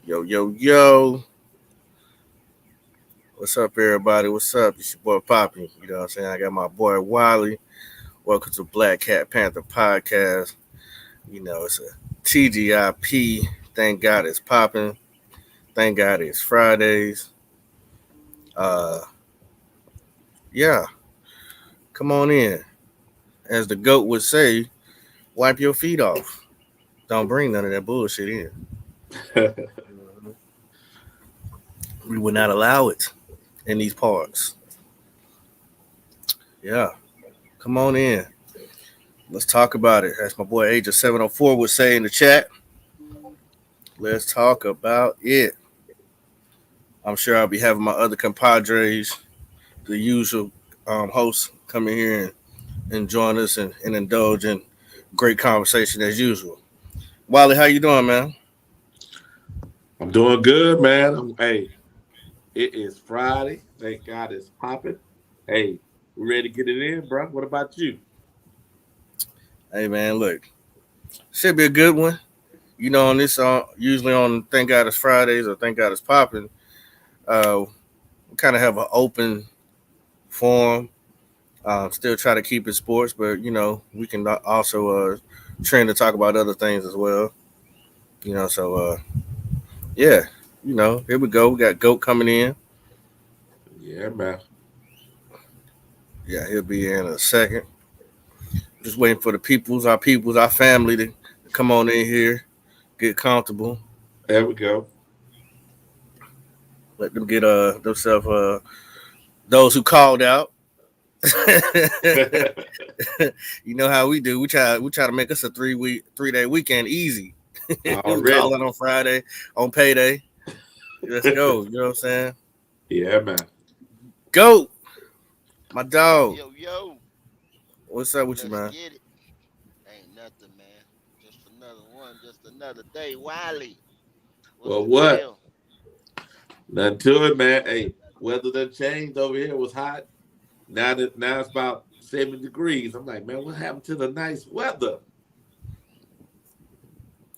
Yo, yo, yo. What's up, everybody? What's up? It's your boy Poppy. You know what I'm saying? I got my boy Wiley. Welcome to Black Cat Panther Podcast. It's a TGIP. Thank God it's popping. Thank God it's Fridays. Uh, yeah, come on in. As the GOAT would say, wipe your feet off. Don't bring none of that bullshit in. We would not allow it in these parts. Yeah, come on in. Let's talk about it. As my boy Agent 704 would say in the chat, let's talk about it. I'm sure I'll be having my other compadres, the usual hosts, come in here and join us and indulge in great conversation as usual. Wally, how you doing, man? I'm doing good, man. Hey, it is Friday. Thank God it's popping. Hey, we ready to get it in, bro? What about you? Hey, man, look, should be a good one. On this, usually on Thank God It's Fridays or Thank God It's Popping, we kind of have an open forum. Still try to keep it sports, but we can also trend to talk about other things as well. So yeah, here we go. We got Goat coming in. Yeah, man. Yeah, he'll be here in a second. Just waiting for our peoples, our family to come on in here, get comfortable, There we go. let them get themselves those who called out. You know how we do. We try to make us a 3 day weekend easy. We call Already. it on Friday, on payday. Let's go. You know what I'm saying? Yeah, man. Go, my dog. Yo, yo, What's up with you, let's man? get it. Ain't nothing, man. Just another one, just another day. Wiley, what's Well, the what? deal? Nothing to it, man. Hey, weather done changed over here. It was hot. Now it's about 70 degrees. I'm like, man, what happened to the nice weather?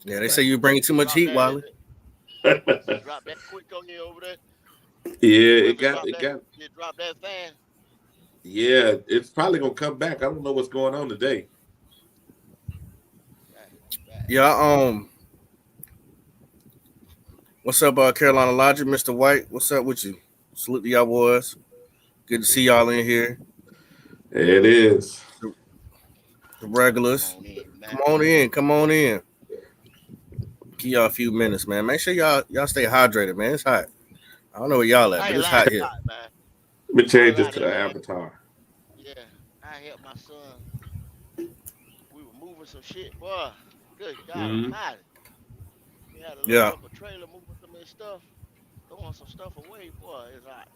Yeah, they say you bringing too much Drop heat, that, Wally. it drop that quick on you over there. Yeah, The it weather got drop it that, got it drop that fast. yeah, it's probably gonna come back. I don't know what's going on today. Dang, Yeah, what's up, Carolina Logic, Mr. White? What's up with you? Salute to y'all boys. Good to see y'all in here. It is. The, the come regulars. on in, Come man. on in. Come on in. Give y'all a few minutes, man. Make sure y'all stay hydrated, man. It's hot. I don't know where y'all at, I but ain't it's lying, hot it's here. hot, man. Let me I change ain't this lying, to it's the hot. avatar. Yeah, I helped my son. We were moving some shit, boy. Good God Hmm. Almighty. We had to load Yeah. up a trailer, moving some of his stuff, throwing some stuff away, boy. It's hot.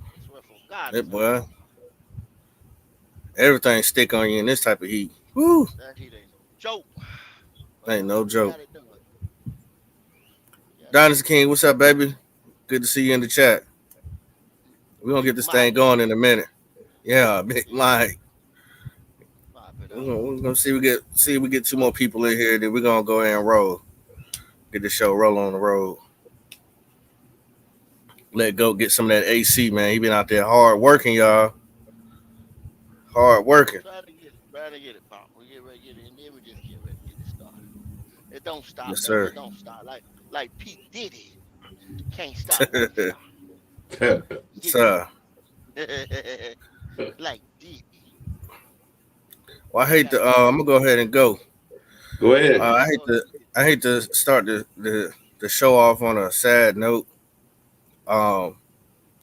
I swear for God, That it's hot. boy. Everything stick on you in this type of heat. Woo. That heat ain't no joke. But Ain't no we joke. got it done. We got it Dynasty done. King, what's up, baby? Good to see you in the chat. We're gonna Big get this thing Mike. going in a minute. Yeah, Big Yeah. Mike. Pop it We're up. gonna, we're gonna see if we get two more people in here, then we're gonna go ahead and roll. Get the show rolling on the road. Let go get some of that AC, man. He been out there hard working, y'all. Hard working. Try to get it, Pop. We get ready to get it in there. We just get ready to get it started. It don't stop, Yes, baby. sir. It don't stop. Like Pete Diddy. Can't stop, won't stop. Get Sir. it. Like Diddy. Well, I We hate got to. to get I'm gonna go ahead and go. Go Go ahead. I ahead. hate Go to. ahead. Get I hate to start the show off on a sad note. Um,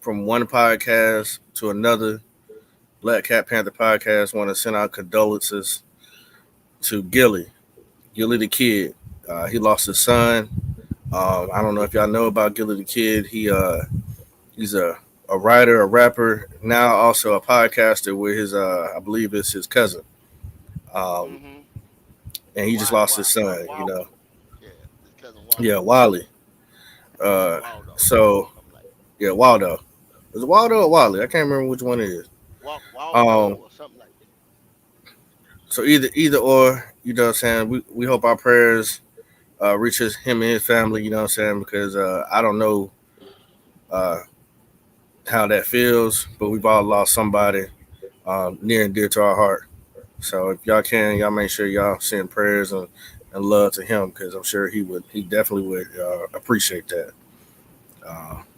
from one podcast to another, Black Cat Panther podcast want to send out condolences to Gilly, Gilly the kid. He lost his son. I don't know if y'all know about Gilly the kid. He's a writer, a rapper, now also a podcaster with his I believe it's his cousin. it. Um, Mm-hmm. and he just lost his son. Waldo. Yeah. His cousin Yeah, Waldo. Wally. Uh, Waldo. so Something like yeah, Waldo. Is it Waldo or Wally? I can't remember which one it is. Waldo Um, or something like that. so either or, you know what I'm saying? We hope our prayers reach him and his family. You know what I'm saying? Because I don't know uh, how that feels, but we've all lost somebody near and dear to our heart. So if y'all can, y'all make sure y'all send prayers and love to him because I'm sure he definitely would appreciate that.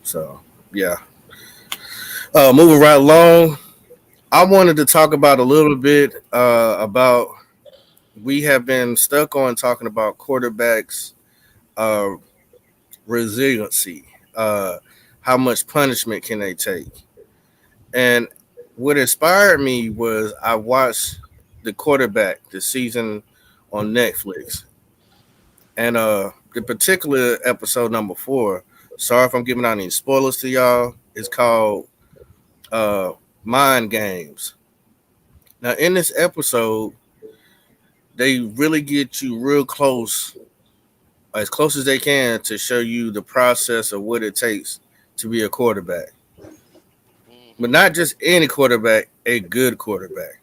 So yeah, moving right along, I wanted to talk about a little bit about we have been stuck on talking about quarterbacks uh, resiliency. Uh, how much punishment can they take? And what inspired me was I watched the quarterback the season on Netflix, and the particular episode number 4. Sorry if I'm giving out any spoilers to y'all. It's called uh, Mind Games. Now, in this episode, they really get you real close, as close as they can, to show you the process of what it takes to be a quarterback. But Mm-hmm. not just any quarterback, a good quarterback.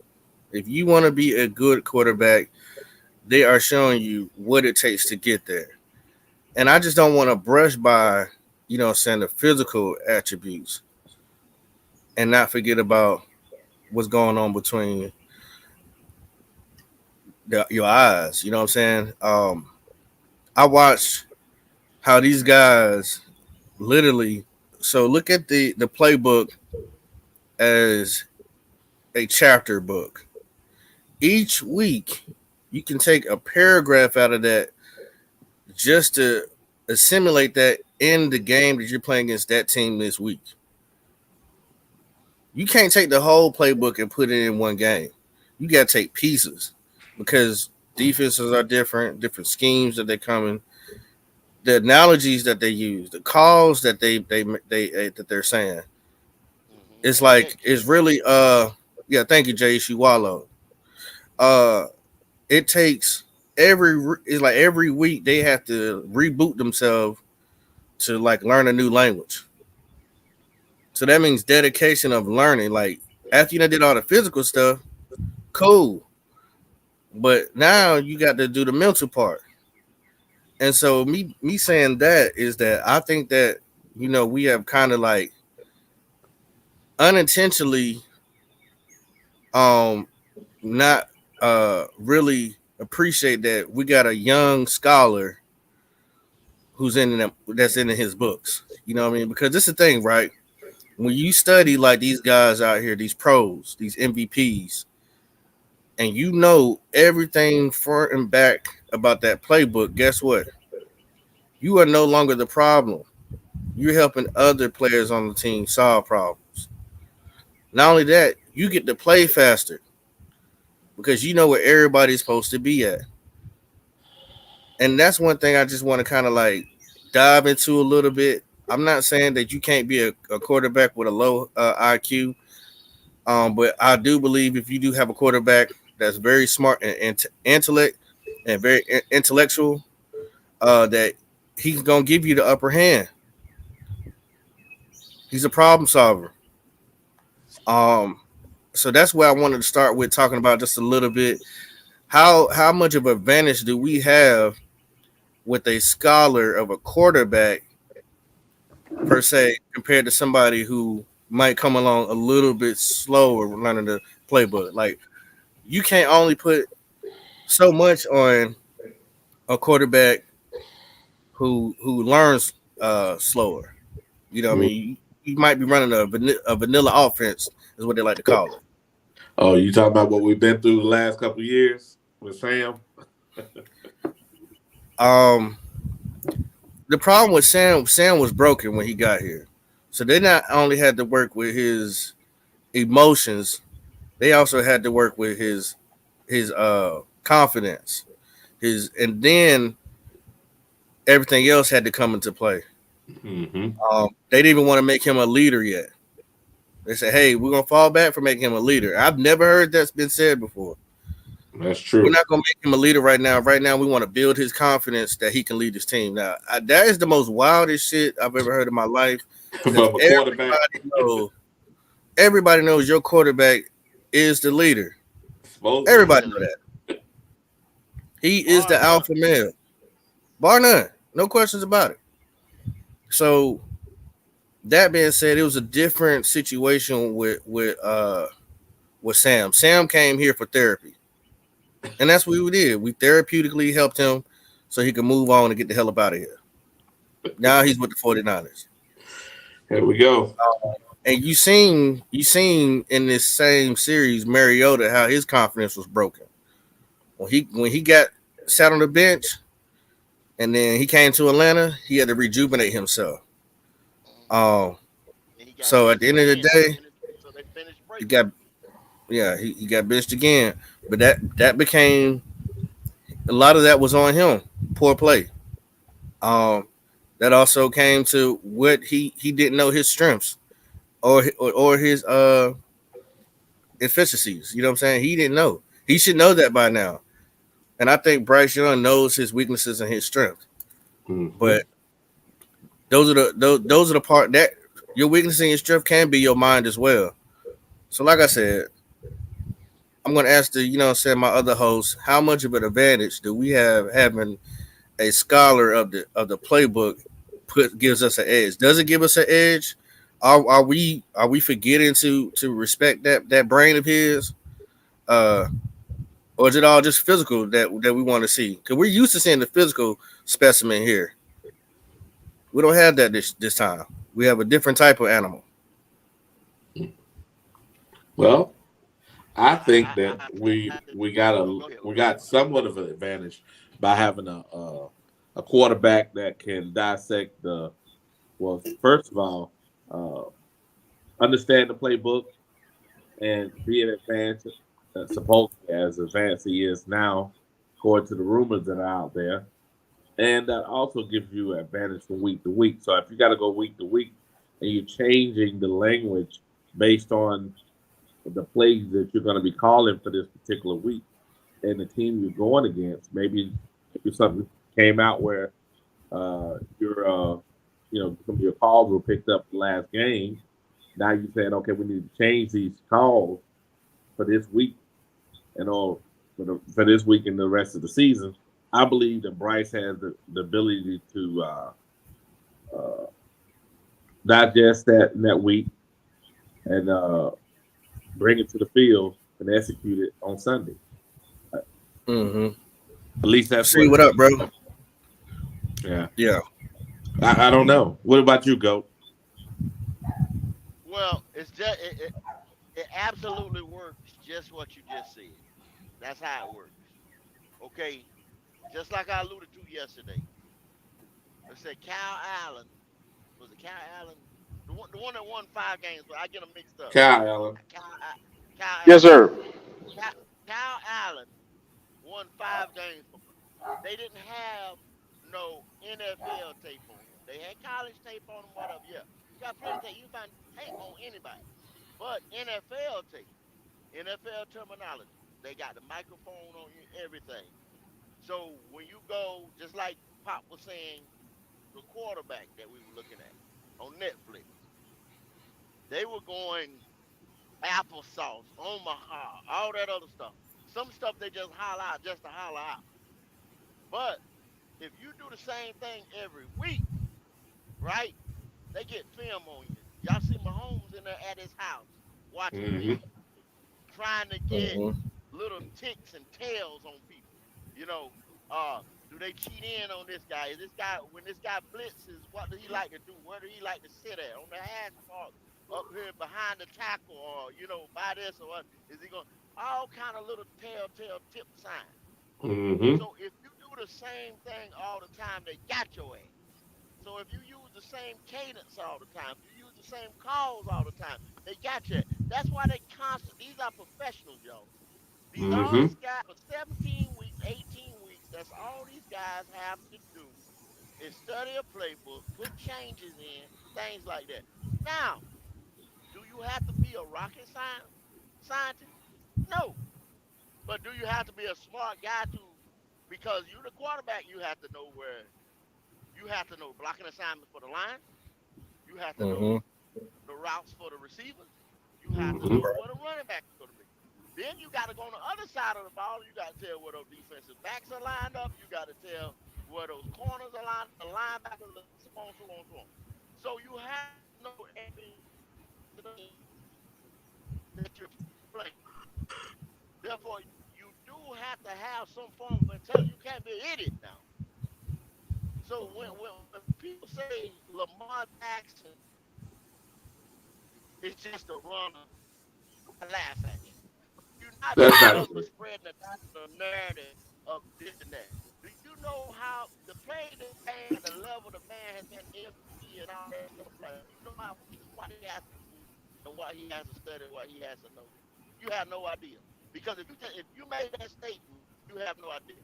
If you want to be a good quarterback, they are showing you what it takes to get there. And I just don't want to brush by, saying the physical attributes and not forget about what's going on between your eyes. You know what I'm saying? I watched how these guys literally. So look at the playbook as a chapter book. Each week, you can take a paragraph out of that just to assimilate that in the game that you're playing against that team this week. You can't take the whole playbook and put it in one game. You got to take pieces because defenses are different, different schemes that they come in, the analogies that they use, the calls that they that they're saying. Mm-hmm. It's And like it's really yeah. Thank you, Jay Shiwalo. Uh, it takes it's like every week they have to reboot themselves to like learn a new language. So that means dedication of learning. Like after you done did all the physical stuff, cool. But now you got to do the mental part. And so me saying that is that I think that we have kind of like unintentionally um not really appreciate that we got a young scholar who's in them that's in his books. You know what I mean? Because this is the thing, right? When you study like these guys out here, these pros, these MVPs, and you know everything front and back about that playbook, guess what? You are no longer the problem. You're helping other players on the team solve problems. Not only that, you get to play faster because you know where everybody's supposed to be at. And that's one thing I just want to kind of like dive into a little bit. I'm not saying that you can't be a quarterback with a low IQ, but I do believe if you do have a quarterback that's very smart and intellect and very intellectual, that he's gonna give you the upper hand. He's a problem solver. Um, so that's where I wanted to start with talking about just a little bit. How much of an advantage do we have with a scholar of a quarterback per se compared to somebody who might come along a little bit slower learning the playbook? Like you can't only put so much on a quarterback who learns slower. You know what I Mm. mean? You might be running a vanilla offense is what they like to call it. Oh, you talking about what we've been through the last couple of years with Sam? Um, the problem with Sam was broken when he got here. So they not only had to work with his emotions, they also had to work with his confidence. His and then everything else had to come into play. Mm-hmm. They didn't even want to make him a leader yet. They said, "Hey, we're gonna fall back for making him a leader." I've never heard that's been said before. That's We're true. not gonna make him a leader right now. Right now, we want to build his confidence that he can lead his team. Now, that is the most wildest shit I've ever heard in my life because From a quarterback, everybody knows your quarterback is the leader. supposed to be. Everybody know mm-hmm. that he is the Or alpha male. bar none, no questions about it. So that being said, it was a different situation with Sam. Sam came here for therapy, and that's what we did. We therapeutically helped him so he could move on and get the hell up out of here. Now he's with the 49ers. Here we go. And you seen in this same series Mariota how his confidence was broken when he got sat on the bench and then he came to Atlanta. He had to rejuvenate himself. Mm-hmm. Um, And he got so at the benched end of the again. So day, they finished he breaking. got he got benched again. But that became a lot of that was on him. Poor play. Um, that also came to what he didn't know his strengths or his efficiencies. You know what I'm saying? He didn't know. He should know that by now. And I think Bryce Young knows his weaknesses and his strength. Mm-hmm. But those are the part that your weakness and your strength can be your mind as well. So like I said, I'm gonna ask the my other host, how much of an advantage do we have having a scholar of the playbook gives us an edge? Does it give us an edge? Are we forgetting to respect that brain of his? Uh or is it all just physical that we want to see? Because we're used to seeing the physical specimen here. We don't have that this time. We have a different type of animal. Well, I think that I have to. Oh, go ahead. we got somewhat of an advantage by having a quarterback that can dissect the well. First of all, uh, understand the playbook and be an advanced, supposedly as advanced he is now, according to the rumors that are out there. And that also gives you an advantage from week to week. So if you got to go week to week and you're changing the language based on the plays that you're going to be calling for this particular week and the team you're going against, maybe something came out where your some of your calls were picked up the last game. Now you're saying, okay, we need to change these calls for this week and all for this week and the rest of the season. I believe that Bryce has the ability to uh, digest that in that week and bring it to the field and execute it on Sunday. At Mm-hmm. least that's See what. what up, bro? Yeah, Yeah. I don't know. What about you, Goat? Well, it absolutely works. Just what you just said. That's how it works. Okay. Just like I alluded to yesterday. Let's say Cal Allen was it Cal Allen, the one that won 5 games, but I get them mixed up. Kyle Allen. Cal Cal Yes, Allen. sir. Cal, Cal Allen won 5 games for me. They didn't have no NFL tape on him. They had college tape on him, whatever. Yeah, you got plenty of tape. You can find tape on anybody, but NFL tape, NFL terminology. They got the microphone on you, everything. So when you go, just like Pop was saying, the quarterback that we were looking at on Netflix, they were going applesauce, Omaha, all that other stuff. Some stuff they just holler out just to holler out. But if you do the same thing every week, right? They get film on you. Y'all see Mahomes in there at his house watching Mm-hmm. film, trying to get Mm-hmm. little ticks and tails on people. You know, uh, do they cheat in on this guy? Is this guy when this guy blitzes, what does he like to do? Where do he like to sit at? On the hash mark, up here behind the tackle, or by this or what? Is he going? All kind of little telltale tip signs. Mm-hmm. So if you do the same thing all the time, they got your ass. So if you use the same cadence all the time, if you use the same calls all the time, they got you. That's why they constant. These are professionals, y'all. These all Mm-hmm. these guys for 17 weeks, 18 weeks. That's all these guys have to do is study a playbook, put changes in, things like that. Now, do you have to be a rocket scientist? No. But do you have to be a smart guy to? Because you're the quarterback, you have to know where. You have to know blocking assignments for the line. You have to know Mm-hmm. the routes for the receivers. You have to Mm-hmm. know where the running back is going to be. Then you got to go on the other side of the ball. You got to tell where those defensive backs are lined up. You got to tell. where those corners are lined, the linebackers, so on, so on, so on. So you have to know every that you're playing. Therefore, you do have to have some form of intelligence. You can't be an idiot now. So when people say Lamar Jackson is just a runner, I laugh at that. You're not That's doing not nothing but true. spreading the national narrative of this and that. Do you know how the play the game at the level the man has been MVP and all that stuff like? You know how what he has to do and what he has to study, what he has to know. You have no idea because if you made that statement, you have no idea.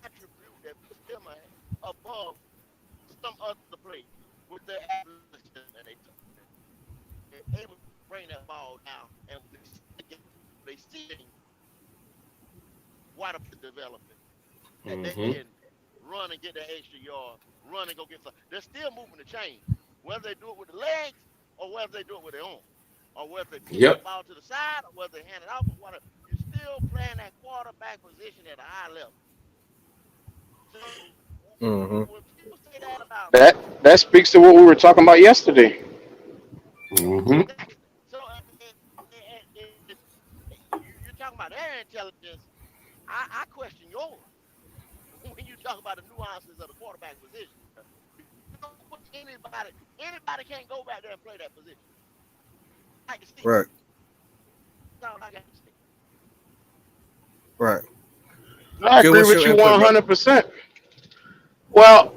Attribute that puts them above some other players with their athleticism and they're able to bring that ball down and they see things why the play developing that they Mm-hmm. can run and get that extra yard, run and go get some. They're still moving the chain, whether they do it with the legs or whether they do it with their arm, or whether they pitch that Yep. ball to the side or whether they hand it off or whatever. You're still playing that quarterback position at a high level. So Mm-hmm. when people say that about That speaks to what we were talking about yesterday. Mm-hmm. exactly, so you're talking about their intelligence. I question yours when you talk about the nuances of the quarterback position. You don't put anybody can't go back there and play that position. I like to see it. Right. That's all I got to say. Right. I Q, agree what's with your you input, brother? 100%. Well,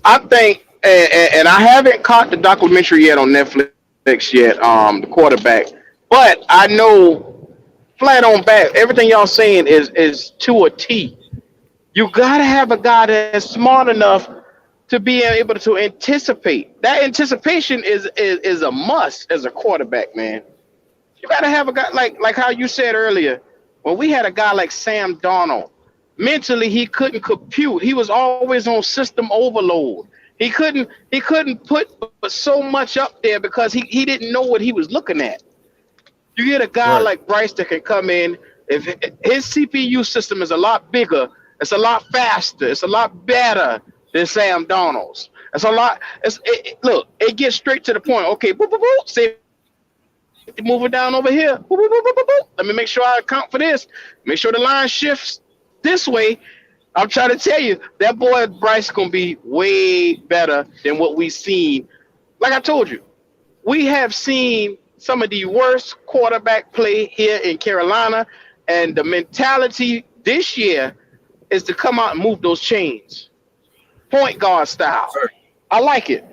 I think, and I haven't caught the documentary yet on Netflix yet, the quarterback, but I know flat on back, everything y'all saying is to a T. You gotta have a guy that's smart enough to be able to anticipate. That anticipation is a must as a quarterback, man. You gotta have a guy like how you said earlier. When we had a guy like Sam Darnold, mentally he couldn't compute. He was always on system overload. He couldn't put but so much up there because he didn't know what he was looking at. You get a guy Right. like Bryce that can come in. If his CPU system is a lot bigger, it's a lot faster, it's a lot better than Sam Donald's. It's a lot. Look, it gets straight to the point. Okay, boop, boop, boop, safety moving down over here. Boop, boop, boop, boop, boop, boop. Let me make sure I account for this. Make sure the line shifts this way. I'm trying to tell you that boy Bryce gonna be way better than what we seen. Like I told you, we have seen some of the worst quarterback play here in Carolina, and the mentality this year is to come out and move those chains, point guard Yes, style. sir. I like it.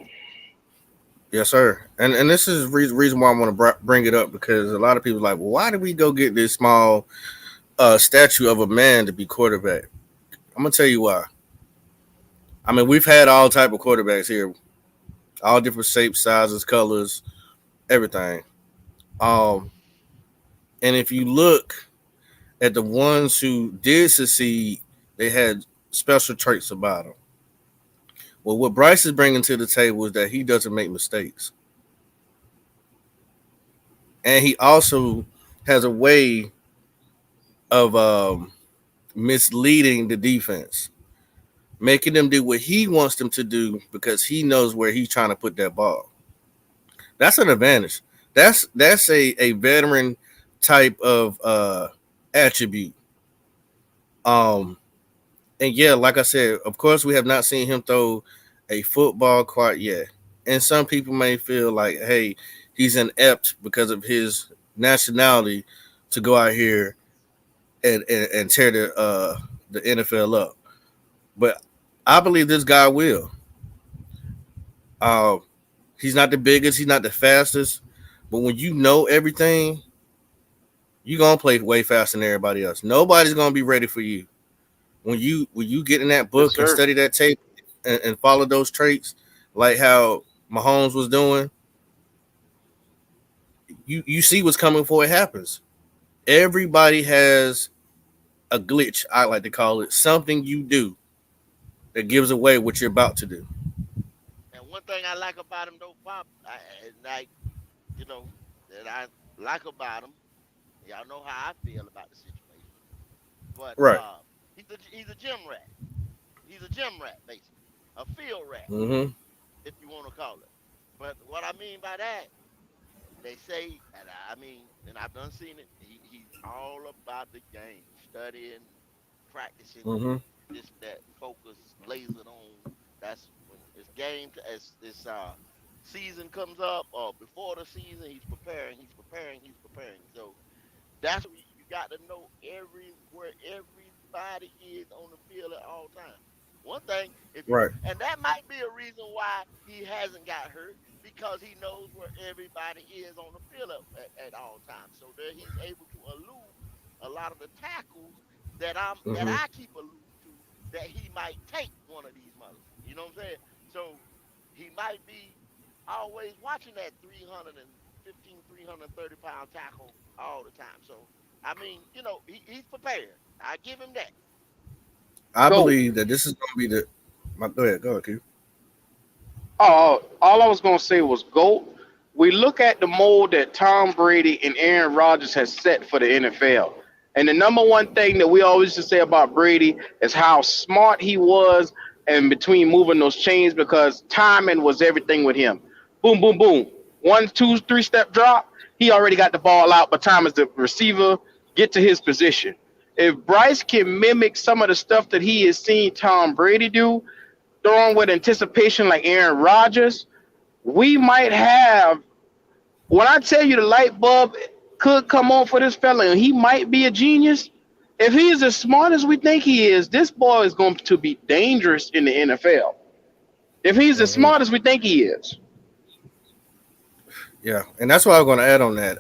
Yes, sir. And this is reason why I want to bring it up because a lot of people are like, well, why did we go get this small statue of a man to be quarterback? I'm gonna tell you why. I mean, we've had all type of quarterbacks here, all different shapes, sizes, colors, everything. Um, and if you look at the ones who did succeed, they had special traits about them. Well, what Bryce is bringing to the table is that he doesn't make mistakes, and he also has a way of misleading the defense, making them do what he wants them to do because he knows where he's trying to put that ball. That's an advantage. That's a veteran type of attribute. Um, and yeah, like I said, of course we have not seen him throw a football quite yet. And some people may feel like, hey, he's inept because of his nationality to go out here and tear the NFL up. But I believe this guy will. Uh, he's not the biggest, he's not the fastest, but when you know everything, you're gonna play way faster than everybody else. Nobody's gonna be ready for you. When you get in that Yes, book and sir. study that tape and follow those traits, like how Mahomes was doing, you see what's coming before it happens. Everybody has a glitch, I like to call it, something you do that gives away what you're about to do. And one thing I like about him though, Pop, like that I like about him. Y'all know how I feel about the situation. But Right. he's a gym rat. He's a gym rat, basically, a field rat, Mm-hmm. if you want to call it. But what I mean by that, they say, and I mean, and I've done seen it. He's all about the game, studying, practicing, Mm-hmm. this, that, focus, lasered on. That's when it's game to, as this season comes up or before the season. He's preparing. He's preparing. He's preparing. So that's what you got to know where everybody is on the field at all times. One thing, if you Right. and that might be a reason why he hasn't got hurt because he knows where everybody is on the field at all times. So that he's able to elude a lot of the tackles that Mm-hmm. I keep alluding to that he might take one of these mothers. You know what I'm saying? So he might be always watching that 315, 330 pound tackle all the time. So I mean, he's prepared. I give him that. I Go. believe that this is going to be the. Go ahead, Q. All I was gonna say was GOAT. We look at the mold that Tom Brady and Aaron Rodgers has set for the NFL. And the number one thing that we always just say about Brady is how smart he was and between moving those chains because timing was everything with him. Boom, boom, boom. 1, 2, 3 step drop. He already got the ball out, but time is the receiver get to his position. If Bryce can mimic some of the stuff that he has seen Tom Brady do, throwing with anticipation like Aaron Rodgers, we might have. When I tell you the light bulb could come on for this fella, and he might be a genius. If he is as smart as we think he is, this boy is going to be dangerous in the NFL. If he's as Mm-hmm. smart as we think he is, Yeah, and that's what I'm going to add on that.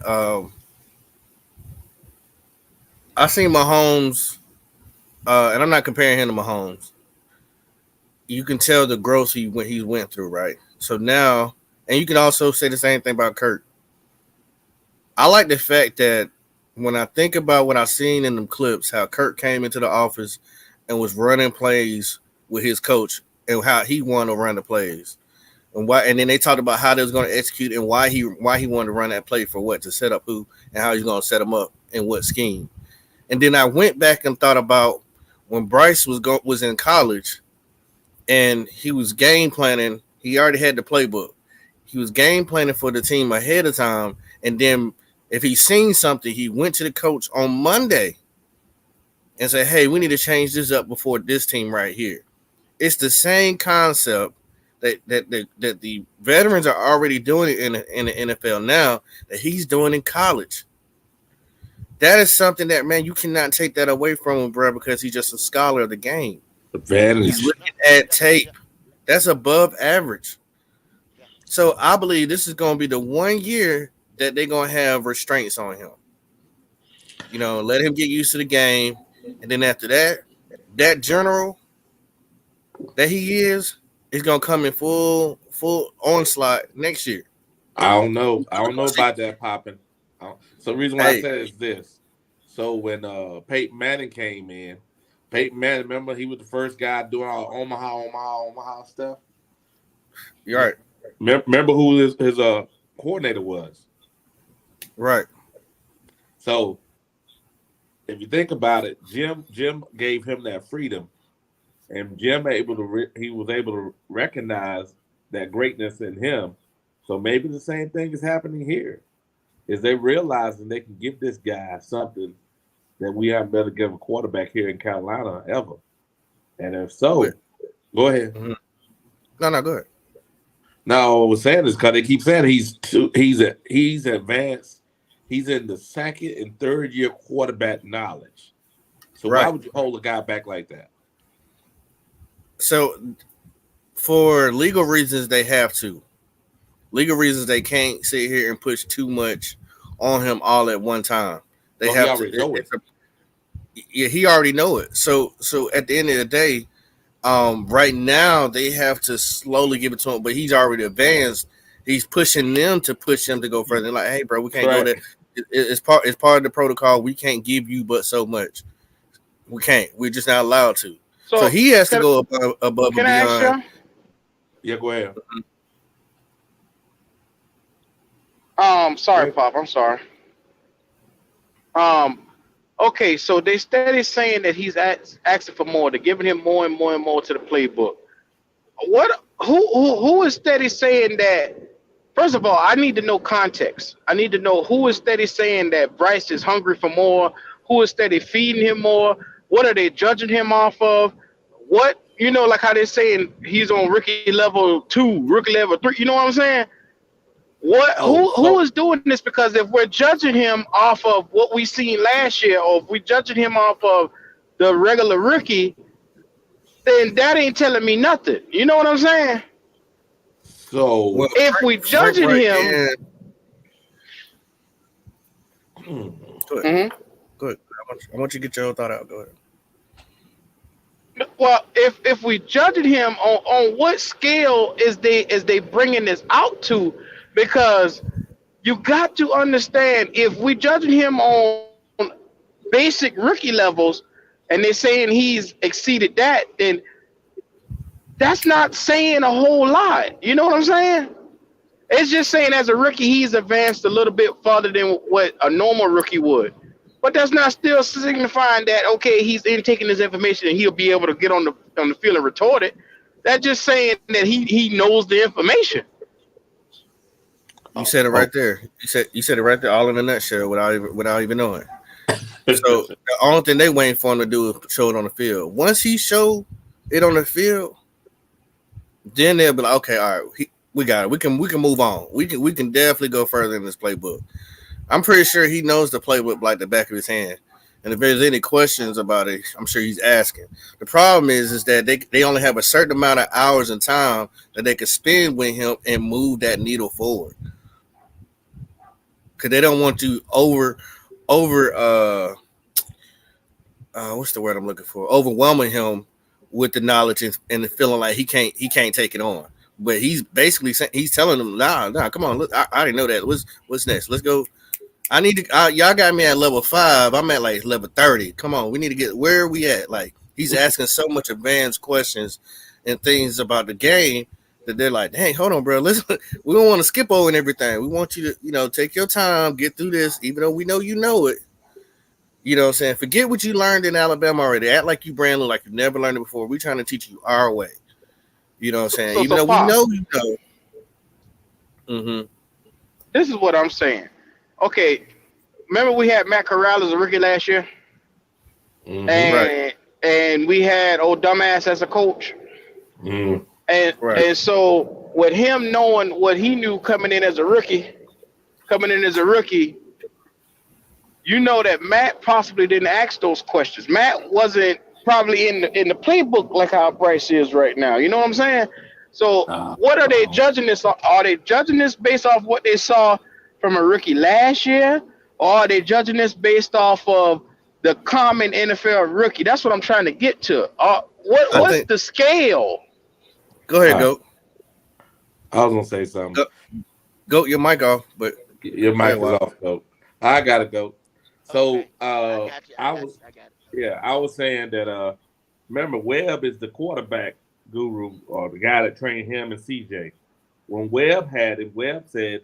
I seen Mahomes, and I'm not comparing him to Mahomes. You can tell the growth he went through, right? So now, and you can also say the same thing about Kurt. I like the fact that when I think about what I seen in them clips, how Kurt came into the office and was running plays with his coach and how he wanted to run the plays. And why, and then they talked about how they was going to execute and why he wanted to run that play for what, to set up who and how he's going to set them up and what scheme. And then I went back and thought about when Bryce was in college and he was game planning. He already had the playbook. He was game planning for the team ahead of time, and then if he seen something, he went to the coach on Monday and said, "Hey, we need to change this up before this team right here." It's the same concept that the veterans are already doing it in the NFL now that he's doing in college. That is something that, man, you cannot take that away from him, bro, because he's just a scholar of the game. He's Advantage. No, looking at yeah, tape. yeah, That's above average. yeah, So I believe this is going to be the one year that they're going to have restraints on him. Let him get used to the game. And then after that, that general that he is going to come in full onslaught next year. I don't know. I We're don't gonna know see. about that popping. So the reason why I Hey, said is this. So when Peyton Manning came in, Peyton Manning, remember he was the first guy doing all Omaha stuff. you're right. Remember who his coordinator was. Right. So if you think about it, Jim gave him that freedom, and he was able to recognize that greatness in him. So maybe the same thing is happening here. Is they realizing they can give this guy something that we haven't been able to give a quarterback here in Carolina ever. And if With so, go ahead. mhm. No, go ahead. Now, what I was saying is because they keep saying he's advanced. He's in the second and third year quarterback knowledge. So why Right. would you hold a guy back like that? So for legal reasons, they have to. Legal reasons, they can't sit here and push too much on him all at one time. They Well, he have to. already know it. Yeah, he already know it. So at the end of the day, right now they have to slowly give it to him, but he's already advanced. He's pushing them to push him to go further. They're like, hey, bro, we can't go Right. there. It's part of the protocol. We can't give you but so much. We can't. We're just not allowed to. So so he has to can go above and can I ask beyond. you? Yeah, go ahead. Sorry, Pop. I'm sorry. Um, okay, so they steady saying that he's asking for more. They're giving him more and more and more to the playbook. What? Who is steady saying that? First of all, I need to know context. I need to know who is steady saying that Bryce is hungry for more. Who is steady feeding him more? What are they judging him off of? What like how they're saying he's on rookie level 2, rookie level 3. You know what I'm saying? What? Oh, Who so is doing this? Because if we're judging him off of what we seen last year, or if we're judging him off of the regular rookie, then that ain't telling me nothing. You know what I'm saying? so Well, If we Frank judging right him, here. hmm, Go ahead. mhm. Go ahead. I want you to get your thought out. Go ahead. Well, if we judging him on what scale is they bringing this out to, because you got to understand, if we judging him on basic rookie levels and they're saying he's exceeded that, then that's not saying a whole lot. You know what I'm saying? It's just saying as a rookie he's advanced a little bit farther than what a normal rookie would. But that's not still signifying that okay, he's intaking this information and he'll be able to get on the field and retort it. That's just saying that he knows the information. You said it oh, right there. You said it right there, all in a nutshell, without even knowing. So the only thing they waiting for him to do is show it on the field. Once he show it on the field, then they'll be like, okay, all right, we got it. We can move on. We can definitely go further in this playbook. I'm pretty sure he knows the playbook like the back of his hand. And if there's any questions about it, I'm sure he's asking. The problem is that they only have a certain amount of hours and time that they can spend with him and move that needle forward. Because they don't want to over what's the word I'm looking for? Overwhelming him with the knowledge and the feeling like he can't take it on. But he's basically saying, he's telling them, nah, come on, look, I already know that. What's next? Let's go. I need to. Y'all got me at level 5. I'm at like level 30. Come on, we need to get where are we at. Like he's asking so much advanced questions and things about the game that they're like, hey, hold on, bro. Listen, we don't want to skip over and everything. We want you to, take your time, get through this, even though we know you know it. You know what I'm saying? Forget what you learned in Alabama already. Act like you brand new, like you've never learned it before. We're trying to teach you our way. You know what I'm saying? So Even so though we far, know you know. Mm-hmm. this is what I'm saying. Okay, remember we had Matt Corral as a rookie last year, hmm, Right. and we had old dumbass as a coach, hmm, and Right. and so with him knowing what he knew coming in as a rookie, that Matt possibly didn't ask those questions. Matt wasn't probably in the playbook like how Bryce is right now. You know what I'm saying? So what are they oh, judging this on? Are they judging this based off what they saw from a rookie last year, or are they judging this based off of the common NFL rookie? That's what I'm trying to get to. I What's think. the scale? Go ahead, uh, go. I was gonna say something. Go. Go. Your mic off, but Your go ahead, mic is Wop. off, though. I gotta go. So Okay, I got you. I I got was you. I got it. yeah, I was saying that remember Webb is the quarterback guru or the guy that trained him and CJ. When Webb had him, Webb said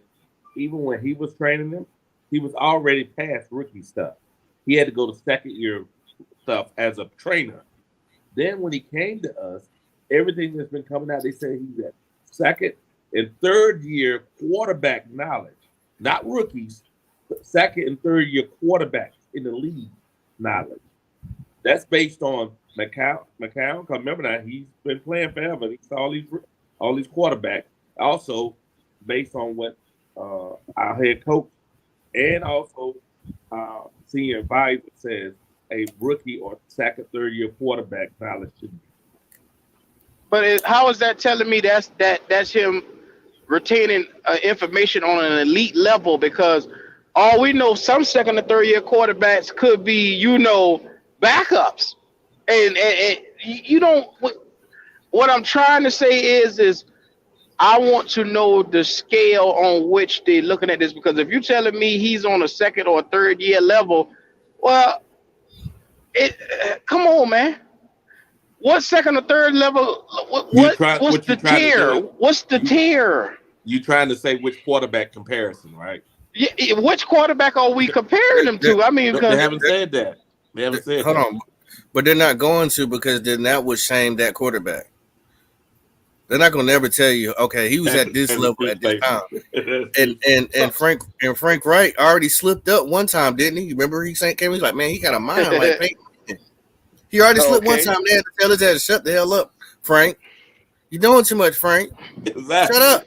even when he was training him, he was already past rookie stuff. He had to go to second year stuff as a trainer. Then when he came to us, everything that's been coming out, they say he's at second and third year quarterback knowledge, not rookies, but second and third year quarterbacks in the league knowledge. That's based on McCown. Because remember that he's been playing forever. He saw all these quarterbacks. Also based on what our head coach and also senior advisor says a rookie or second, third year quarterback knowledge should be. But how is that telling me that's him retaining information on an elite level? Because all we know, some second and third year quarterbacks could be, backups, and you don't. What I'm trying to say is I want to know the scale on which they're looking at this. Because if you're telling me he's on a second or third year level, well, come on, man. What second or third level? What's What you the trying to tier? do? What's the You tier? you trying to say which quarterback comparison, right? Which quarterback are we comparing them They, to? I mean, They because haven't said that. They haven't said hold that. on, but they're not going to because then that would shame that quarterback. They're not gonna never tell you, okay, he was at this And level his at this time. That's And true. and and but Frank Wright already slipped up one time, didn't he? Remember he saying came, he's like, man, he got a mind like Peyton. He already slipped one okay. time. They had to tell his ass to shut the hell up, Frank. You're doing too much, Frank. Shut Exactly. up.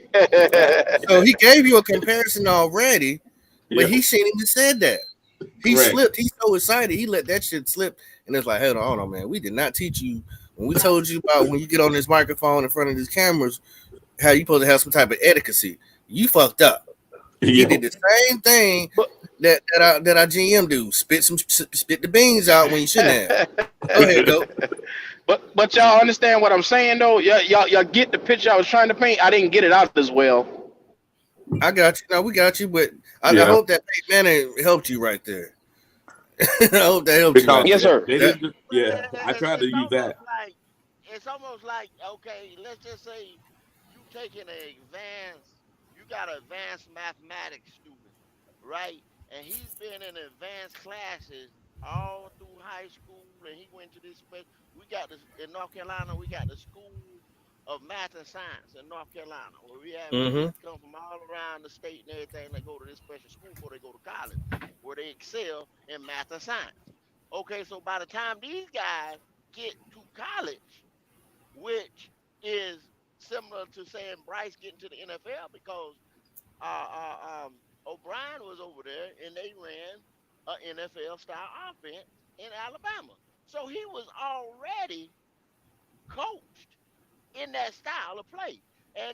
So he gave you a comparison already, but Yeah. he shouldn't even said that. He Correct. slipped. He's so excited. He let that shit slip. And it's like, hold on, man. We did not teach you when we told you about when you get on this microphone in front of these cameras, how you supposed to have some type of etiquette. You fucked up. He Yeah. did the same thing but that our GM do. Spit the beans out when you shouldn't have. Go ahead, go. but y'all understand what I'm saying though? Y'all get the picture I was trying to paint. I didn't get it out as well. I got you. No, we got you. But I Yeah. hope that Peyton Manning helped you right there. I hope that helped you right Because Yes, there. sir. they That, didn't. Well, Yeah. I tried to it's use almost that. like okay, let's just say you taking an advanced, you got an advanced mathematics student, right? And he's been in advanced classes all through high school, and he went to this place. We got this in North Carolina. We got the School of Math and Science in North Carolina, where we have mm-hmm. kids come from all around the state and everything that go to this special school before they go to college, where they excel in math and science. Okay, so by the time these guys get to college, which is similar to saying Bryce getting to the NFL because uh, uh, um, O'Brien was over there and they ran an NFL style offense in Alabama. So he was already coached in that style of play. And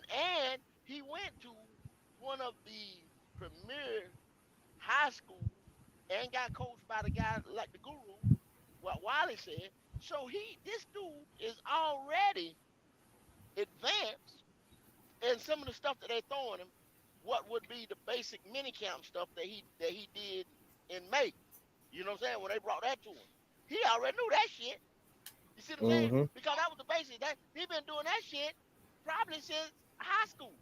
he went to one of the premier high schools and got coached by the guy like the guru, what Wiley said. So this dude is already advanced, and some of the stuff that they're throwing him, what would be the basic mini camp stuff that he did in May. You know what I'm saying? When they brought that to him, he already knew that shit. You see what I'm saying? Mm-hmm. Because that was the basic. That he been doing that shit probably since high school,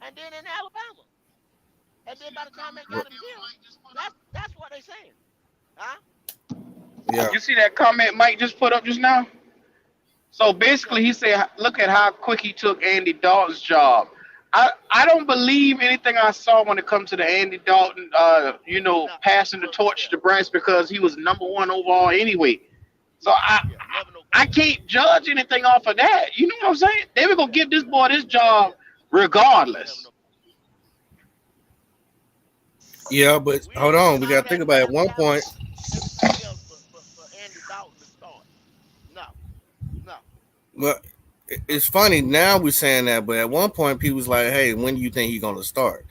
and then in Alabama, and then by the time they got him here, that's what they saying, huh? Yeah. You see that comment Mike just put up just now? So What's basically, that? he said, look at how quick he took Andy Dalton's job. I don't believe anything I saw when it comes to the Andy Dalton, No, passing the well, torch yeah, to Bryce because he was number one overall anyway. So yeah, yeah. Never no I question. can't judge anything off of that. You know what I'm saying? They were gonna Yeah, give this boy this yeah, job yeah. Never regardless. no. Yeah, but We hold didn't on. spend We all got of to think that about it. At draft one point, capital, everything else for Andy Dalton to start. No, no. well, it's funny now we're saying that, but at one point, people was like, "Hey, when do you think he's gonna start?"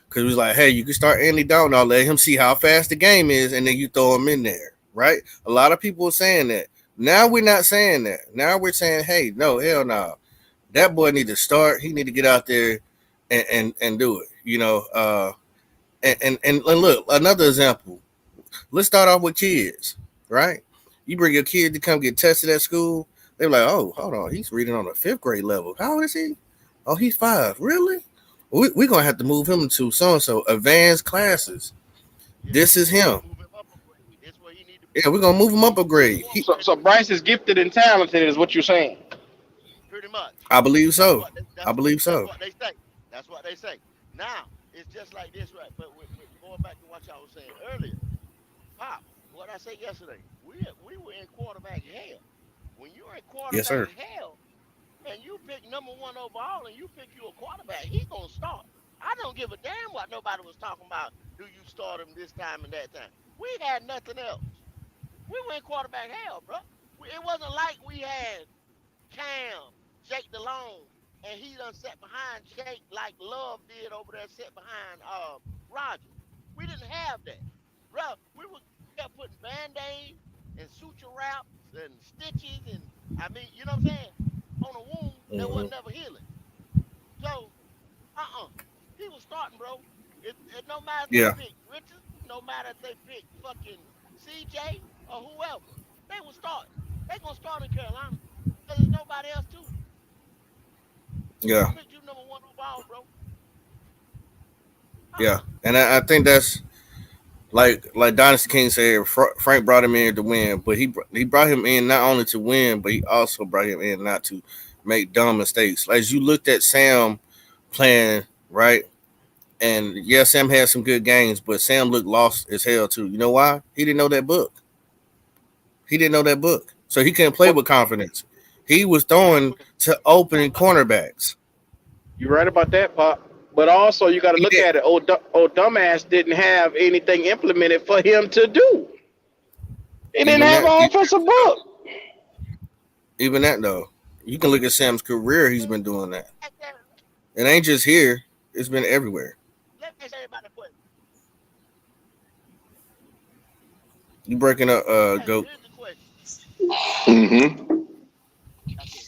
Because it was like, "Hey, you can start Andy Dalton. I'll let him see how fast the game is, and then you throw him in there." Right? A lot of people were saying that. Now we're not saying that. Now we're saying, "Hey, no, hell no. That boy need to start. He need to get out there and do it." And look, another example. Let's start off with kids, right? You bring your kid to come get tested at school. They're like, oh, hold on, he's reading on a fifth grade level. How old is he? Oh, he's 5. Really? We're gonna have to move him to so and so advanced classes. Yeah, This is we're gonna him. move him up a grade. This where he need to Yeah, be. we're gonna move him We up a need to grade. support him So at this Bryce grade. is gifted and talented, is what you're saying. Pretty much. I believe That's so. what they, I that's what believe that's so. what they say. That's what they say. Now it's just like this, right? But going back to what y'all was saying earlier, Pop. What I said yesterday, we were in quarterback hell. When you're in Yes, quarterback sir. hell, and you pick number one overall, and you pick you a quarterback, he gonna start. I don't give a damn what nobody was talking about. Do you start him this time and that time? We had nothing else. We went quarterback hell, bro. It wasn't like we had Cam, Jake DeLong, and he done sat behind Jake like Love did over there, sat behind Roger. We didn't have that, bro. We were kept putting band-aids and suture wraps and stitches, and I mean, you know what I'm saying, on a wound that Hmm. wasn't never healing. So, he was starting, bro. It no matter if they Yeah. pick Richard, no matter if they pick fucking CJ or whoever, they was starting. They gonna start in Carolina because there's nobody else to. Yeah. You picked you number one overall, bro. Yeah, and I think that's like Dynasty King said. Frank brought him in to win, but he brought him in not only to win, but he also brought him in not to make dumb mistakes. Like as you looked at Sam playing right, and yeah, Sam had some good games, but Sam looked lost as hell too. You know why? He didn't know that book. He didn't know that book, so he couldn't play What with confidence. He was That's throwing what to opening cornerbacks. you're right about that, Pop. But also, you got to He look did. at it. Old dumbass didn't have anything implemented for him to do. He didn't Even have that, an offensive book. even that though, you can look at Sam's career. He's been doing that. let me ask It ain't just here. It's been everywhere. everybody a question. You breaking up, Hey, goat. here's the question. Mm-hmm. Okay,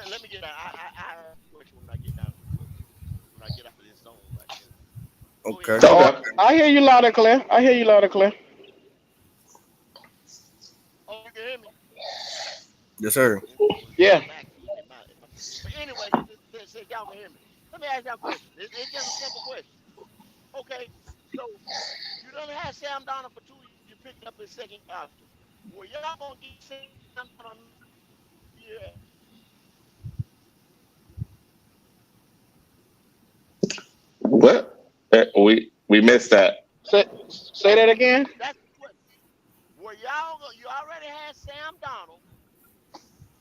let me get out. I have a question when I get down when I get out of this zone right here. Go ahead, Okay. Gilly. So Okay. I hear you loud and clear. I hear you loud and clear. Oh, you can hear me? Yes, sir. Well, it's Yeah. kind of lacking but anyway, since y'all can hear me, let me ask y'all a question. It's just a simple question. Okay, so you done had Sam Donald for 2 years. You picked up his second option. Well, y'all gonna get Sam Donald year? What? We missed that. Say that again. That's the question. Well, you already had Sam Donald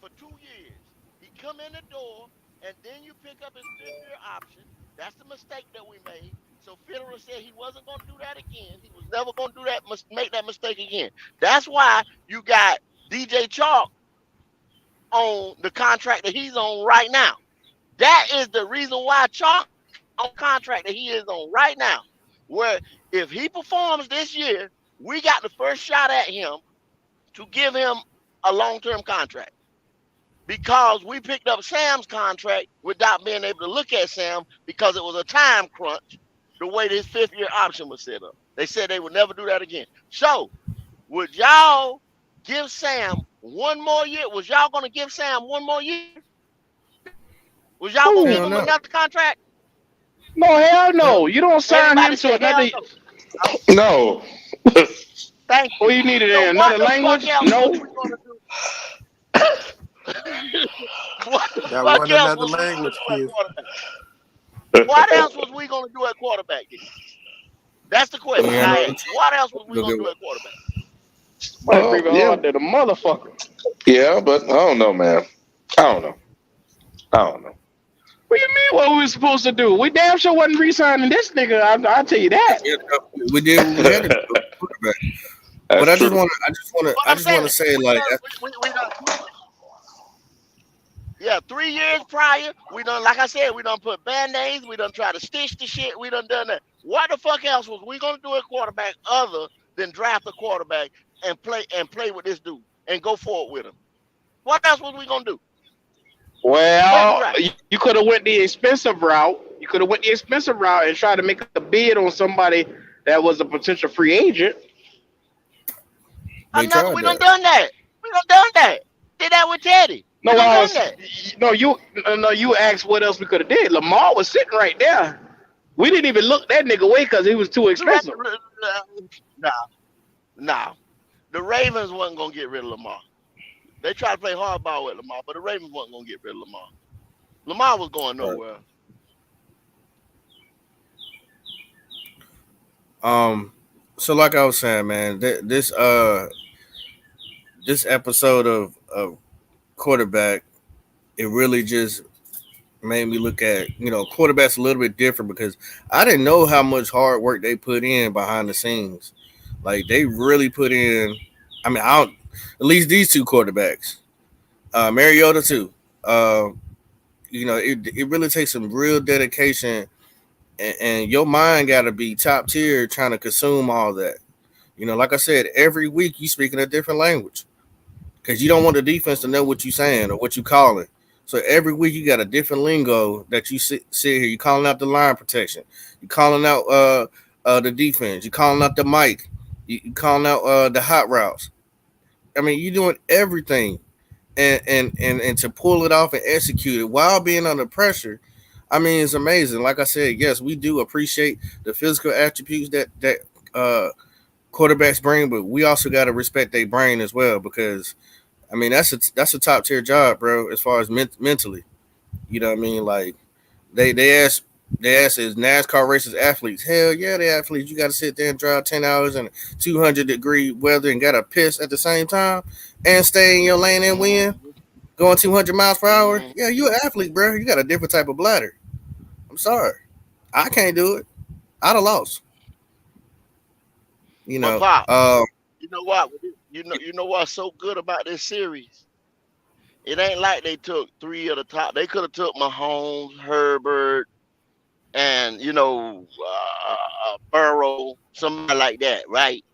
for 2 years. He come in the door, and then you pick up his fifth year option. That's the mistake that we made. So Federer said he wasn't going to do that again. He was never going to do that, make that mistake again. That's why you got DJ Chalk on the contract that he's on right now. That is the reason why Chalk on contract that he is on right now. Where if he performs this year, we got the first shot at him to give him a long-term contract because we picked up Sam's contract without being able to look at Sam because it was a time crunch the way this fifth year option was set up. They said they would never do that again. So, would y'all give Sam one more year? Was y'all going to give Sam one more year? Was y'all going to give Hell Who? him no. another contract? No, hell Hell, no. You don't sign Everybody him to said, hell another. no. Oh, No. thank Oh, you. you needed So, another what the fuck language? else was No. we going to do? What the That fuck wasn't else another was we going to language, do at kid. quarterback? What else was we going to do at quarterback then? That's the we question ain't I no asked. What else was we go going get to do what. at quarterback? Somebody breathing Yeah, hard than a motherfucker. yeah, but I don't know, man. I don't know. I don't know. What do you mean what we were supposed to do? We damn sure wasn't re-signing this nigga. I'll tell you that. We did what we had to do. Quarterback. But That's true. What I I'm just want saying, to say we like, done, we done, yeah, 3 years prior, we done, like I said, we done put band-aids, we done tried to stitch the shit, we done that. What the fuck else was we gonna do at quarterback other than draft a quarterback and play with this dude and go forward with him? What else was we gonna do but Well, draft? you could have went the expensive route. You could have went the expensive route and tried to make a bid on somebody that was a potential free agent. they tried We done that. done that. We done done that. Did that with Teddy. We No, done I done was that. no you no you asked what else we could have did. Lamar was sitting right there. We didn't even look that nigga away because he was too expensive. Nah, nah. The Ravens wasn't gonna get rid of Lamar. They tried to play hardball with Lamar, but the Ravens wasn't gonna get rid of Lamar. Lamar was going Right. nowhere. Um. So like I was saying, man, this episode of quarterback, it really just made me look at quarterbacks a little bit different because I didn't know how much hard work they put in behind the scenes. Like they really put in. I mean, I don't. At least these two quarterbacks, Mariota too. Uh, it really takes some real dedication, and your mind got to be top tier trying to consume all that. Like I said, every week you speaking a different language because you don't want the defense to know what you're saying or what you calling. So every week you got a different lingo that you sit here. You calling out the line protection. You calling out the defense. You calling out the mic. You calling out the hot routes. I mean, you doing everything, and to pull it off and execute it while being under pressure. I mean, it's amazing. Like I said, yes, we do appreciate the physical attributes that uh, quarterbacks bring, but we also got to respect their brain as well because I mean that's a top tier job, bro. As far as mentally, you know what I mean? Like they ask is NASCAR racers athletes? Hell yeah, they athletes. You got to sit there and drive 10 hours in 200-degree weather and got to piss at the same time and stay in your lane and win. Mm-hmm. Going 200 miles per hour? Mm-hmm. Yeah, you an athlete, bro. You got a different type of bladder. I'm sorry, I can't do it. I'd have lost. You But know. Pop, you know what? You know what's so good about this series? It ain't like they took three of the top. They could have took Mahomes, Herbert, and Burrow, somebody like that, right?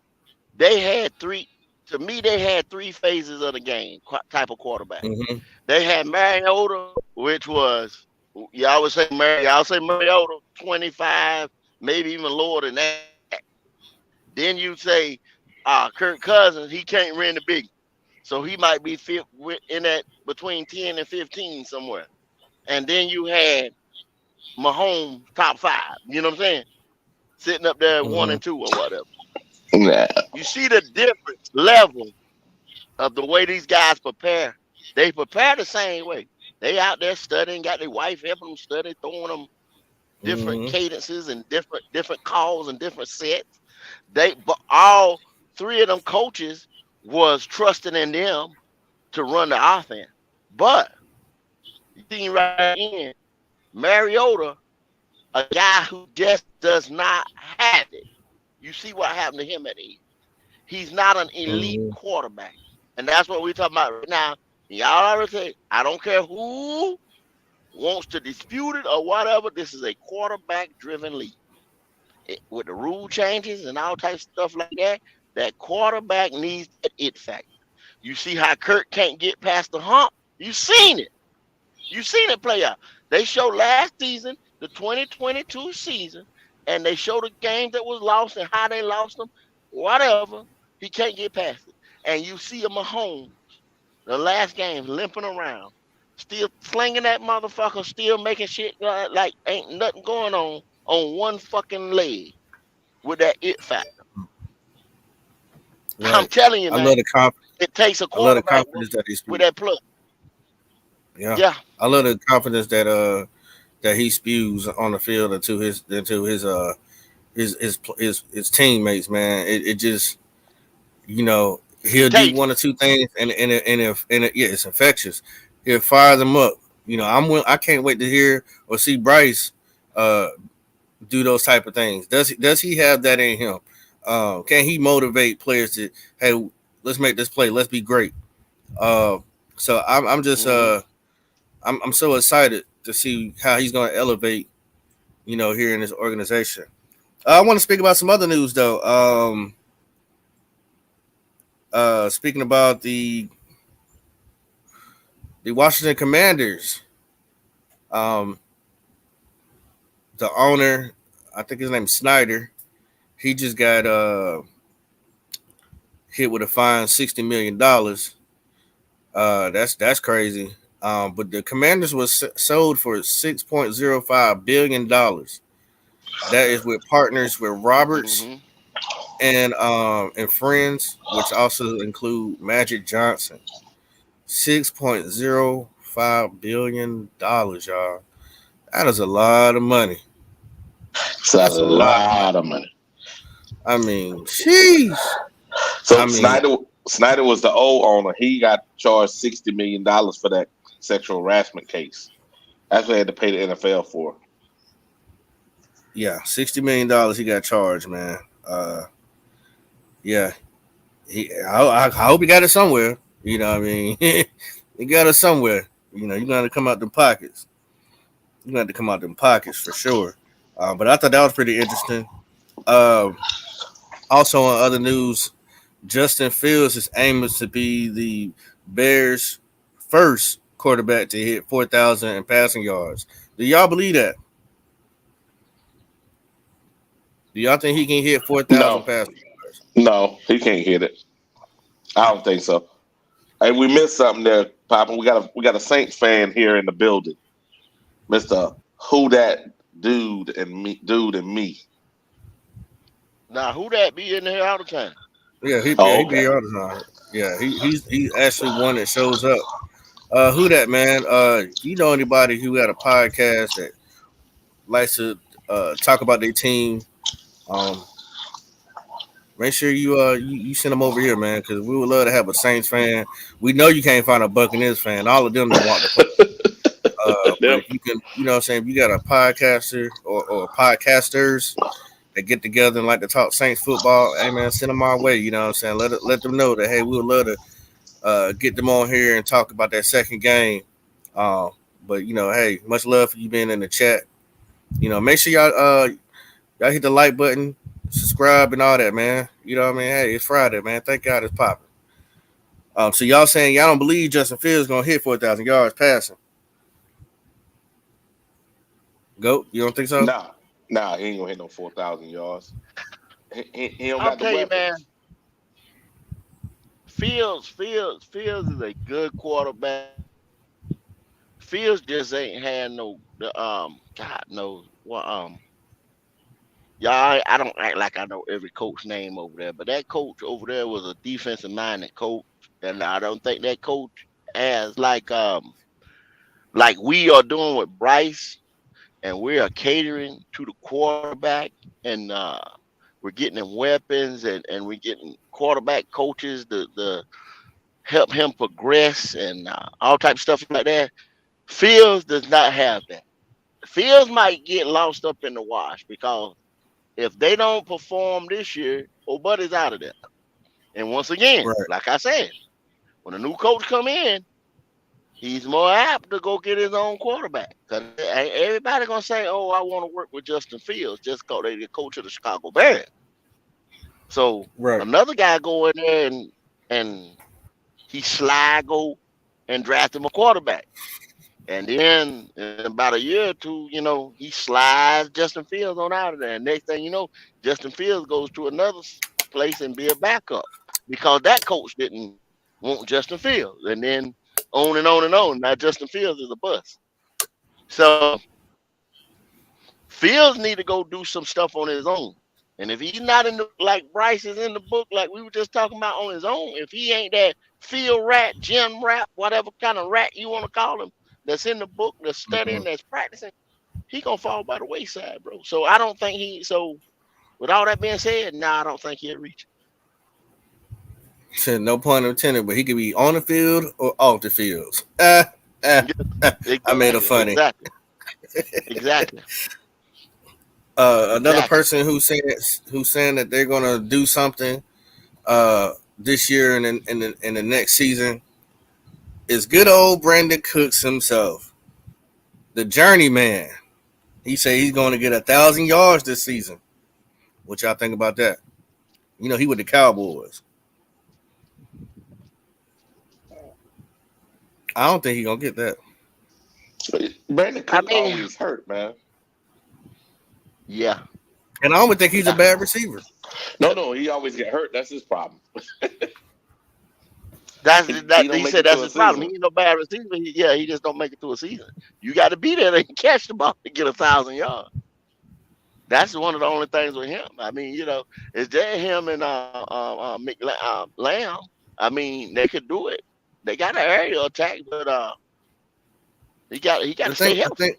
They had three. To me, they had three phases of the game type of quarterback. Mhm. They had Mariota, which was y'all say Mariota 25, maybe even lower than that. Then you say Kirk Cousins, he can't run the big, so he might be fit in that between 10 and 15 somewhere. And then you had Mahomes top five. You know what I'm saying? Sitting up there at one Mhm. and two or whatever. Nah. You see the difference level of the way these guys prepare. They prepare the same way. They out there studying, got their wife helping them study, throwing them different Mhm. cadences and different calls and different sets. But all three of them coaches was trusting in them to run the offense. But you see right in Mariota, a guy who just does not have it. You see what happened to him at the end. He's not an elite Mhm. quarterback. And that's what we're talking about right now. Y'all already say, I don't care who wants to dispute it or whatever. This is a quarterback driven league. With the rule changes and all types of stuff like that, that quarterback needs that it factor. You see how Kirk can't get past the hump? You seen it. You seen it play out. They showed last season, the 2022 season, and they showed the games that was lost and how they lost them. Whatever, he can't get past it. And you see a Mahomes, the last game, limping around, still slinging that motherfucker, still making shit like ain't nothing going on one fucking leg with that it factor. I'm Right. telling you, I man, love the conf- it takes a I love the quarterback confidence that he with speaks. that plus. Yeah. Yeah. I love the confidence that he spews on the field into his teammates, man. It just It's he'll do contagious. one or two things and yeah, it's infectious. He'll fire them up. I can't wait to hear or see Bryce uh do those type of things. Does he have that in him? Can he motivate players to, hey, let's make this play, let's be great? Uh, so I'm just Hmm. I'm so excited to see how he's going to elevate, here in this organization. I want to speak about some other news though. Speaking about the Washington Commanders, um, the owner, I think his name's Snyder. He just got hit with a fine $60 million. That's crazy. But the Commanders was sold for $6.05 billion. That is with partners with Roberts Hmm. and friends, which also include Magic Johnson. $6.05 billion, y'all. That is a lot of money. It's a That's a lot of money. lot of money. I mean, sheesh. I So mean, Snyder was the old owner. He got charged $60 million for that sexual harassment case. That's what they had to pay the NFL for. yeah, $60 million he got charged, man. Yeah, I hope he got it somewhere. You know what I mean? He got it somewhere. You got to come out the pockets. You got to come out them pockets for sure. But I thought that was pretty interesting. Uh, Also, on other news, Justin Fields is aiming to be the Bears' first quarterback to hit 4,000 in passing yards. Do y'all believe that? Do y'all think he can hit 4,000 No, passing yards? no, he can't hit it. I don't think so. Hey, we missed something there, Papa. We got a Saints fan here in the building, Mister. who that dude and me. Now, who that be in here all the time? Oh, He be okay. all the time. Yeah, he's actually one that shows up. Who that man? You know anybody who got a podcast that likes to talk about their team? Um, Make sure you send them over here, man, because we would love to have a Saints fan. We know you can't find a Buccaneers fan. All of them that want to play. But Yep. if you can, you know what I'm saying, if you got a podcaster or podcasters that get together and like to talk Saints football, hey man, send them our way. You know what I'm saying? Let them know that hey, we would love to get them on here and talk about that second game. Um, but you know, hey, much love for you being in the chat. You know, make sure y'all hit the like button, subscribe, and all that, man. You know what I mean? Hey, it's Friday, man. Thank God it's popping. So y'all saying y'all don't believe Justin Fields gonna hit 4,000 yards passing? Go? You don't think so? Nah, he ain't gonna hit no 4,000 yards. He don't I'll got the tell you, man. weapons. Fields is a good quarterback. Fields just ain't had no God knows what y'all. I don't act like I know every coach name over there, but that coach over there was a defensive minded coach, and I don't think that coach has like we are doing with Bryce, and we are catering to the quarterback, and we're getting him weapons, and we're getting quarterback coaches to help him progress and all type of stuff like that. Fields does not have that. Fields might get lost up in the wash because if they don't perform this year, old buddy's out of there. And once again, Right. like I said, when a new coach come in, he's more apt to go get his own quarterback. Cause everybody gonna say, "Oh, I want to work with Justin Fields," just because they the coach of the Chicago Bears. So Right. another guy go in there and he slide go and draft him a quarterback. And then in about a year or two, he slides Justin Fields on out of there. And next thing you know, Justin Fields goes to another place and be a backup because that coach didn't want Justin Fields. And then on and on and on. Now Justin Fields is a bust. So Fields need to go do some stuff on his own. And if he's not in the like Bryce is in the book, like we were just talking about on his own, if he ain't that field rat, gym rat, whatever kind of rat you want to call him, that's in the book, that's studying, Mhm. that's practicing, he gonna fall by the wayside, bro. So I don't think he. So with all that being said, I don't think he'll reach. Said no point intended, but he could be on the field or off the field. Yeah, I made it exactly, funny. exactly. Another Exactly. person who's saying that they're gonna do something this year and in the next season is good old Brandon Cooks himself, the journeyman. He said he's going to get 1,000 yards this season. What y'all think about that? You know, he with the Cowboys. I don't think he's gonna get that. Brandon I Cook mean, always hurt, man. yeah. And I don't think he's a bad receiver. No, he always get hurt. That's his problem. That He don't he make said it to that's a his problem. season. He ain't no bad receiver. He just don't make it through a season. You got to be there to catch the ball to get 1,000 yards. That's one of the only things with him. I mean, it's just him and Lamb. I mean, they could do it. They got an aerial attack, but he got to stay I healthy. think,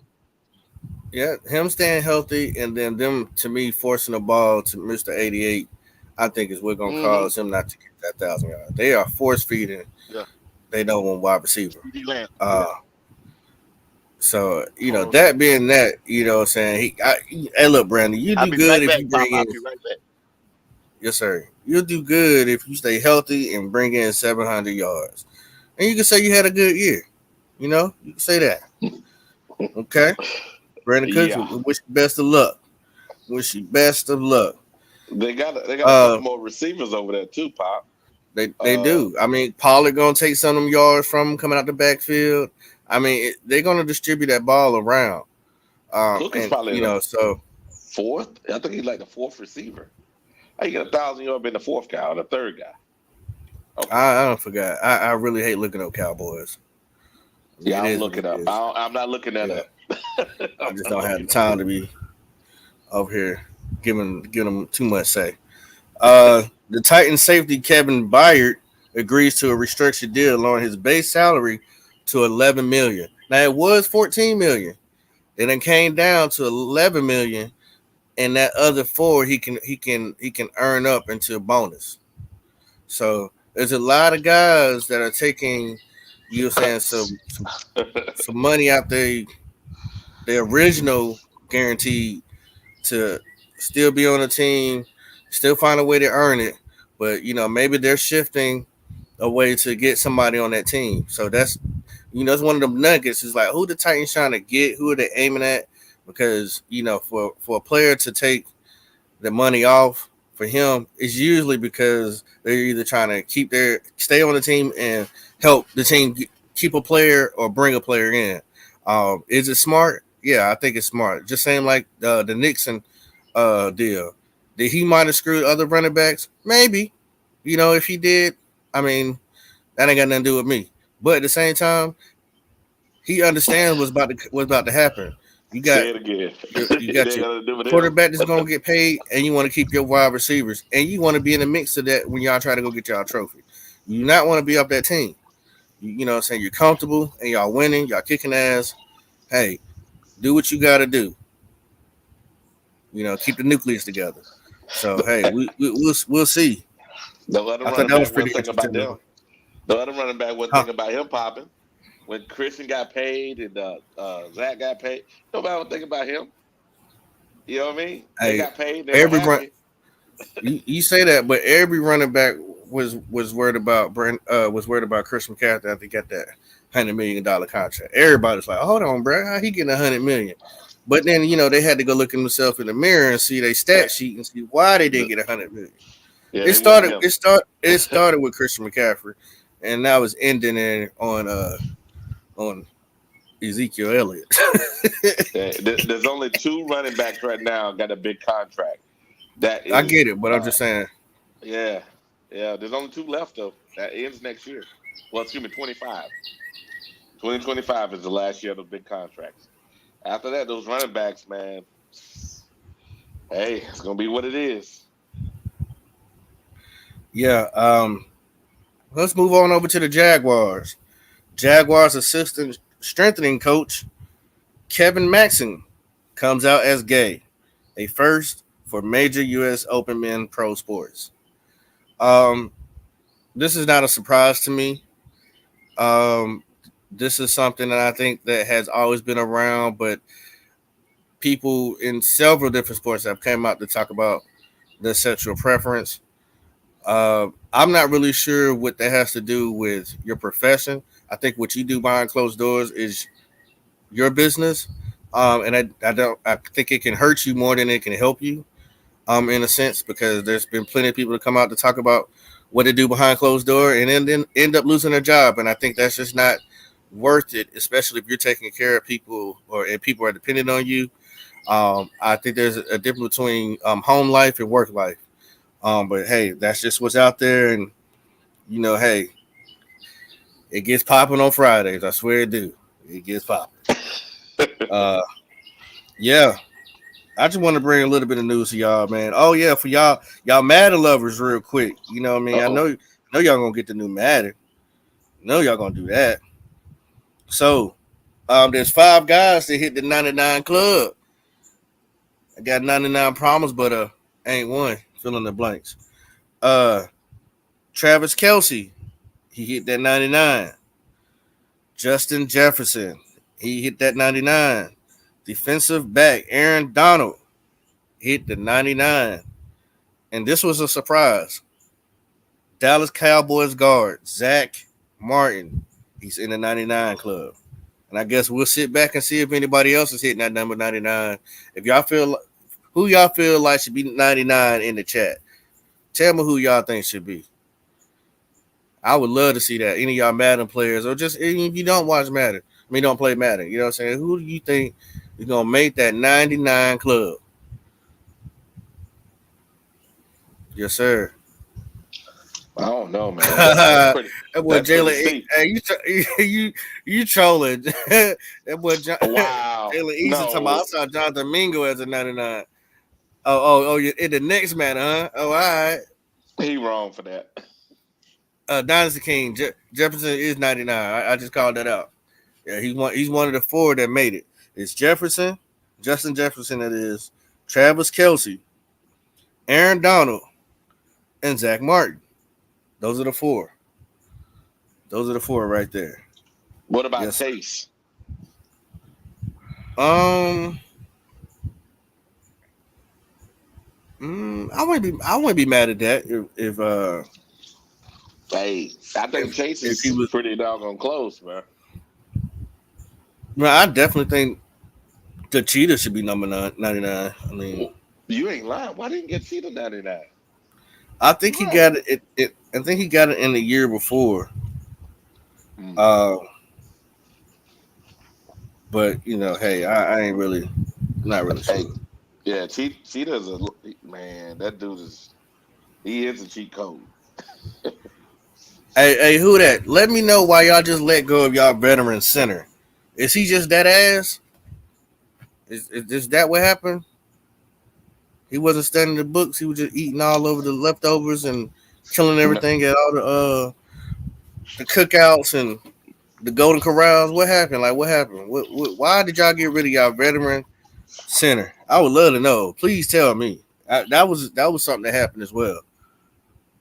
yeah, him staying healthy and then them to me forcing the ball to Mr. 88, I think is what gonna Mm-hmm. cause him not to get that 1,000 yards. They are force feeding. Yeah, They don't want wide receiver. CD Lamb. Uh, so Hold on. that being that, what I'm saying, hey, look, Brandon, you I'll do be good right if back, you Pop. bring I'll in. be right back. Yes, sir. You'll do good if you stay healthy and bring in 700 yards. And you can say you had a good year. You can say that. Okay? Brandon Cooks, we Yeah, wish you best of luck. Wish you best of luck. they got a Uh, couple more receivers over there too, Pop. they do. I mean, Pollard going to take some of them yards from him coming out the backfield. I mean, they're going to distribute that ball around. Cook is And, probably the so fourth. I think he's like the fourth receiver. How you get 1,000 yards being the fourth guy or the third guy? Okay. I don't forget. I really hate looking up Cowboys. Yeah, It I'm is what looking it up. is. I'm not looking that Yeah. up. I just don't have the time to be over here giving them too much say. The Titans safety Kevin Byard agrees to a restructured deal, lowering his base salary to 11 million. Now it was 14 million. Then it came down to 11 million, and that other four he can earn up into a bonus. So there's a lot of guys that are taking, you were saying, some money out the original guaranteed to still be on the team, still find a way to earn it. But maybe they're shifting a way to get somebody on that team. So that's one of them nuggets. Is like who the Titans trying to get, who are they aiming at? Because for a player to take the money off for him is usually because they're either trying to stay on the team and help the team keep a player or bring a player in. Is it smart? Yeah, I think it's smart. Just saying like the Nixon deal. Did he might have screwed other running backs? Maybe. If he did, I mean, that ain't got nothing to do with me. But at the same time, he understands what's about to happen. You got Say it again. you It got ain't your got to do with him. quarterback that's gonna get paid, and you want to keep your wide receivers, and you want to be in the mix of that when y'all try to go get y'all trophy. You not want to be up that team. You know what I'm saying? You're comfortable and y'all winning, y'all kicking ass. Hey, do what you got to do. Keep the nucleus together. So hey, we'll see. The other I thought running that was back pretty wasn't thinking about interesting them. though. The other running back wasn't Huh. thinking about him popping. When Christian got paid and Zach got paid, nobody was thinking about him. You know what I mean? They Hey, got paid. They were every run happy. you say that, but every running back was worried about was worried about Chris McCaffrey after he got that $100 million contract. Everybody's like, hold on, bro, how he getting 100 million? But then they had to go look at themselves in the mirror and see their stat sheet and see why they didn't get 100 million. Yeah, It they wanted started. him. It started with Christian McCaffrey, and now it's ending on Ezekiel Elliott. There's only two running backs right now got a big contract. That I is, get it, but I'm just saying. yeah, yeah. There's only two left though. That ends next year. Well, excuse me, 25. 2025 is the last year of the big contracts. After that, those running backs, man. Hey, it's gonna be what it is. Yeah. Let's move on over to the Jaguars. Jaguars assistant strengthening coach Kevin Maxon comes out as gay, a first for major U.S. Open men pro sports. Um, this is not a surprise to me. Um, this is something that I think that has always been around, but people in several different sports have come out to talk about their sexual preference. I'm not really sure what that has to do with your profession. I think what you do behind closed doors is your business, and I think it can hurt you more than it can help you, in a sense, because there's been plenty of people to come out to talk about what they do behind closed door and then end up losing their job, and I think that's just not worth it, especially if you're taking care of people and people are dependent on you. I think there's a difference between home life and work life. But hey, that's just what's out there, and hey, it gets popping on Fridays. I swear it do. It gets popping. Uh, yeah. I just want to bring a little bit of news to y'all, man. Oh yeah, for y'all Madden lovers, real quick. You know what I mean? Uh-oh. I know y'all gonna get the new Madden. I know y'all gonna do that. So, there's 5 guys that hit the 99 club. I got 99 problems, but ain't one. Fill in the blanks. Uh, Travis Kelsey, he hit that 99. Justin Jefferson, he hit that 99. Defensive back Aaron Donald hit the 99. And this was a surprise. Dallas Cowboys guard Zach Martin, he's in the 99 club. And I guess we'll sit back and see if anybody else is hitting that number 99. If y'all feel who y'all feel like should be 99 in the chat. Tell me who y'all think should be. I would love to see that. Any of y'all Madden players, or just if you don't watch Madden, don't play Madden. You know what I'm saying? Who do you think is gonna make that 99 club? Yes, sir. I don't know, man. that boy That's pretty Jalen, steep. hey, you trolling. That boy Wow. Jalen Eason talking about. I No, saw Jonathan Mingo as a 99. Oh, you in the next man, huh? Oh, all right. he wrong for that. Dynasty King Jefferson is 99. I just called that out. Yeah, he's one of the four that made it. It's Jefferson, Justin Jefferson, that is, Travis Kelce, Aaron Donald, and Zach Martin. Those are the four. Those are the four right there. What about Yes, sir. Chase? Um, I wouldn't be mad at that Hey, I think Chase if he is was. pretty doggone close, man. Well, I definitely think the Cheetah should be number 99. I mean, You ain't lying. Why didn't get Cheetah 99? I think he Right. got it. I think he got it in the year before. Hmm. But hey, I ain't really, not really Hey, sure. yeah, Cheetah's a man. That dude he is a cheat code. Hey, who that? Let me know why y'all just let go of y'all veteran center. Is he just that ass? Is that what happened? He wasn't studying the books. He was just eating all over the leftovers and killing No, everything at all the cookouts and the Golden Corrals. What happened? Like, what happened? Why did y'all get rid of y'all veteran center? I would love to know. Please tell me. That was something that happened as well.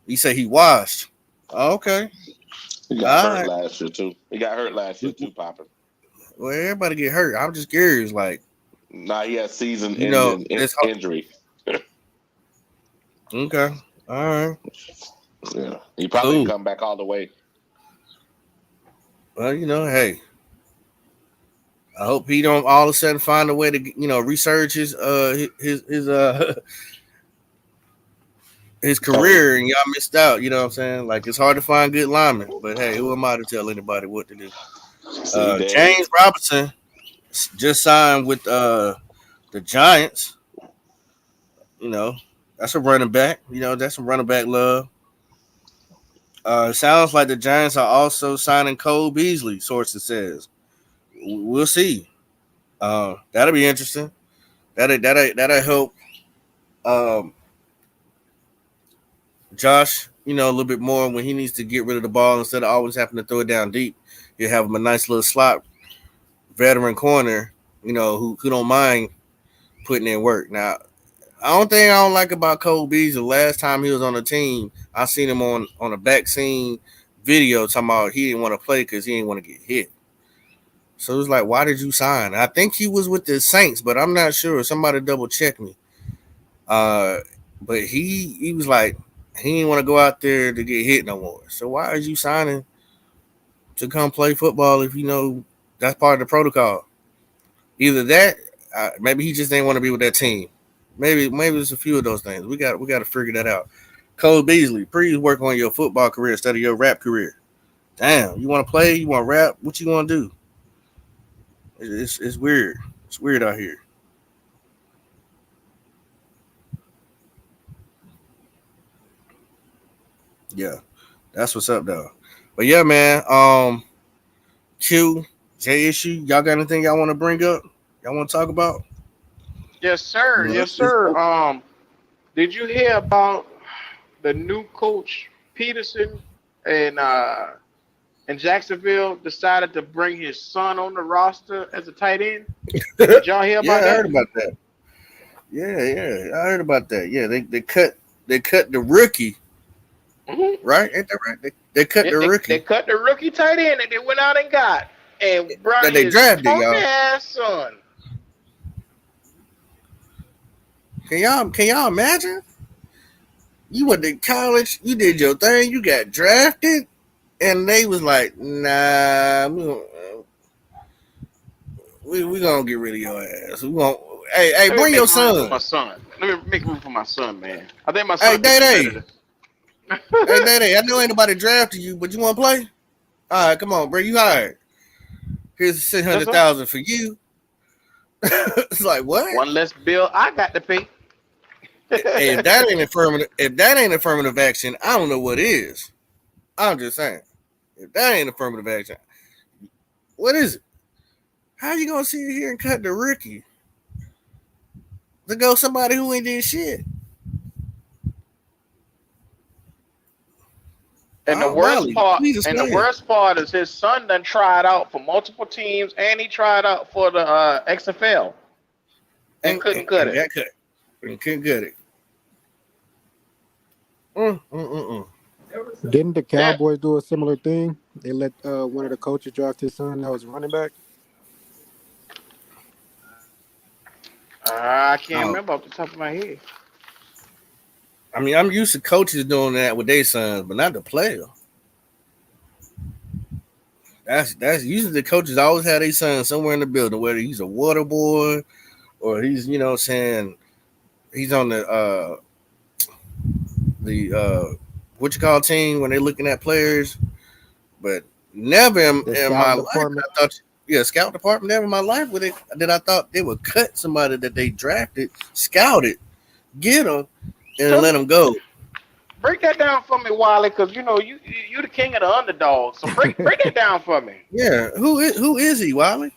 He said he washed. Oh, okay. he got All hurt right. last year too. He got hurt last year too, Poppin. Well, everybody get hurt. I'm just curious. Like, Now he has season-ending this. injury. Okay. All right. Yeah, he probably didn't Cool. come back all the way. Well, hey, I hope he don't all of a sudden find a way to resurge his Oh, yeah. career and y'all missed out. You know what I'm saying? Like, it's hard to find good linemen, but hey, who am I to tell anybody what to do? See, there you. James Robinson just signed with the Giants. You know, that's a running back. That's some running back love. It sounds like the Giants are also signing Cole Beasley. Sources says we'll see. That'll be interesting. That'll help um, Josh, a little bit more when he needs to get rid of the ball instead of always having to throw it down deep. You have him a nice little slot veteran corner, who don't mind putting in work. Now, I don't like about Cole Beasley. The last time he was on the team, I seen him on a back scene video talking about he didn't want to play because he didn't want to get hit. So it was like, why did you sign? I think he was with the Saints, but I'm not sure. Somebody double check me. But he was like, he didn't want to go out there to get hit no more. So why are you signing to come play football if you know that's part of the protocol? Either that, maybe he just didn't want to be with that team. Maybe it's a few of those things. We got to figure that out. Cole Beasley, please work on your football career instead of your rap career. Damn, you want to play? You want to rap? What you want to do? It's weird. It's weird out here. Yeah, that's what's up though. But yeah, man. Q, J issue. Y'all got anything y'all want to bring up? Y'all want to talk about? Yes, sir. Yes, It's sir. open. Did you hear about the new coach Peterson and Jacksonville decided to bring his son on the roster as a tight end? Did y'all hear Yeah, I about heard that? about that. Yeah, I heard about that. Yeah, they cut the rookie, Hmm. right? Ain't that right? They cut They, the they, they rookie cut the rookie tight end that they went out and got and brought that they his drafted, punk y'all. ass son. Can y'all imagine? You went to college, you did your thing, you got drafted, and they was like, nah, we gonna get rid of your ass. We gonna hey, Let me bring your make room for son. my son. Let me make room for my son, man. I think my Hey, son can Day do better Day. than. Hey, Day Day. I know ain't nobody drafted you, but you want to play? All right, come on, bro. You hired. Here's six Yes, hundred sir. thousand for you. It's like what? One less bill I got to pay. If that ain't affirmative action, I don't know what is. I'm just saying. If that ain't affirmative action, what is it? How you gonna sit here and cut the rookie to go somebody who ain't did shit? And the worst Wiley, part, please and the explain. worst part is his son done tried out for multiple teams, and he tried out for the XFL and couldn't cut and it. got cut. And couldn't cut it. Mm, mm, mm, mm. Didn't the Yeah, Cowboys do a similar thing? They let one of the coaches draft his son that was running back. I can't Oh, remember off the top of my head. I mean, I'm used to coaches doing that with their sons, but not the player. That's usually the coaches always have their son somewhere in the building, whether he's a water boy or he's, saying he's on the what you call team when they're looking at players, but never The in my scouting life department. I thought, scout department, never in my life with it that I thought they would cut somebody that they drafted, scouted, get them, and let So them go. break that down for me, Wiley, because you the king of the underdog. So break that down for me. Yeah, who is he, Wiley?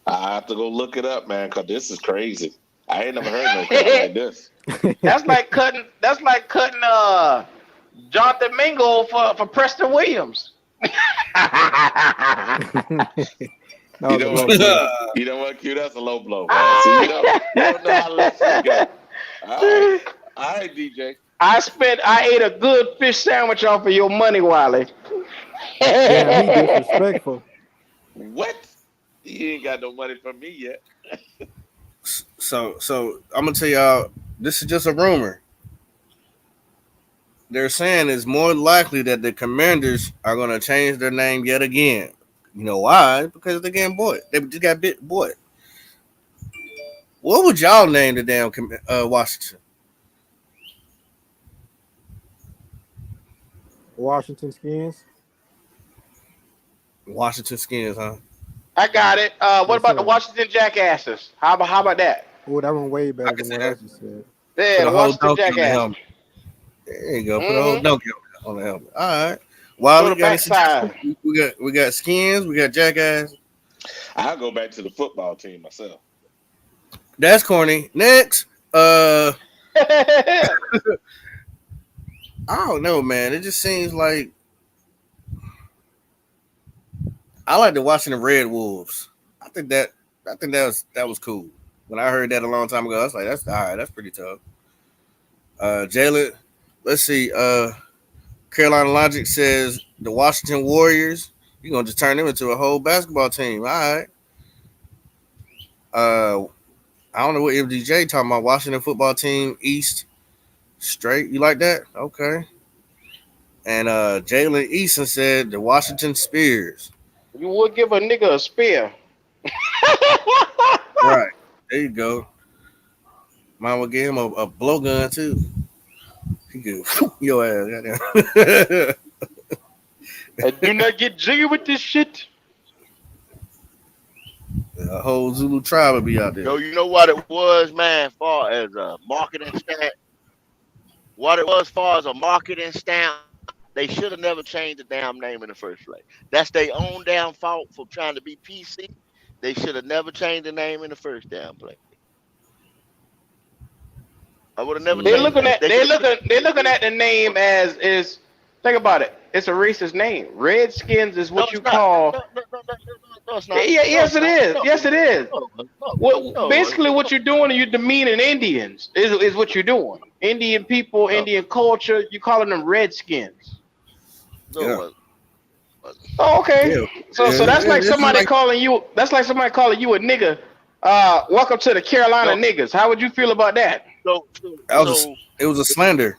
I have to go look it up, man, because this is crazy. I ain't never heard no crap like this. That's like cutting. That's like cutting Jonathan Mingo for Preston Williams. That was a low What? blow. You know what, Q? That's a low blow, man. See, you don't know how to let shit go. All right, DJ. I ate a good fish sandwich off of your money, Wiley. Damn, he disrespectful. What? He ain't got no money from me yet. So I'm gonna tell y'all, this is just a rumor. They're saying it's more likely that the Commanders are gonna change their name yet again. You know why? Because they're getting bought. They just got bought. What would y'all name the damn Washington? Washington Skins. Washington Skins, huh? I got it. What Yes, about the sir. Washington Jackasses? How about that? Oh, that one way I better can than say what I that. just said. Yeah, Put the a whole Washington donkey on the Jackasses. helmet. There you go. Put a whole Mm-hmm. donkey on the helmet. All right. Show Wiley, the got any suggestions? backside. We got Skins. We got Jackass. I'll go back to the football team myself. That's corny. Next. I don't know, man. It just seems like I like the Washington Red Wolves. I think that was cool. When I heard that a long time ago, I was like, that's all right. That's pretty tough. Jalen, let's see. Carolina Logic says the Washington Warriors. You're gonna just turn them into a whole basketball team. All right. I don't know what MDJ talking about. Washington football team East straight. You like that? Okay. And Jalen Easton said the Washington Spears. You would give a nigga a spear. Right. There you go. Mine would give him a blowgun too. He could your ass. Goddamn. And do not get jiggy with this shit. A whole Zulu tribe would be out there. Yo, you know what it was, man, far as a marketing stamp? What it was far as a marketing stamp, they should have never changed the damn name in the first place. That's their own damn fault for trying to be PC. They should have never changed the name in the first damn place. I would have never They're changed looking it. at they're looking at the name as is. Think about it. It's a racist name. Redskins is No, what it's you not. call. No, it's not. Yeah, No, yes it's it not. is. No, Yes it is. no. Basically, what you're doing is you're demeaning Indians. Is what you're doing. Indian people, No, Indian culture. You calling them Redskins. Yeah. Oh, okay. Yeah. So that's like This is somebody like calling you. That's like somebody calling you a nigga. Welcome to the Carolina no. niggas. How would you feel about that? it was a slander.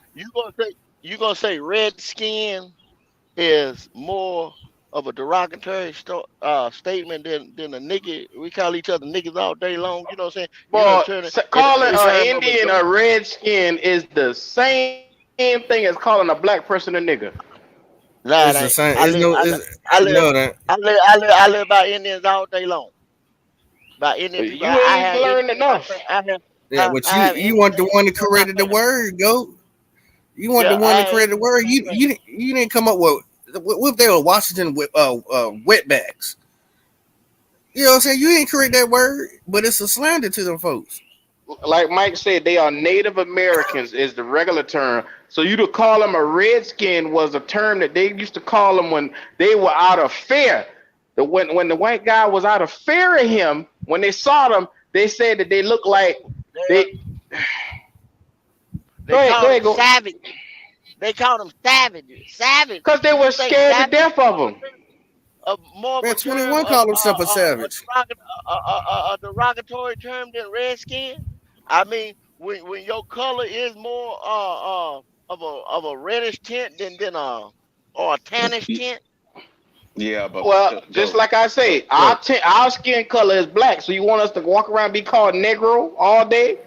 You gonna say Redskin is more of a derogatory statement than a nigga. We call each other niggas all day long. You know what I'm saying? Well, calling Every an time Indian a redskin is the same thing as calling a black person a nigga. Nah, It's it the ain't. same. It's no. I live, No, that I live by Indians all day long. By Indian people, You I ain't have learned Indians. enough. Yeah, but I you have you want the one that on my created the family. word, go. You want the Yeah, one I that have created the on word. my family. You didn't come up with what if they were Washington with wetbacks. You know what I'm saying? You didn't create that word, but it's a slander to them folks. Like Mike said, they are Native Americans is the regular term. So you to call them a redskin was a term that they used to call them when they were out of fear. When the white guy was out of fear of him, when they saw them, they said that they looked like They, they. they Go called them ahead, go. savages. They called them savages. Savage. Cause they Do you were think scared to savage death of them. more of Man, a term 21 of called himself a savage. a derogatory term than redskin? I mean, when your color is more of a reddish tint than or a tannish tint. Yeah, but Well, just like I say, go. our skin color is black. So you want us to walk around and be called Negro all day?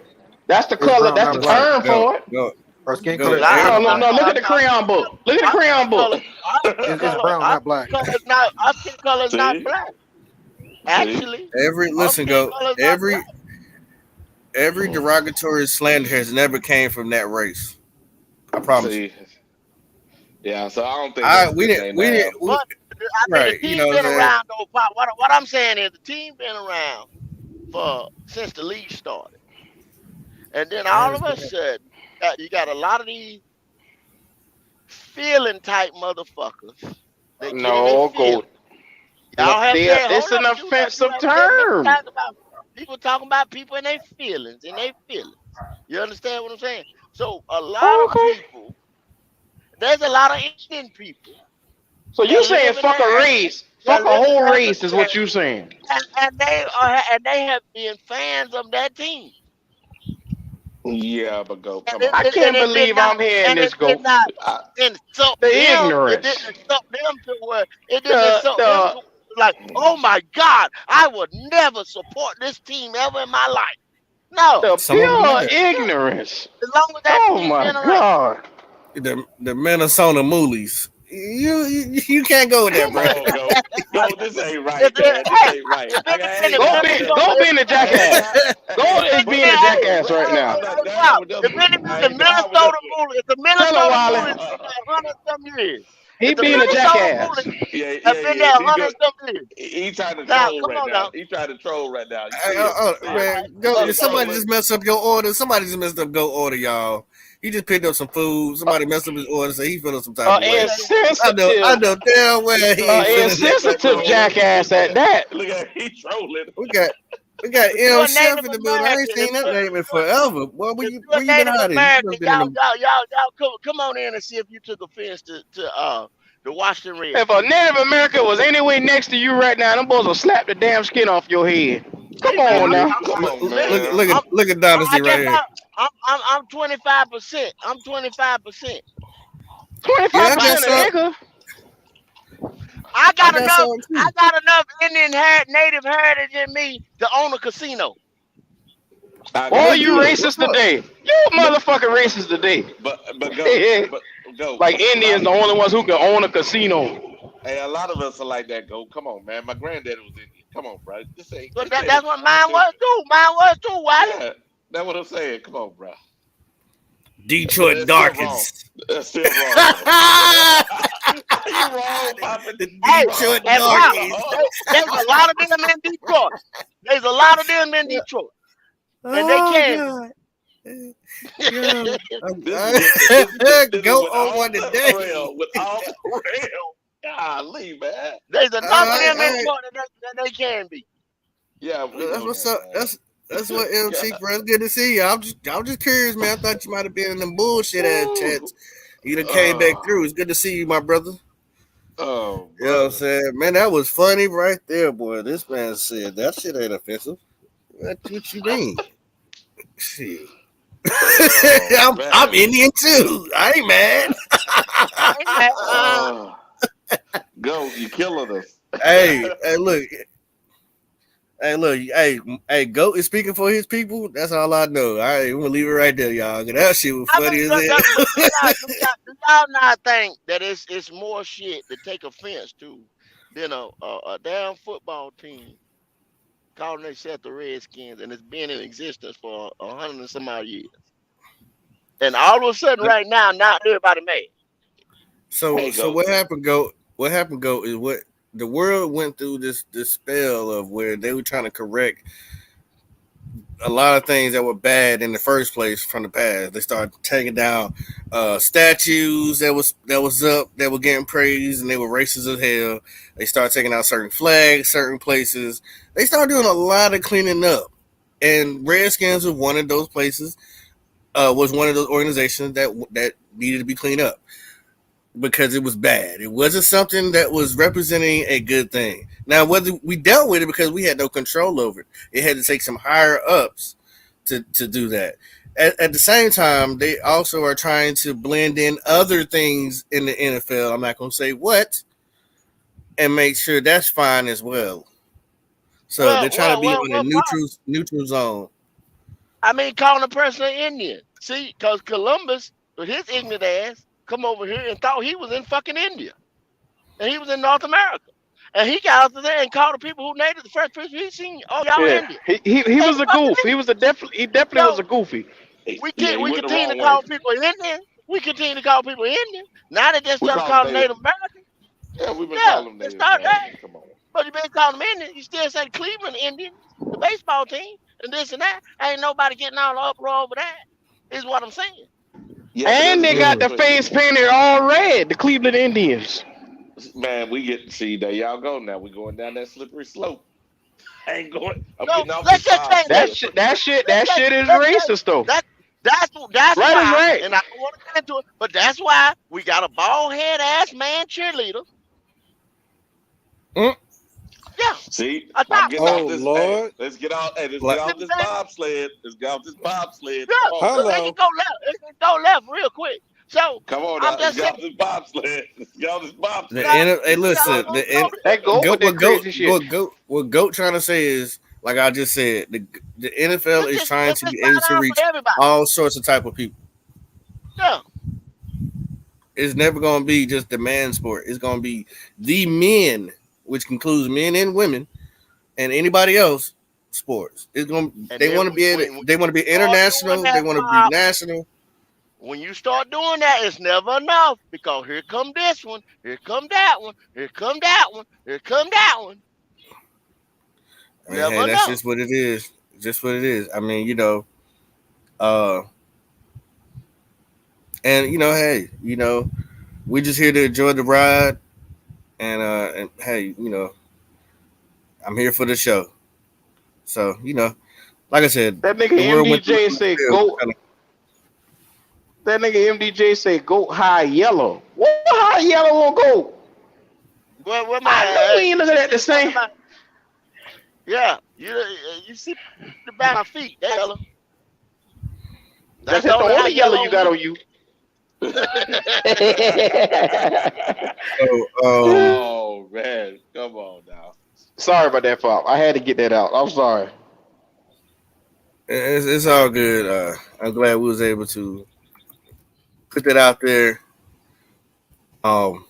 That's the It's color. brown, That's not the black. term Go, for it. go, Our skin go. color Cause is brown, I No, not no, black. no. Look at the crayon book. Look at the crayon book. It's brown, not black. our skin color is not See, black. see, Actually, Every our listen, skin go. color is not black. Every Mm. derogatory slander has never came from that race. I promise you. See. Yeah, so I don't think that's a good thing to have. But I mean, the Right. You know team what I'm been saying? around though. Pop. What I'm saying is the team been around for since the league started, and then I all of a understand. sudden you got a lot of these feeling type motherfuckers. They get in their No, go. feelings. Y'all have said, hold It's an up, you offensive have said many term. times about people talking about people in their feelings, in their feelings. You understand what I'm saying? So a lot of Okay. people, there's a lot of Indian people So that you saying live in fuck a that race? that Fuck a live in whole that race is what you saying? and they have been fans of that team. Yeah, but go, And come on, I man. and can't it did believe not I'm hearing and it this did go. not I, insult The them. It ignorance. didn't insult them to where it didn't The insult them the to like, oh my God, I would never support this team ever in my life. No, the Some of them pure have. no. ignorance. As long as that Oh team my been around. god. The Minnesota Moolies. You can't go with that, come bro. on, go, go. This ain't right, Hey, man. This ain't right. I if ain't Go down with be them. go Minnesota, being a I ain't jackass. down. Go Hey, is but being a look, jackass right hey, now. I'm not down Wow, with them. I The ain't down with them. Minnesota Bullies, the Tell him, Minnesota Wally. Bullies been there 100 some years. He If the being a Minnesota jackass. Bullies Yeah, have yeah, been yeah. there See, 100 good. some years. He trying to Now, troll come right on now. now. He trying to troll right now. You see him? You see him? Man, You go. see Oh, him Somebody trolling? just messed up your order. Somebody just messed up your order, y'all. He just picked up some food. Uh, Somebody messed up his order, so he feeling some type of way. I insensitive, know damn well he ain't Oh, feeling he that just type insensitive of way. trolling. jackass at that. Look at he trolling. We got we got If you're M a Chef Native in the building. I ain't American, seen that name in forever. Boy, if you're where a you been Native hiding? You American, must been in the y'all come on in and see if you took offense to the Washington If a Redskins. Native American was anyway next to you right now, them boys will slap the damn skin off your head. Come Hey man, on now. Come on, listen, man. look at Dynasty I right guess here. I'm 25%. I'm 25%. Yeah, I got 25% of some. nigga. I I got got enough. some I too. got enough Native heritage in me to own a casino. I Boy, Let's got you do you. it. What's racist up? today. You motherfucking racist today. But go, but go. Like A lot Indians of the only ones who can own a casino. hey, a lot of us are like that. Go, come on, man. My granddaddy was Indian. Come on, bro. But This ain't a that's what mine competition. was too. Mine was too, Wally. Yeah, that's what I'm saying. Come on, bro. But Detroit it's still wrong. Darkins. That's still wrong, though. the You wrong, Papa. You Hey, wrong. Detroit and You Pop, Darkies. wrong. there's a lot of them in Detroit. There's a lot of them in Detroit, and they Oh can God. Yeah. This is with this is Go with on all one today. real, with all real. Golly, man. there's enough of them in I, Detroit that they can be. Yeah, we that's know what's that, up. That's what L Chief, bro. It's good to see you. I'm just curious, man. I thought you might have been in them bullshit ass Ooh. chats. You done came back Oh, through. It's good to see you, my brother. oh, You know what I'm brother. saying? Man, that was funny right there, boy. This man said that shit ain't offensive. What you mean? Shit. Oh, I'm man. Indian too. I ain't mad. I ain't mad. Oh, go. You killing us. Hey, look. Hey, Goat is speaking for his people. That's all I know. All right, we're gonna leave it right there, y'all. 'Cause that shit was I funny mean, as hell. but do y'all not think that it's more shit to take offense to than a damn football team calling themselves the Redskins, and it's been in existence for 100 and some odd years. And all of a sudden, right now everybody mad. So Hey, so go. what happened? What happened? Is what the world went through this spell of where they were trying to correct a lot of things that were bad in the first place from the past. They started taking down statues that was up that were getting praised and they were racist as hell. They started taking out certain flags, certain places. They started doing a lot of cleaning up, and Redskins was one of those places. Was one of those organizations that needed to be cleaned up because it was bad. It wasn't something that was representing a good thing. Now, whether we dealt with it because we had no control over it, it had to take some higher ups to do that. At the same time, they also are trying to blend in other things in the NFL. I'm not going to say what, and make sure that's fine as well. So they're trying to be on a neutral zone. I mean, calling a person an Indian. See, because Columbus, with his ignorant ass, come over here and thought he was in fucking India. And he was in North America. And he got out there and called the people who named it the first person he seen, oh, y'all Yeah, Indian. he Hey, was a fucking goof. Indian. He definitely was So a goofy. Yeah, he we went the continue to wrong way. call people Indian. We continue to call people Indian. Now they just We start call them calling Native. Native American. Yeah, we've been Yeah, calling them they Native start that. Americans. Come on. But you been calling them Indians. You still say Cleveland Indians, the baseball team, and this and that. Ain't nobody getting all uproar over that, is what I'm saying. Yeah, but there's And a they difference got the Mm. between face painted all red. The Cleveland Indians. man. We get see there y'all go now. We going down that slippery slope. I ain't going. I'm No, getting off let's this just change that. That bobsled. shit. That shit. Let's That just shit is let's just racist though. that that's Right is why, right. and I don't want to get into it, but that's why we got a bald head ass man cheerleader. Mm. Yeah, See, a I'm top getting Oh off this. Hey, Lord. let's get out. Hey, let's Like, get see off what this I'm saying? bobsled. Let's get off this bobsled. Come Yeah, on because now. they can Hello. go left. They can go left real quick. So Come on I'm now. Let's just get saying, off this bobsled. Let's get off this the y'all, bobsled. N. Hey, y'all listen. gonna go That go with that crazy shit. What goat trying to say is like I just said. The NFL is trying let's to just be bow able to down for reach everybody. all sorts of type of people. Yeah, It's never going to be just the man sport. It's going to be the men, which includes men and women, and anybody else sports. It's going. and They then want to be able. when They want to be you start doing international. They that, want to be Bob, national. when you start doing that, it's never enough because here come this one, here come that one, here come that one, here come that one. And hey, Never that's enough. just what it is. Just what it is. I mean, uh, and hey, we just here to enjoy the ride, and hey, I'm here for the show. So, like I said, That nigga the world went through MDJ some say spells. go. That nigga MDJ say goat high yellow. What high yellow on goat? What I know we my ain't looking at the same. yeah, you see the back of my feet, that yellow. That's That's the the only high only yellow yellow you on got me. on you. So, Oh man, come on now. Sorry about that, Pop. I had to get that out. I'm sorry. it's all good. I'm glad we was able to put that out there. Um,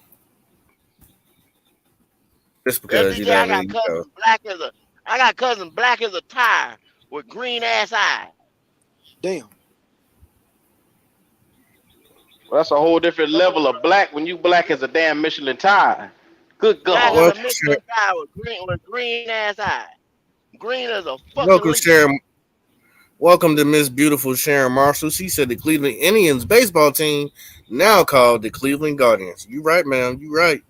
just because MDJ, I mean. I got cousin black as a tire with green ass eyes. Damn. Well, that's a whole different level of black when you black as a damn Michelin tire. Good Black as God. a Welcome, Sharon, Michelin tire with green ass eyes. Green as a fucking welcome, leaf. Sharon. Welcome to Miss Beautiful Sharon Marshall. She said the Cleveland Indians baseball team, now called the Cleveland Guardians. You right, ma'am. You right.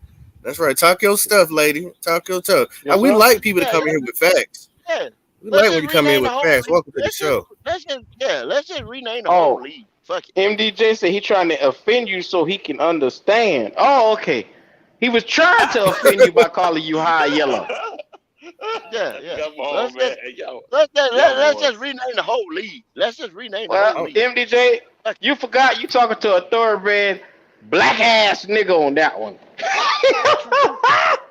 That's right. Talk your stuff, lady. Talk your stuff. Yes, We sir. like people to Yeah, come in here with facts. yeah. We Let's like when just you come in rename the with whole facts. league. Welcome to the show. Let's just rename the whole Oh, league. Fuck it. MDJ said he trying to offend you so he can understand. Oh, okay. He was trying to offend you by calling you high yellow. Yeah. Come on, man. Yo, Let's boys. just rename the whole league. Let's just rename the whole Well, Oh, league. MDJ, Fuck you forgot you talking to a thoroughbred black ass nigga on that one.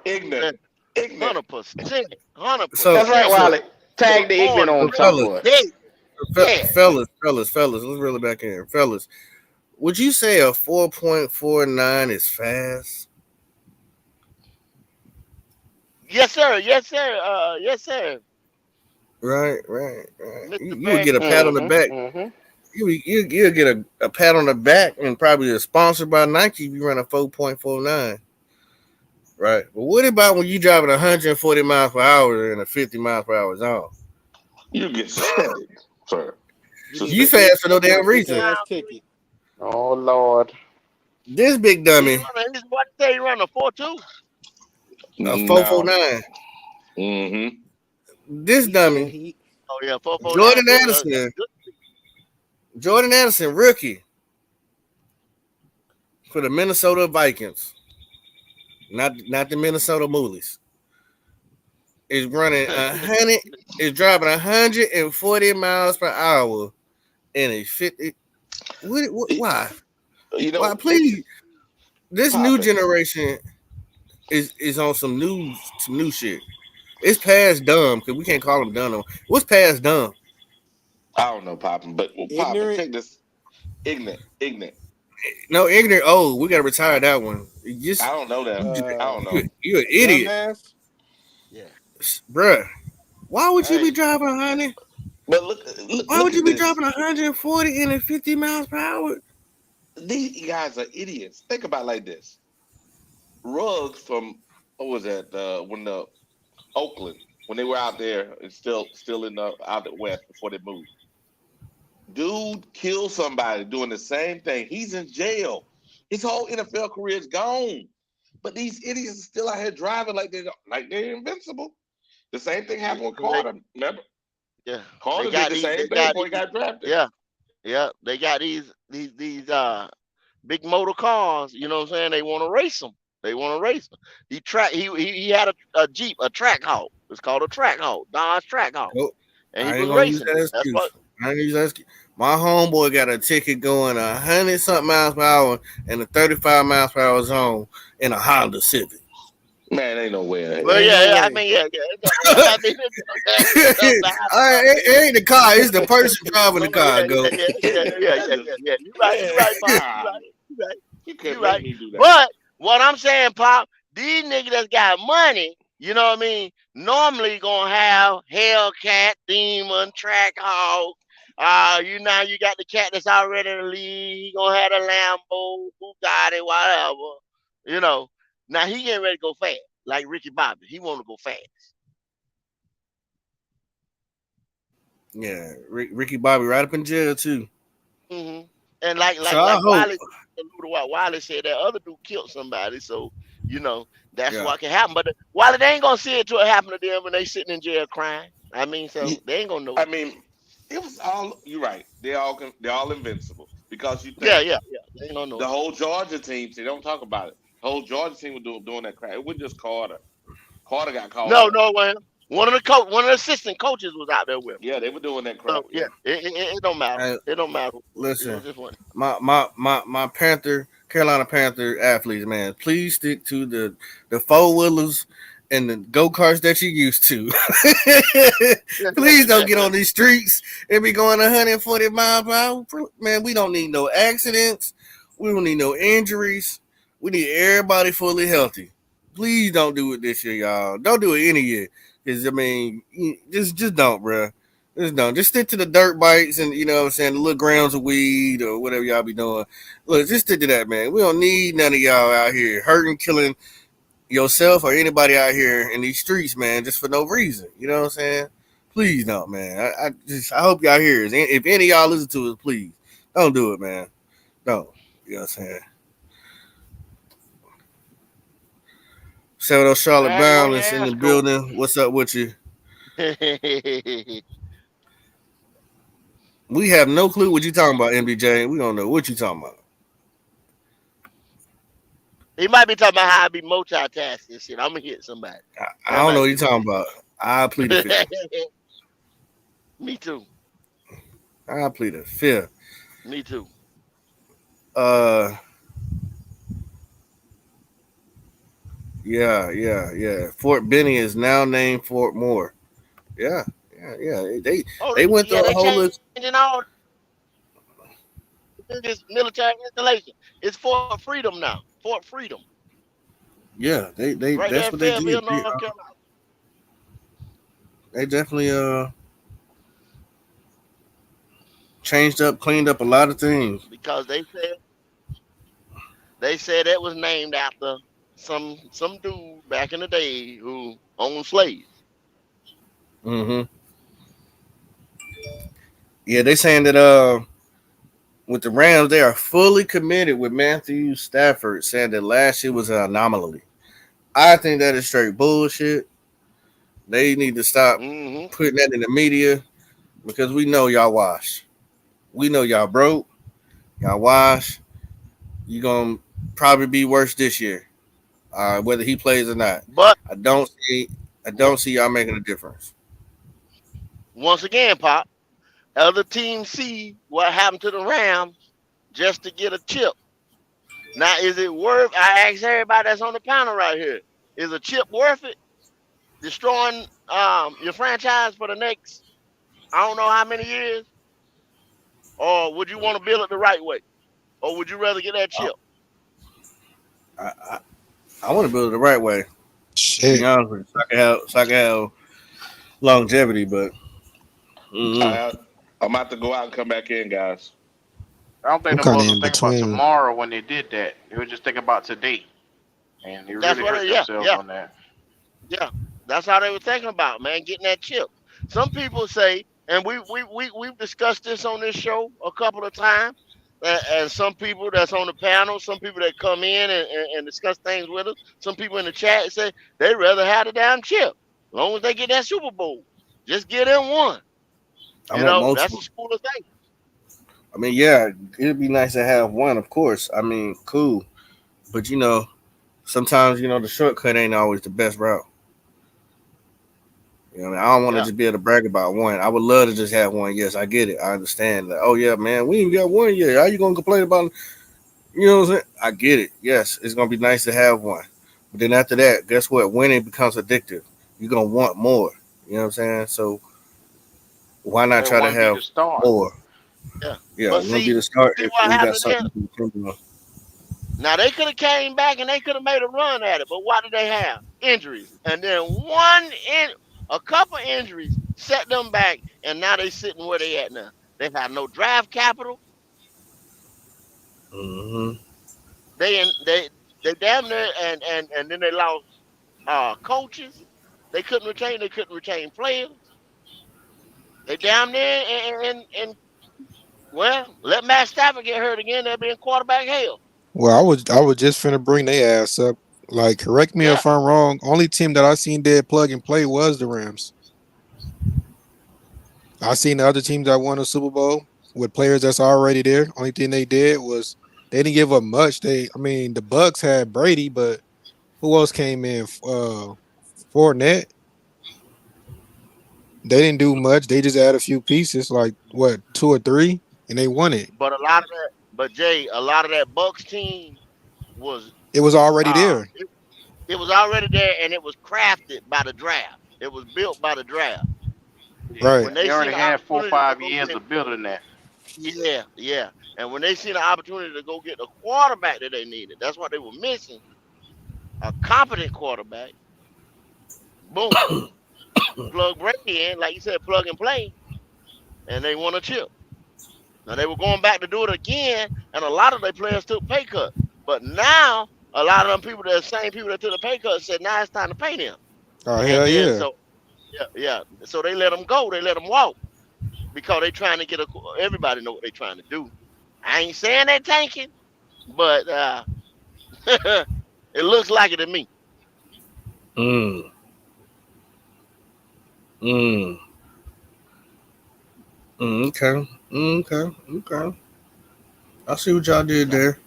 Ignorant. it. Ignorant. 100%. 100%. so, That's right, so, Wiley. Tag the ignorant Born so on top real fellas, of it. big. Yeah. fellas, let's reel it back in. Fellas, would you say a 4.49 is fast? Yes, sir. Yes, sir. Yes, sir. Right. Mr. You would get a Bag. pat on the back. Mm-hmm. You'll get a pat on the back and probably a sponsor by Nike if you run a 4.49. Right. But what about when you driving 140 miles per hour in a 50 miles per hour zone? You get suspended, sir. You need You a Suspended. fast for no you need a damn big reason. ass Down ticket. Oh Lord. This big He dummy, run. He's what say he run a 4.2. a No. 449. Mm-hmm. This He said dummy, he Oh yeah, 4.49. Jordan Good. Anderson, Good. Rookie for the Minnesota Vikings, not the Minnesota Moolies, is running 100, is driving 140 miles per hour in a 50. Why? You Why? know, Please, this new popping. generation is on some new shit. It's past dumb because we can't call them dumb. What's past dumb? I don't know, popping, but popping. ignorant. Check this. Ignorant. No, ignorant. Oh, we gotta retire that one. You I just, don't know that. I don't know. you an idiot, Dumbass. Yeah. bruh. Why would you be Hey. driving 100? But Why look would you at be this. driving 140 in a 50 miles per hour? These guys are idiots. Think about it like this. Ruggs from what was that? When the Oakland, when they were out there and still in the out the west before they moved. Dude killed somebody doing the same thing. He's in jail. His whole NFL career is gone. But these idiots are still out here driving like they're invincible. The same thing happened with They, Carter. Remember, yeah. They Carter did got the these. same They thing got before he these. got drafted. Yeah. Yeah. They got these big motor cars. You know what I'm saying? They want to race them. They want to race them. He had a Jeep, a track hawk. It's called a track hawk, Dodge track hawk, Nope. and he I ain't was gonna use racing that it. That's excuse. what. I ain't use that excuse. My homeboy got a ticket going 100 something miles per hour in a 35 miles per hour zone in a Honda Civic. Man, ain't no way. Well, Ain't no yeah. I way. mean, yeah. I mean, it It ain't the car, it's the person driving the car, go. yeah. You Man, right, Pop. nah, you You couldn't make right. me do that. But what I'm saying, Pop, these niggas that's got money, you know what I mean, normally gonna have Hellcat, Demon, Track Hawk. You got the cat that's already in the league. He gonna have the Lambo, Bugatti, whatever. You know. Now he getting ready to go fast, like Ricky Bobby. He want to go fast. Yeah, Ricky Bobby right up in jail too. hmm And like So like I like hope, Wiley, a little while Wiley said that other dude killed somebody. So that's yeah. what can happen. But Wiley, they ain't gonna see it till it happen to them when they sitting in jail crying. I mean, You- so they ain't gonna know. I mean, it was all. You're right. They're all invincible because you Yeah, think yeah, yeah. They ain't gonna know the it. whole Georgia team. They don't talk about it. The whole Georgia team was doing that crap. It wasn't just Carter. Carter got caught No, up. no, man. One of the assistant coaches was out there with him. Yeah, they were doing that crap. So yeah, Yeah. it don't matter. Hey, It don't matter. It listen, was just one. my Carolina Panther athletes, man, please stick to the four wheelers and the go karts that you used to. Please don't get on these streets and be going 140 miles per hour. Man, we don't need no accidents. We don't need no injuries. We need everybody fully healthy. Please don't do it this year, y'all. Don't do it any year. Cause I mean, just don't, bro. Just don't. Just stick to the dirt bikes and you know what I'm saying, the little grams of weed or whatever y'all be doing. Look, just stick to that, man. We don't need none of y'all out here hurting, killing yourself or anybody out here in these streets, man, just for no reason. You know what I'm saying? Please don't, man. I hope y'all hear it. If any of y'all listen to it, please don't do it, man. Don't. You know what I'm saying? Seven Charlotte Drag on your Boundless in ass, the coach. building. What's up with you? We have no clue what you talking about, MBJ. We don't know what you talking about. He might be talking about how I be multitasking shit. I'm gonna hit somebody. I That don't know might what be you what talking about. I plead the fifth. it. Me too. I plead the fifth. Me too. Uh, yeah. Fort Benning is now named Fort Moore. Yeah, yeah. Oh They went yeah, through a they whole changing list. all this military installation. It's Fort Freedom now. Fort Freedom. Yeah, they Right there that's in what they Fayetteville, did. North Carolina. They definitely changed up, cleaned up a lot of things. because they said it was named after some dude back in the day who owned slaves. Hmm. Yeah, they saying that with the Rams, they are fully committed with Matthew Stafford, saying that last year was an anomaly. I think that is straight bullshit. They need to stop Hmm. putting that in the media because we know y'all wash. We know y'all broke. Y'all wash. You gonna probably be worse this year, whether he plays or not. But I don't see. I what don't see y'all making a difference. once again, Pop, other teams see what happened to the Rams just to get a chip. Now, is it worth? I ask everybody that's on the panel right here: is a chip worth it? Destroying your franchise for the next I don't know how many years, or would you want to build it the right way, or would you rather get that I, chip? I, I want to build it the right way. To be Shit. honest with you, so I can have longevity, but mm-mm. I, I'm about to go out and come back in, guys. I don't think I'm them kind of boys was in thinking about between. tomorrow when they did that. They were just thinking about today, and they That's really what. hurt Yeah, themselves yeah, on that. yeah. That's how they were thinking about, man, getting that chip. Some people say, and we've discussed this on this show a couple of times. And some people that's on the panel, some people that come in and discuss things with us, some people in the chat say they rather have the damn chip. As long as they get that Super Bowl, just get in one. I want That's multiple. the school of thinking. I mean, yeah, it'd be nice to have one, of course. I mean, cool, but sometimes the shortcut ain't always the best route. I don't want to Yeah. just be able to brag about one. I would love to just have one. Yes, I get it. I understand. Like, oh yeah, man, we ain't got one yet. How you gonna complain about? You know what I'm saying? I get it. Yes, it's gonna be nice to have one. But then after that, guess what? Winning becomes addictive. You're gonna want more. You know what I'm saying? So why not Let try to one be the have start. more? Yeah. Yeah, But it won't be the you start see if what we got happened then? something to depend on. Now they could have came back and they could have made a run at it, but what did they have? Injuries. And then a couple injuries set them back, and now they sitting where they at now. They have no draft capital. Hmm. They damn near and then they lost coaches. They couldn't retain players. They damn near and well, let Matt Stafford get hurt again, they'll be in quarterback hell. Well, I was just finna bring their ass up. Like, correct me Yeah. if I'm wrong. Only team that I seen dead plug and play was the Rams. I seen the other teams that won a Super Bowl with players that's already there. Only thing they did was they didn't give up much. I mean, the Bucks had Brady, but who else came in? Fournette. They didn't do much. They just add a few pieces, like what, two or three, and they won it. But a lot of that but Jay, a lot of that Bucks team was It was already uh there, it, it was already there and it was crafted by the draft. It was built by the draft. Yeah, right? When they they seen already the had four or opportunity to five go years get of building that. yeah, yeah. And when they seen the opportunity to go get the quarterback that they needed, that's what they were missing. A competent quarterback. Boom. Plug Brady in, like you said, plug and play, and they won a chip. Now they were going back to do it again, and a lot of their players took pay cuts. But now a lot of them people, the same people that took the pay cut, said now it's time to pay them. Oh And hell then yeah! so yeah, yeah. So they let them go. They let them walk because they trying to get a. Everybody know what they trying to do. I ain't saying they tanking, but it looks like it to me. Mm, mm, okay. Okay. Okay. I see what y'all did there.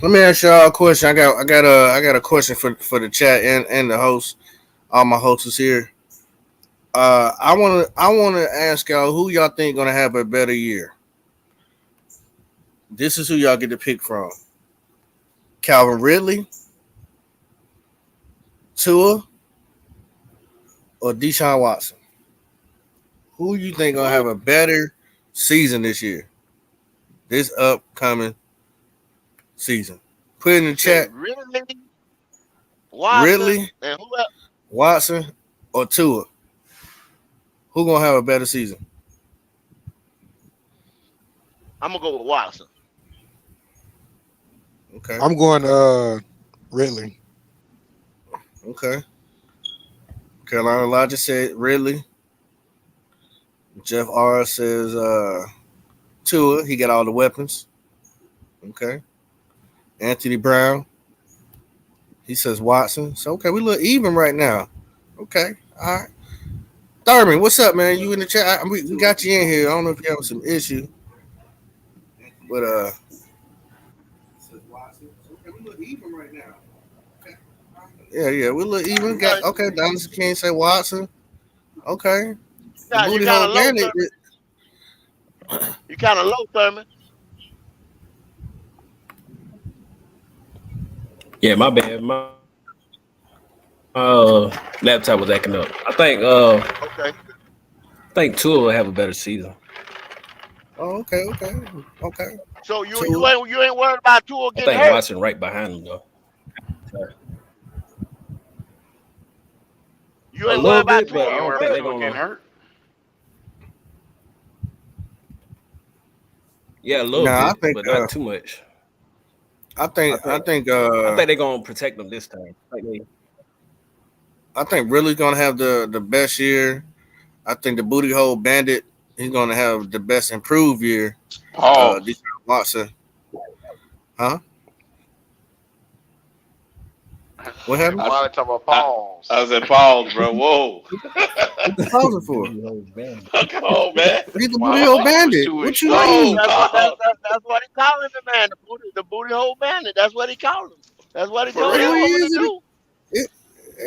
Let me ask y'all a question. I got a question for the chat and the host. All my hosts is here. I wanna ask y'all who y'all think gonna have a better year. This is who y'all get to pick from: Calvin Ridley, Tua, or Deshaun Watson. Who you think gonna have Who? a better season this year? This upcoming season. Put in the You say chat: really Watson Ridley, and who else? Watson, or Tua. Who gonna have a better season? I'm gonna go with Watson. Okay. I'm going Ridley. Okay. Carolina Logic said Ridley. Jeff R says Tua. He got all the weapons. Okay. Anthony Brown. He says Watson. So okay, we look even right now. Okay. All right. Thurman, what's up, man? You in the chat? We got you in here. I don't know if you have some issue, but yeah, we look even. Got okay. Dynasty King say Watson. Okay. The You booty kind hole of low, bandit. Thurman. You kind of low, Thurman. Yeah, my bad. My laptop was acting up. Okay. I think Tua will have a better season. Oh, okay. So you Tua. ain't worried about Tua I getting think hurt. Watson right behind him though. You A ain't little worried about bit, Tua but I You ain't don't worried think about they're Tua getting gonna. hurt. Yeah, a little Nah, I bit, think but not too much. I think they're gonna protect them this time. I think Ridley's gonna have the best year. I think the booty hole bandit he's gonna have the best improved year. Pause. Deshaun Watson. Huh? What happened? Why they talk about I, pause? I was at pause, bro. Whoa. What you pausing for? Come on, man. He's the booty Why hole pause was bandit. too What you extreme. mean? No, pause. That's what he calling the man, the booty hole bandit. That's what he called him. That's what he For told That's that what he real? woman to is. do.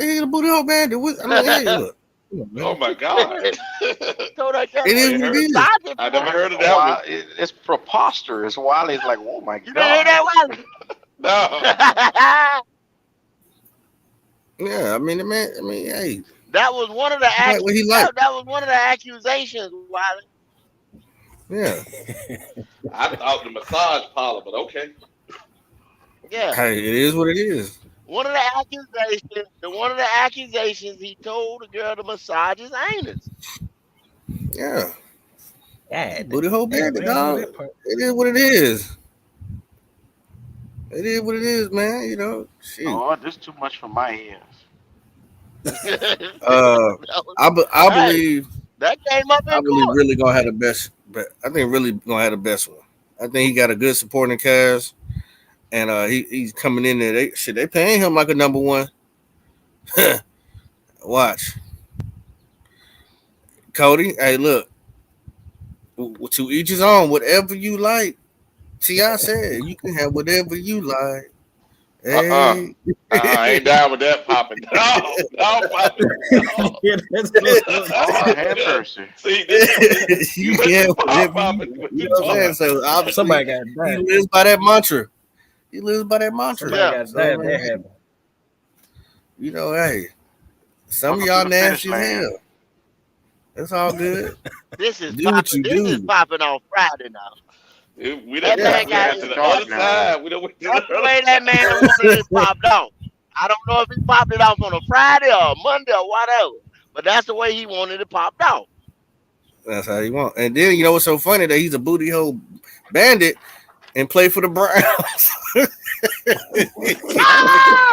He's the booty hole bandit. I mean, hey, look. Come on, Oh man. my God. Told that girl It I is ain't what it heard. is. I never heard of that one. Why it's preposterous. Wiley's like, oh my You didn't hear god. that, No. Wiley? Yeah, I mean, the man. I mean, hey, That was one of the he like what he like. that was one of the accusations, Wiley. Yeah. I thought the massage parlor, but okay. Yeah. Hey, it is what it is. One of the accusations he told the girl to massage his anus. Yeah. God, Booty hole damn, bandit, I ain't know dog. that part. It is what it is. It is what it is, man. You know, shit. Oh, this is too much for my ears. I believe that came up in court. really gonna have the best. But I think really gonna have the best one. I think he got a good supporting cast, and he's coming in there. They paying him like a number one. Watch, Cody. Hey, look. To each his own. Whatever you like. T.I. said you can have whatever you like. Hey. I ain't down with that popping. No, popping. No. Yeah, that's good. Lord have mercy. See, this You you can pop whatever popping. you know what I'm saying? So obviously Somebody got he died. lives by that mantra. He lives by that mantra. Somebody Yeah. got So, died. man, That happened. you know, hey, some of Welcome y'all to the finish nasty as line. hell. That's all good. This is Do what you This is do. popping on Friday now. We That done man we got got to his the dark other now. side. We done went to That's the the other way that man side. wanted it popped off. I don't know if he popped it off on a Friday or a Monday or whatever, but that's the way he wanted it popped off. That's how you want. And then you know what's so funny that he's a booty hole bandit and play for the Browns.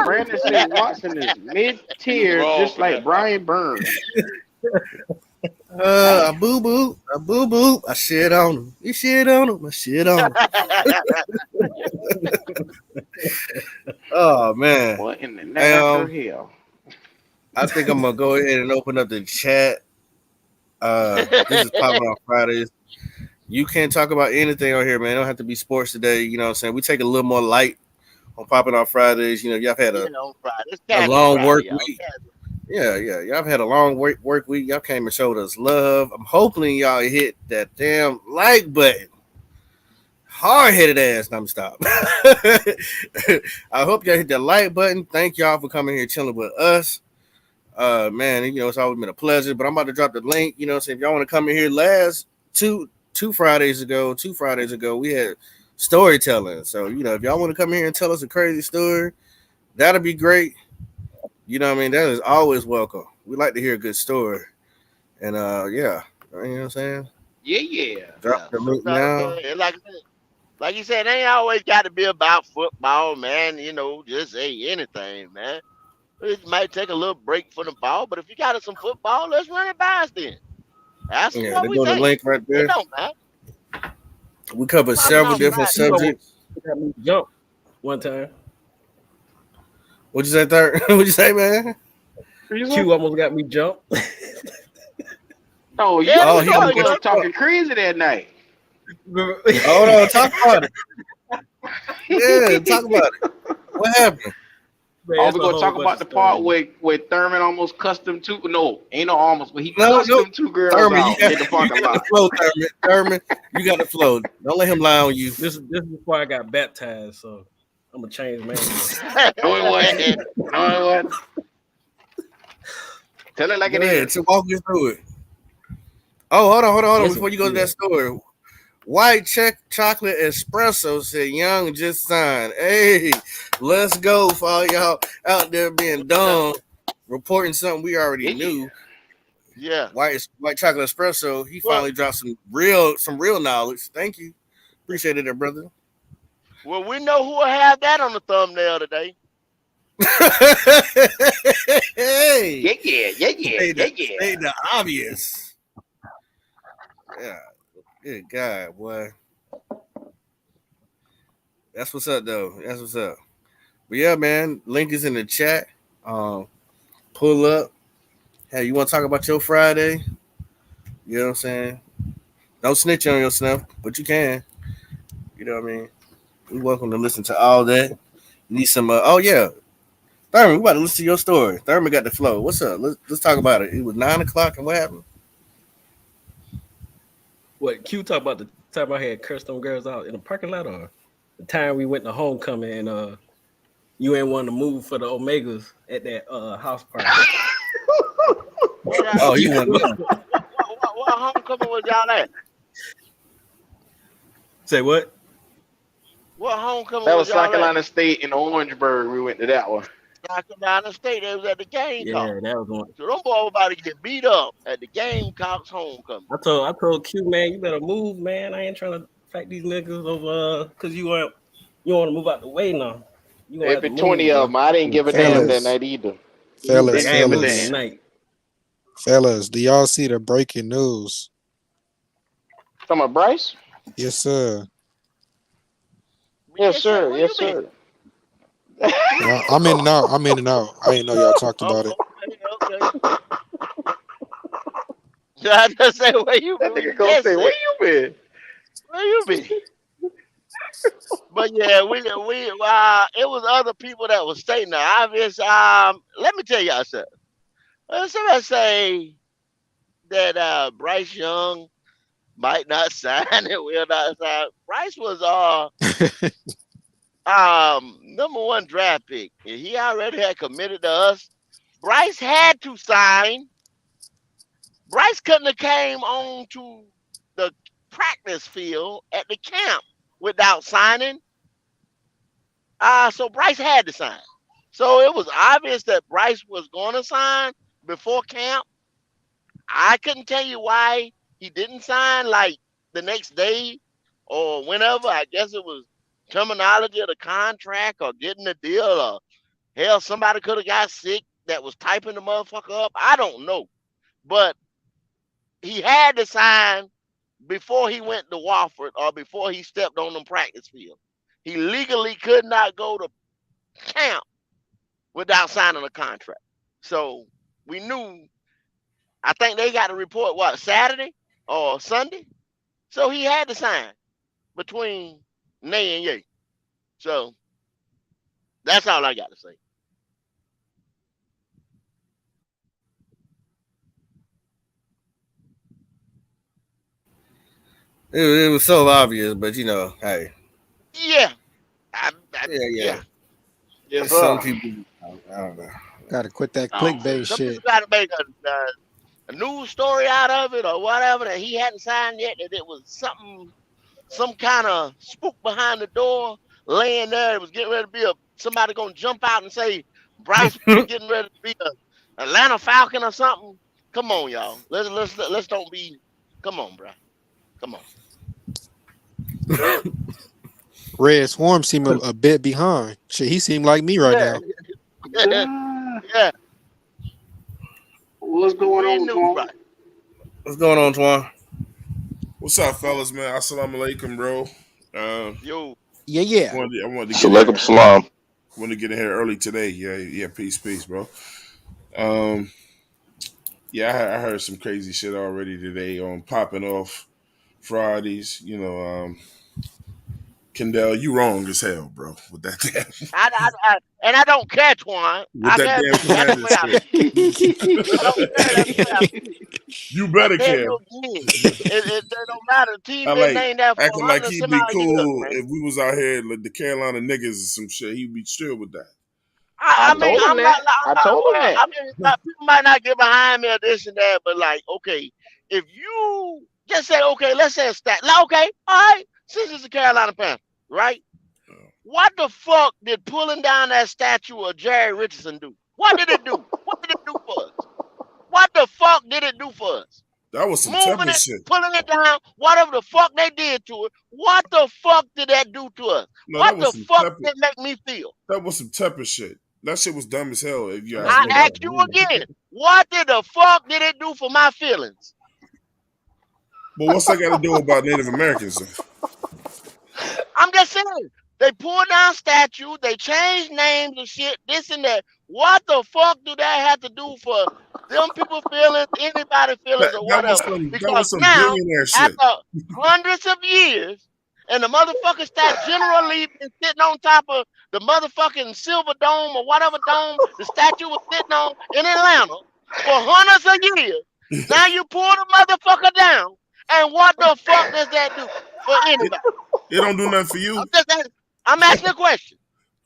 Brandon said Watson is mid-tier, Wrong just for like that. Brian Burns. I boo boo. I shit on him. You shit on him. I shit on him. Oh man. What in the Hey, natural hell? I think I'm gonna go ahead and open up the chat. This is popping on Fridays. You can talk about anything on here, man. It don't have to be sports today. You know what I'm saying? We take a little more light on popping on Fridays. You know, y'all have had on Friday. It's a casual long Friday, work y'all. week. Yeah. Y'all have had a long work week. Y'all came and showed us love. I'm hoping y'all hit that damn like button. Hard-headed ass. I'm stop. I hope y'all hit that like button. Thank y'all for coming here chilling with us. Man, you know, it's always been a pleasure. But I'm about to drop the link. You know, so if y'all want to come in here, last two Fridays ago, we had storytelling. So, you know, if y'all want to come here and tell us a crazy story, that'll be great. You know what I mean? That is always welcome. We like to hear a good story. And yeah, you know what I'm saying? Yeah. Drop Yeah, the link sometimes now. like you said, it ain't always got to be about football, man. You know, just say anything, man. It might take a little break for the ball, but if you got some football, let's run it by us then. Ask us Yeah, what they we go to think. link right It there. don't matter. We covered Popping several off different my You almost subjects. got me jump one time. What'd you say, third? What'd you say, man? Reason? Q almost got me jump. Oh, you yeah, Oh, was you he on know, gonna you get know. Club you up. talking crazy that night. Hold on, talk about it. Yeah, talk about it. What happened? Man, Are it's we a gonna whole talk bunch about of the part stories. where Thurman almost cussed them two? No, ain't no almost, but he No, cussed no. them two girls Thurman, out in the you parking got the lot. flow, Thurman. Thurman, you got the flow. Don't let him lie on you. This is before I got baptized, so I'm a changed man now. No, it wasn't. No, it wasn't. Tell it like Go it ahead. is. So walk us through it. Oh, hold on. Yes, Before you go to yeah. that story. White chocolate espresso said Young just signed. Hey, let's go for all y'all out there being dumb, reporting something we already Yeah. knew. Yeah. White chocolate espresso. He Well, finally dropped some real knowledge. Thank you. Appreciate it, there, brother. well, we know who will have that on the thumbnail today. Hey, Yeah, yeah, yeah, yeah, yeah, state yeah. the obvious. Yeah, good God, boy. That's what's up, though. That's what's up. But yeah, man, link is in the chat. Um, pull up. Hey, you want to talk about your Friday? You know what I'm saying? Don't snitch on yourself, but you can. You know what I mean? You're welcome to listen to all that. You need some. Oh yeah, Thurman, we about to listen to your story. Thurman got the flow. What's up? Let's talk about it. It was 9 o'clock, and what happened? What Q talk about the time I had cursed them girls out in the parking lot, or the time we went to homecoming and you ain't want to move for the Omegas at that house party. Yeah. Oh, he You went. What homecoming was y'all at? say what? What homecoming That was was South y'all at? Carolina State in Orangeburg. We went to that one. South Carolina State. They was at the Gamecock. Yeah, that was one. So them boys about to get beat up at the Gamecocks homecoming. I told Q, man, you better move, man. I ain't trying to fight these niggas over because you want to move out the way now. You gonna There have to be 20 move, of bro. them. I didn't give a damn that Fellas, night either. He was like, fellas, I ain't Didn't give a moving fellas, damn. tonight. fellas. Do y'all see the breaking news? Talking about Bryce? Yes, sir. Yes, Yes, sir. sir. Where you Yes, been? sir. I'm in and out. I'm in and out. I didn't know y'all talked Oh, about it. okay. I just say where you That been. nigga You gonna just say, said where you been? where you been. But yeah, we it was other people that was stating the obvious. Let me tell y'all something. Somebody say that Bryce Young might not sign it, will not sign. Bryce was number one draft pick. And he already had committed to us. Bryce had to sign. Bryce couldn't have came on to the practice field at the camp without signing. So Bryce had to sign. So it was obvious that Bryce was going to sign before camp. I couldn't tell you why he didn't sign like the next day or whenever. I guess it was terminology of the contract or getting the deal, or hell, somebody could have got sick that was typing the motherfucker up. I don't know. But he had to sign before he went to Wofford or before he stepped on the practice field. He legally could not go to camp without signing a contract. So we knew. I think they got a report what Saturday or Sunday. So he had to sign between Nay and Ye. So that's all I got to say. It was so obvious, but hey, Yeah, yeah. yeah. Yes, Some sir. people, I don't know. Gotta quit that No, clickbait some people shit. got to make a news story out of it or whatever that he hadn't signed yet. That it was something, some kind of spook behind the door, laying there. It was getting ready to be somebody gonna jump out and say Bryce getting ready to be a Atlanta Falcon or something. Come on, y'all. Let's don't be. Come on, bro. Come on. Red Swarm seem a bit behind. Shit, he seemed like me right Yeah, now. yeah. What's going We on, knew, Tom? right? What's going on, Twan? What's up, fellas, man? Assalamu alaikum, bro. Yo, Yeah. I wanted to get in Salaam salam. wanted to get in here early today. Yeah, peace, bro. Um, yeah, I heard some crazy shit already today on popping off Fridays. Kendall, you wrong as hell, bro, with that damn and I don't catch one. with I that can't. damn That's the commander way I shit. feel. I don't care. That's the way I feel. You I better tell care. you again, it don't matter. The I team been like named there for acting like 100 he'd some be odd years, cool man. if we was out here like the Carolina niggas or some shit. He'd be chill with that. I I mean, told him that. I told him well, that. I mean, people might not get behind me or this and that, but like, okay, if you just say, okay, let's say a stat, like, okay, all right, since it's the Carolina Panthers, right? What the fuck did pulling down that statue of Jerry Richardson do? What did it do? What did it do for us? What the fuck did it do for us? That was some Moving Tepper it, shit. pulling it down, whatever the fuck they did to it, what the fuck did that do to us? No, that What was the some fuck Tepper. did it make me feel? That was some Tepper shit. That shit was dumb as hell. If you ask I me, ask you again, what did the fuck did it do for my feelings? but what's that got to do about Native Americans? I'm just saying, they pulled down statues, they changed names and shit, this and that. What the fuck do that have to do for them people feelings, anybody feelings, or That whatever? was Because some now, billionaire shit. after hundreds of years, and the motherfucking stat General Lee been sitting on top of the motherfucking Silver Dome or whatever dome the statue was sitting on in Atlanta for hundreds of years. Now you pull the motherfucker down, and what the fuck does that do for anybody? It don't do nothing for you. I'm asking a question.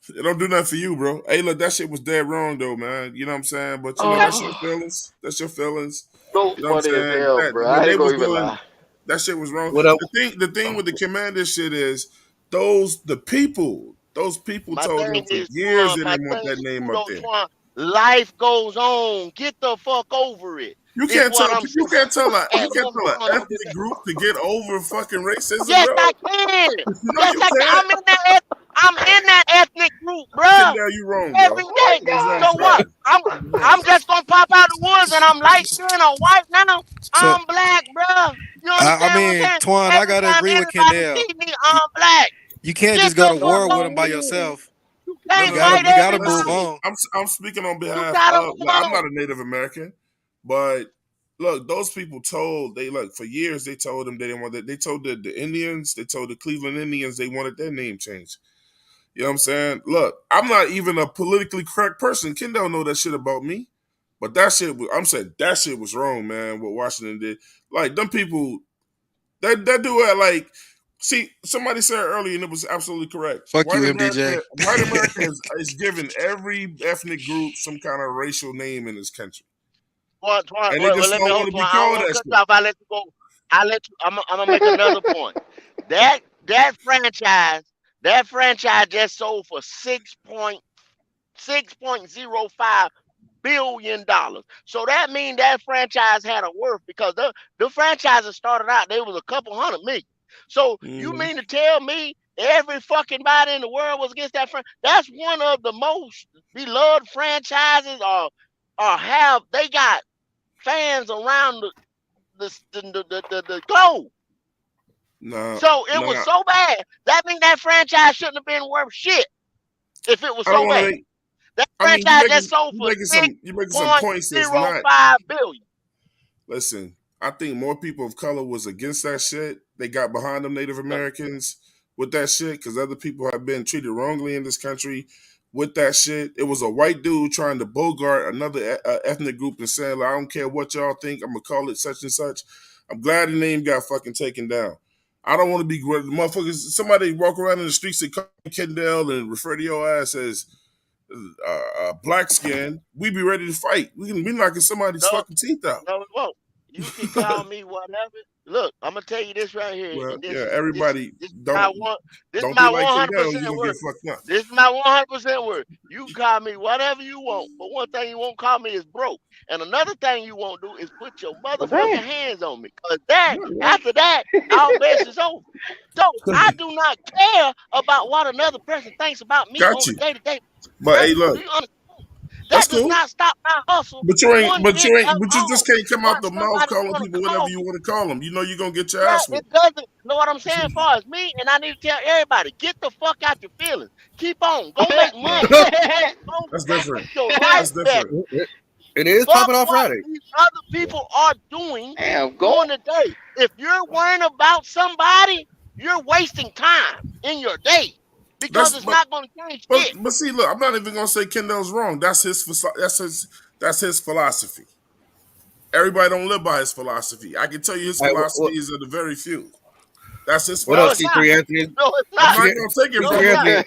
It don't do nothing for you, bro. Hey, look, that shit was dead wrong, though, man. You know what I'm saying? But that's your feelings. That's your feelings. So You know what I'm funny as saying? hell, That bro. what I they ain't was gonna even doing, lie. that shit was wrong. What up? The thing with the commander shit is those people My told him thing for is, years they my didn't want thing that is, name up Kudo there. Twan, life goes on. Get the fuck over it. You Is can't what tell I'm you saying. can't tell And what's going an on with ethnic that? group to get over fucking racism, Yes, bro. I can. No, Yes, you I can. can't. I'm in that ethnic group, bruh. Kendall, you wrong, Every bro. Oh my day. It's wrong god. So for what? that. I'm just gonna pop out the woods and I'm light skinned or white now. So I'm black, bruh. You I understand what I'm mean, saying? Twan, I Every gotta time agree with anybody Kendall. see me, I'm black. You can't Get just go the to fuck war with him by over it. yourself. You No, can't no, You no. fight gotta move everybody. on. I'm speaking on You behalf gotta of. move Like, I'm on. not a Native American, but look, those people told they look for years. They told them they didn't want that. They told the Indians. They told the Cleveland Indians they wanted their name changed. You know what I'm saying? Look, I'm not even a politically correct person. Ken don't know that shit about me. But that shit was, I'm saying that shit was wrong, man, what Washington did. Like, them people, that do it, like, see, somebody said earlier, and it was absolutely correct. Fuck you, MDJ. White America is giving every ethnic group some kind of racial name in this country. Twan, And they well, just let me don't hold want to be Twan. I don't called want to that cut shit. you off. I let you go. I let you. I'm gonna make another point. That franchise just sold for $6.05 billion. So that means that franchise had a worth because the franchises started out, they was a couple hundred million. So you mean to tell me every fucking body in the world was against that franchise? That's one of the most beloved franchises or have they got fans around the globe. No, So it was so bad. That means that franchise shouldn't have been worth shit if it was I don't so want to bad. make. That I mean, franchise just sold for you making some points that's not. 6.05 billion. Listen, I think more people of color was against that shit. They got behind them Native Americans with that shit because other people have been treated wrongly in this country with that shit. It was a white dude trying to bogart another ethnic group and saying, like, I don't care what y'all think, I'm going to call it such and such. I'm glad the name got fucking taken down. I don't want to be motherfuckers. Somebody walk around in the streets and call me Kendall and refer to your ass as black skin. We be ready to fight. We can be knocking somebody's No, fucking teeth out. no, it won't. You can call me whatever. look, I'm gonna tell you this right here, Well, and yeah, everybody this is my don't one. This is don't be my like 100 Kendall. You percent gonna get word. fucked up. This is my 100% word. You can call me whatever you want, but one thing you won't call me is broke. And another thing you won't do is put your Well, motherfucking damn. hands on me, cause that Yeah, well, after that, our best is over. So I do not care about what another person thinks about me got on a you. day-to-day But hey, basis. Do look, you understand? that's That does cool. not stop my hustle But you ain't. one But bit you at ain't. But you just all. can't come out What the mouth somebody's calling gonna people whatever call you me. want to call them. You know you're gonna get your Yeah, ass it whooped. doesn't. Know what I'm saying? As far as me, and I need to tell everybody, get the fuck out your feelings. Keep on. Go make money. Go That's make different. your life That's better. different. It is Fuck popping off what Friday. these other people are doing Damn, go. during the day. If you're worrying about somebody, you're wasting time in your day because That's it's but not going to change but shit. but see, look, I'm not even gonna say Kendall's wrong. That's his philosophy. Everybody don't live by his philosophy. I can tell you his Hey, philosophy is of the very few. That's his what up, No, it's philosophy. not. C3 Anthony? No, it's I'm not. not C- gonna take it No, from it's C3 not. him, Anthony,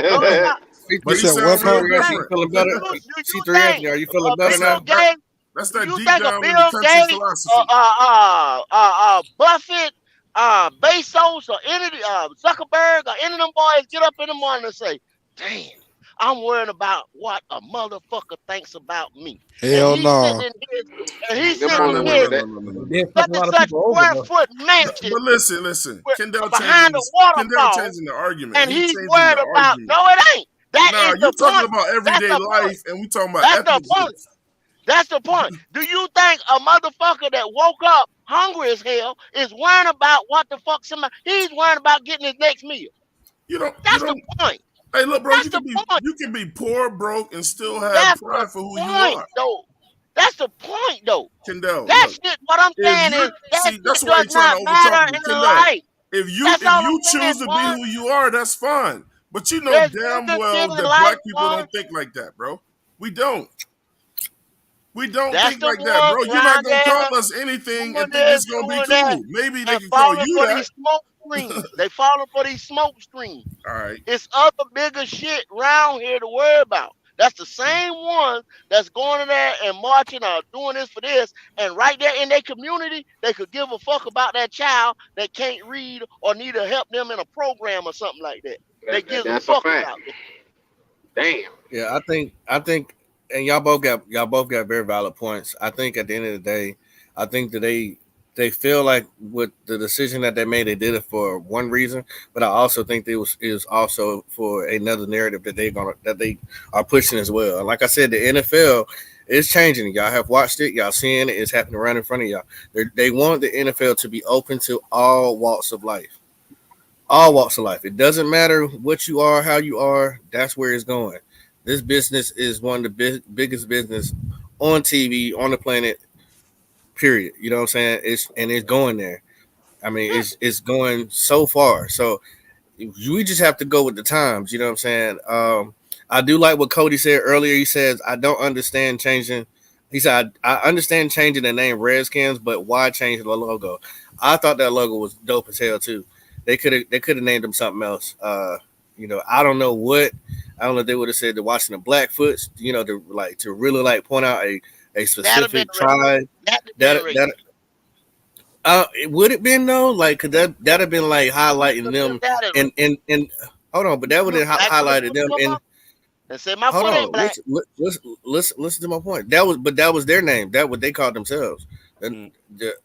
No, it's not. You but he C3, said what, sound Do real you Papa? think? You different. feeling Do better? you C3 think Anthony, are you feeling better That's Bill now? Gates? that's Do that you deep think a down in the Bill country Gates, philosophy. Buffett, Bezos, or any Zuckerberg, or any of them boys get up in the morning and say, "Damn, I'm worried about what a motherfucker thinks about me," and Hell he's sitting no. in his, and he's Them sitting No, boys in no, would no, do no, his no, that. no, no, no, It no. did fuck such a and lot of such people over square though. foot mansion But listen. with Kendall behind a changing waterfall, the argument. and He he's changing worried the about. argument. No, it ain't. That Now is you the talking point. about That's everyday the point. life, and we talking about That's the ethnic point. groups. That's the point. Do you think a motherfucker that woke up hungry as hell is worrying about what the fuck somebody? He's worrying about getting his next meal. You That's the don't. point. Hey, look, bro, That's the point. you can be poor, broke, and still have That's the pride for who you point, are. though. That's the point, though. Kendall, That look, shit. What I'm if saying is you that see, that's shit why does you're trying to not overtalk matter me, in Kendall. life. If you That's if all I'm you saying, choose to be one. who you are, that's fine. But you know There's damn bigger well shit in that life, black people one. don't think like that, bro. We don't. We don't That's think the like that, ones bro. You're not around gonna call there us anything doing and think this, it's gonna be doing that, cool. Maybe they and can call falling you for that. these smoke screens. They falling for these smoke screens. All right. It's other bigger shit around here to worry about. That's the same ones that's going in there and marching or doing this for this. And right there in their community, they could give a fuck about that child that can't read or need to help them in a program or something like that. They give a That's a fuck fact. about that. Damn. Yeah, I think, and y'all both got very valid points. I think at the end of the day, I think that they feel like with the decision that they made, they did it for one reason, but I also think it was is also for another narrative that they are pushing as well. And like I said, the NFL is changing. Y'all have watched it. Y'all seeing it. It's happening right in front of y'all. They want the NFL to be open to all walks of life. All walks of life. It doesn't matter what you are, how you are. That's where it's going. This business is one of the biggest business on TV on the planet. Period. You know what I'm saying? It's going there. I mean, Yeah. it's going so far. So we just have to go with the times. You know what I'm saying? I do like what Cody said earlier. He says I don't understand changing. He said I understand changing the name Redskins, but why change the logo? I thought that logo was dope as hell too. They could have named them something else. I don't know what. I don't know if they would have said the Washington Blackfoots. To really like point out a That'd have been specific racist. tribe. That'd have been That racist. it would have been though, like, cause that'd have been like highlighting If them, that is and hold on, but that would racist, have black folks highlighted would them. come And up and say my hold foot ain't on, black. listen to my point. That was their name. That what they called themselves. And Mm.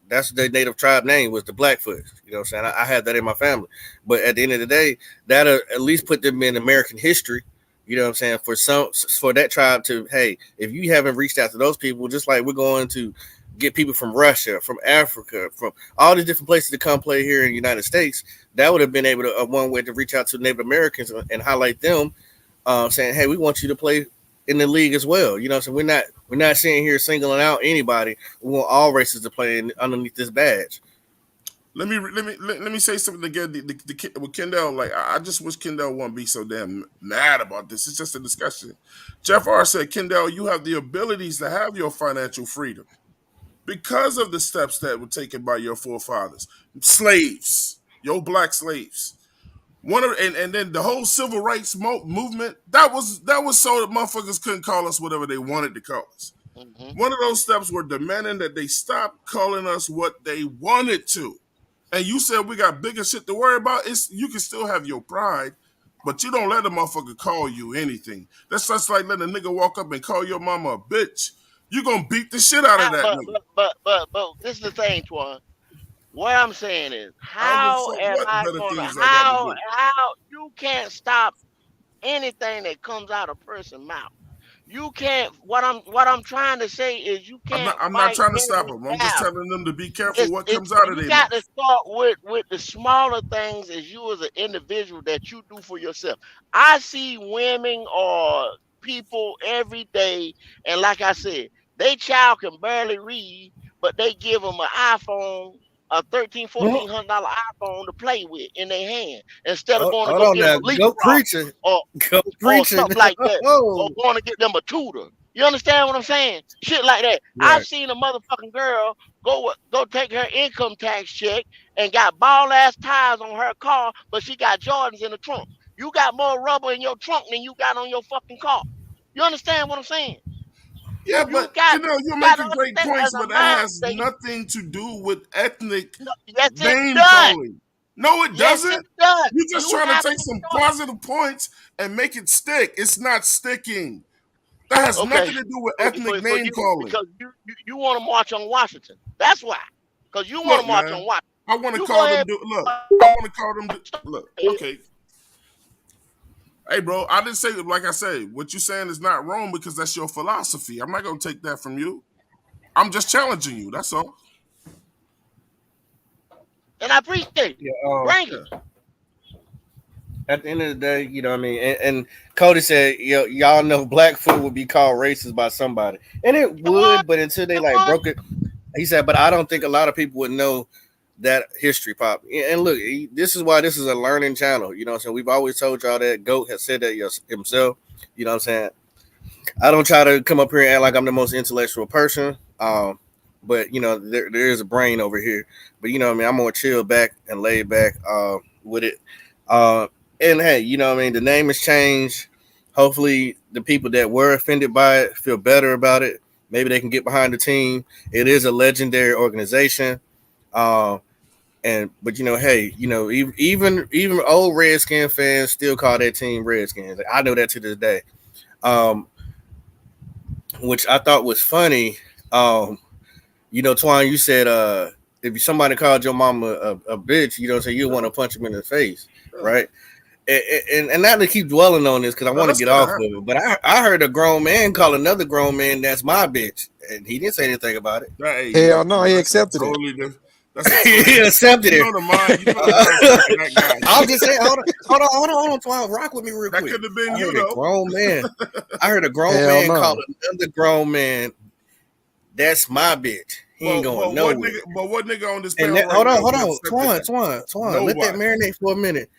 that's their native tribe name was the Blackfoot. You know what I'm saying? I had that in my family. But at the end of the day, that at least put them in American history. You know what I'm saying? For that tribe to, hey, if you haven't reached out to those people, just like we're going to get people from Russia, from Africa, from all these different places to come play here in the United States, that would have been able to one way to reach out to Native Americans and highlight them, saying, "Hey, we want you to play in the league as well." You know, so we're not sitting here singling out anybody. We want all races to play underneath this badge. Let me say something again. With Kendall, like I just wish Kendall wouldn't be so damn mad about this. It's just a discussion. Jeff R said, Kendall, you have the abilities to have your financial freedom because of the steps that were taken by your forefathers, slaves, your black slaves. And then the whole civil rights movement that was so that motherfuckers couldn't call us whatever they wanted to call us. Mm-hmm. One of those steps were demanding that they stop calling us what they wanted to. And you said we got bigger shit to worry about. It's you can still have your pride, but you don't let a motherfucker call you anything. That's just like letting a nigga walk up and call your mama a bitch. You gonna beat the shit out of that But nigga. this is the thing, Twan. What I'm saying is, I don't give a how fuck am what I better gonna things I got to do. how you can't stop anything that comes out of a person's mouth. You can't. What I'm trying to say is you I'm not can't I'm not fight trying to stop every them. I'm just battle. telling them to be careful what It's comes out of you their got mouth. to start with the smaller things as you as an individual that you do for yourself. I see women or people every day, and like I said, they child can barely read, but they give them an iPhone, a 13, Mhm. $1,400 iPhone to play with in their hand instead of Hold, going to hold go on get them now. a Go leapfrog preaching. or Go preaching. something like that, or Oh, going to get them a tutor. You understand what I'm saying? Shit like that. I've right. seen a motherfucking girl go take her income tax check and got ball ass tires on her car, but she got Jordans in the trunk. You got more rubber in your trunk than you got on your fucking car. You understand what I'm saying? Yeah, You but got you're you got to making great understand as points, a but that mind has state. nothing to do with ethnic No, yes, it name does. calling. No, it Yes, it doesn't. does. You're just You trying to have take to some start. positive points and make it stick. It's not sticking. That has Okay, nothing to do with for ethnic name you calling. because you want to march on Washington. That's why. Because you want Look, to march man, on Washington. I want to You go call them. ahead. Look, I want to call them. Look, okay. Hey, bro, I didn't say, like I said, what you're saying is not wrong because that's your philosophy. I'm not going to take that from you. I'm just challenging you. That's all. And I appreciate it. Yeah. Bring it. Yeah. At the end of the day, you know what I mean? And Cody said, y'all know black food would be called racist by somebody. And it It was. would, but until they It like was. broke it, he said, but I don't think a lot of people would know that history pop. And look, this is why this is a learning channel. You know what I'm saying? We've always told y'all that. Goat has said that himself. You know what I'm saying? I don't try to come up here and act like I'm the most intellectual person. But you know, there is a brain over here. But you know what I mean? I'm more chill back and laid back with it. Uh, and hey, you know what I mean? The name has changed. Hopefully the people that were offended by it feel better about it. Maybe they can get behind the team. It is a legendary organization. Um, and but you know, hey, you know, even old Redskin fans still call that team Redskins. I know that to this day. Um, which I thought was funny. Um, you know, Twine, you said if somebody called your mama a bitch, you know, so you want to punch him in the face, Yeah. right? And not to keep dwelling on this because I No, want to that's get gonna off of happen. it, but I heard a grown man call another grown man that's my bitch, and he didn't say anything about it. Hey, Hell no, he that's a accepted it. totally different. That's a He totally. accepted it. You know the mindset of that guy. I'll just say, hold on, Twine, rock with me real That quick. could have been I you heard a though. grown man. I heard a grown Hell man call no. another grown man, that's my bitch. He ain't going nowhere. But what nigga on this And panel that, right now hold would on, accept that? Twan, let that Nobody. marinate for a minute.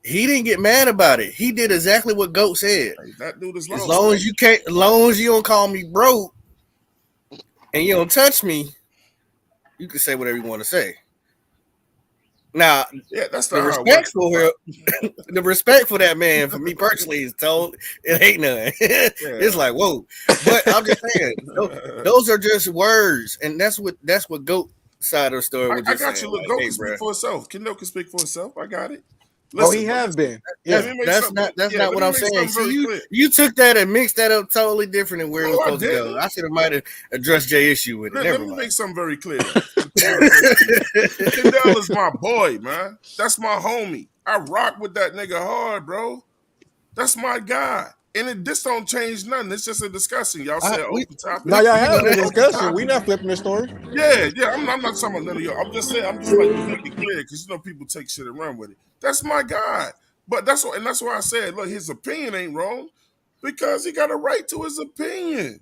He didn't get mad about it. He did exactly what Goat said. Hey, that dude is As lost long though. as you can't, as long as you don't call me broke and you don't touch me, you can say whatever you want to say. Now, Yeah, that's the not how it works respect though, for bro. him, the respect for that man, for me personally, is told it ain't none. It's like whoa, but I'm just saying, Yeah. those are just words, and that's what Goat side of the story was I just got saying. you. Look, Like, Go hey, can speak bro, for itself. Kendall can speak for itself. I got it. Oh, he Listen, but has been. That's Yeah. that's yeah, not but what let me I'm make saying. something See, very you clear. you took that and mixed that up totally different than where it was No, I supposed to go. didn't. I should have might have addressed Jay issue with it. Let Never me mind. make something very clear though for the people that's listening. Kendall is my boy, man. That's my homie. I rock with that nigga hard, bro. That's my guy. And this don't change nothing. It's just a discussion. Y'all I, said we open topic. Now y'all we know having a that. Open discussion. We topic. not flipping the story. Yeah. I'm not talking about none of y'all. I'm just saying, I'm just like to make it clear because you know people take shit and run with it. That's my guy. But that's why I said, look, his opinion ain't wrong because he got a right to his opinion.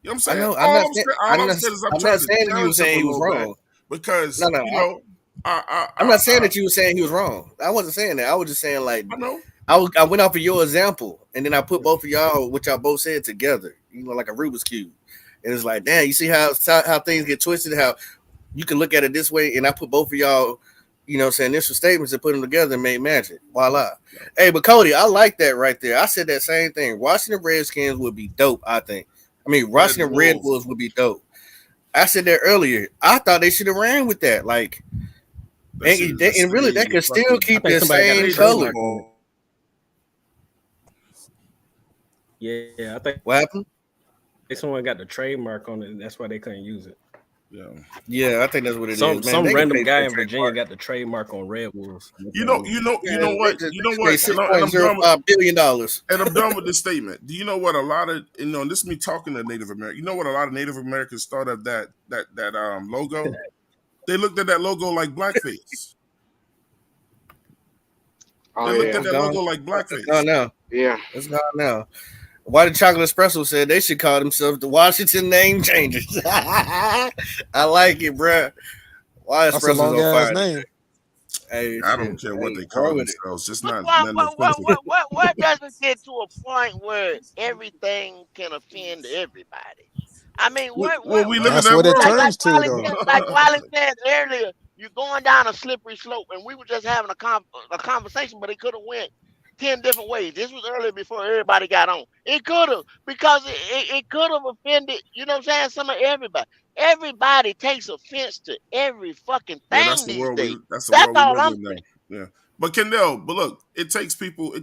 You know what I'm I saying? know. I'm not saying. All I'm saying is I'm I'm not trying to saying that you were challenge him saying a he was little bit wrong. because No, no. I'm not saying that you were saying he was wrong. I wasn't saying that. I was just saying like I know. I went off of your example, and then I put both of y'all, what y'all both said, together. You know, like a Rubik's cube. And it's like, damn, you see how things get twisted. How you can look at it this way, and I put both of y'all, you know, saying initial statements and put them together and made magic. Voila. Hey, but Cody, I like that right there. I said that same thing. Washington Redskins would be dope, I think. I mean, Red Washington Red Wolves. Wolves would be dope. I said that earlier. I thought they should have ran with that. Like, That shit is the and really, they same can still fucking I keep think the somebody got a same same Super color. trademark on it. Bowl. Yeah, I think What happened? someone got the trademark on it, and that's why they couldn't use it. Yeah. Yeah, I think that's what it Some is, man. some They can random pay for guy a in Virginia trademark. got the trademark on Red Wolves. They You couldn't know, use you it. know, you know Man, what, they just paid $6.05 billion. and I'm done with this statement. Do you know what a lot of and this is me talking to Native American. You know what a lot of Native Americans thought of that logo? They looked at that logo like blackface. Oh They looked yeah, at It's that gone. logo like It's blackface. gone now. yeah. It's gone now. Why the Chocolate Espresso said they should call themselves the Washington Name Changers. I like it, bruh. Why That's a Espresso's long on ass fire name. today? Hey, I don't shit. care what Hey, they call roll with it. themselves, just But not why, nothing offensive. what does it get to a point where everything can offend everybody? I mean, Well, we live in That's that what it world. turns to, though. Like Wally said earlier, you're going down a slippery slope, and we were just having a conversation, but it could have went 10 different ways. This was earlier before everybody got on. It could have, because it could have offended, you know what I'm saying, some of everybody. Everybody takes offense to every fucking Well, thing these days. that's the That's world we all live I'm in now. saying. Yeah. But Kendall, but look, it takes people,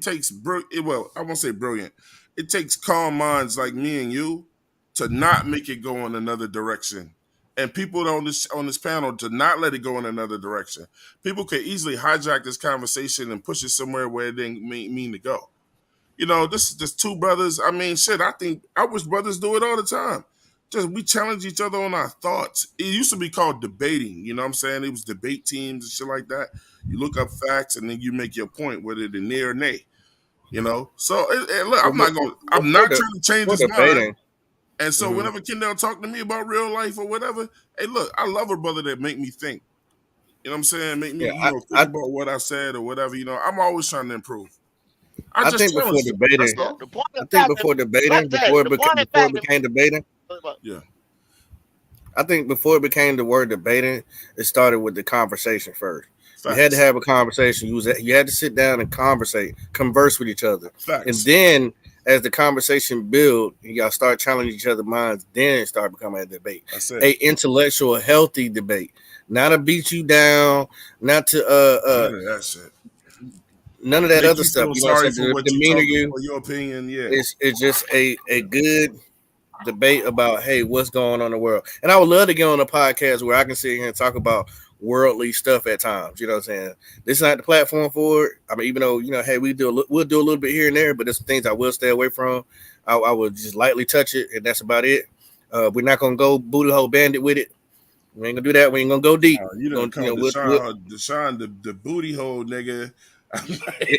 well, I won't say brilliant. It takes calm minds like me and you to not make it go in another direction. And people on this panel to not let it go in another direction. People could easily hijack this conversation and push it somewhere where it didn't mean to go. You know, this is just two brothers. I mean, shit, I wish brothers do it all the time. Just we challenge each other on our thoughts. It used to be called debating, you know what I'm saying? It was debate teams and shit like that. You look up facts and then you make your point, whether they're near or nay. You know? So look, Well, I'm not trying to change before his mind. debating. And so Mhm. whenever Kendall talk to me about real life or whatever, hey, look, I love a brother that make me think. You know what I'm saying? Make me, Yeah, think about what I said or whatever. You know, I'm always trying to improve. I I just think before challenge him. That's debating, all. The point I of think fact, before like debating, I said, the point of before it fact, became debating, Yeah. I think before it became the word debating, it started with the conversation first. You had to Facts. have a conversation. You had to sit down and converse with each other, and Facts. then as the conversation build, y'all start challenging each other's minds. Then it start becoming a debate, That's it. a intellectual, healthy debate, not to beat you down, not to None of that shit. none of that Make other you stuff. feel You know what sorry I'm saying? for To what you demeanor talking you. for your opinion. Yeah. It's just a good debate about, hey, what's going on in the world. And I would love to get on a podcast where I can sit here and talk about worldly stuff at times. You know what I'm saying? This is not the platform for it. I mean, even though, hey, we'll do a little bit here and there, but there's some things I will stay away from. I will just lightly touch it, and that's about it. We're not gonna go booty hole bandit with it. We ain't gonna do that. We ain't gonna go deep. You We're done gonna, called Deshaun the booty hole nigga.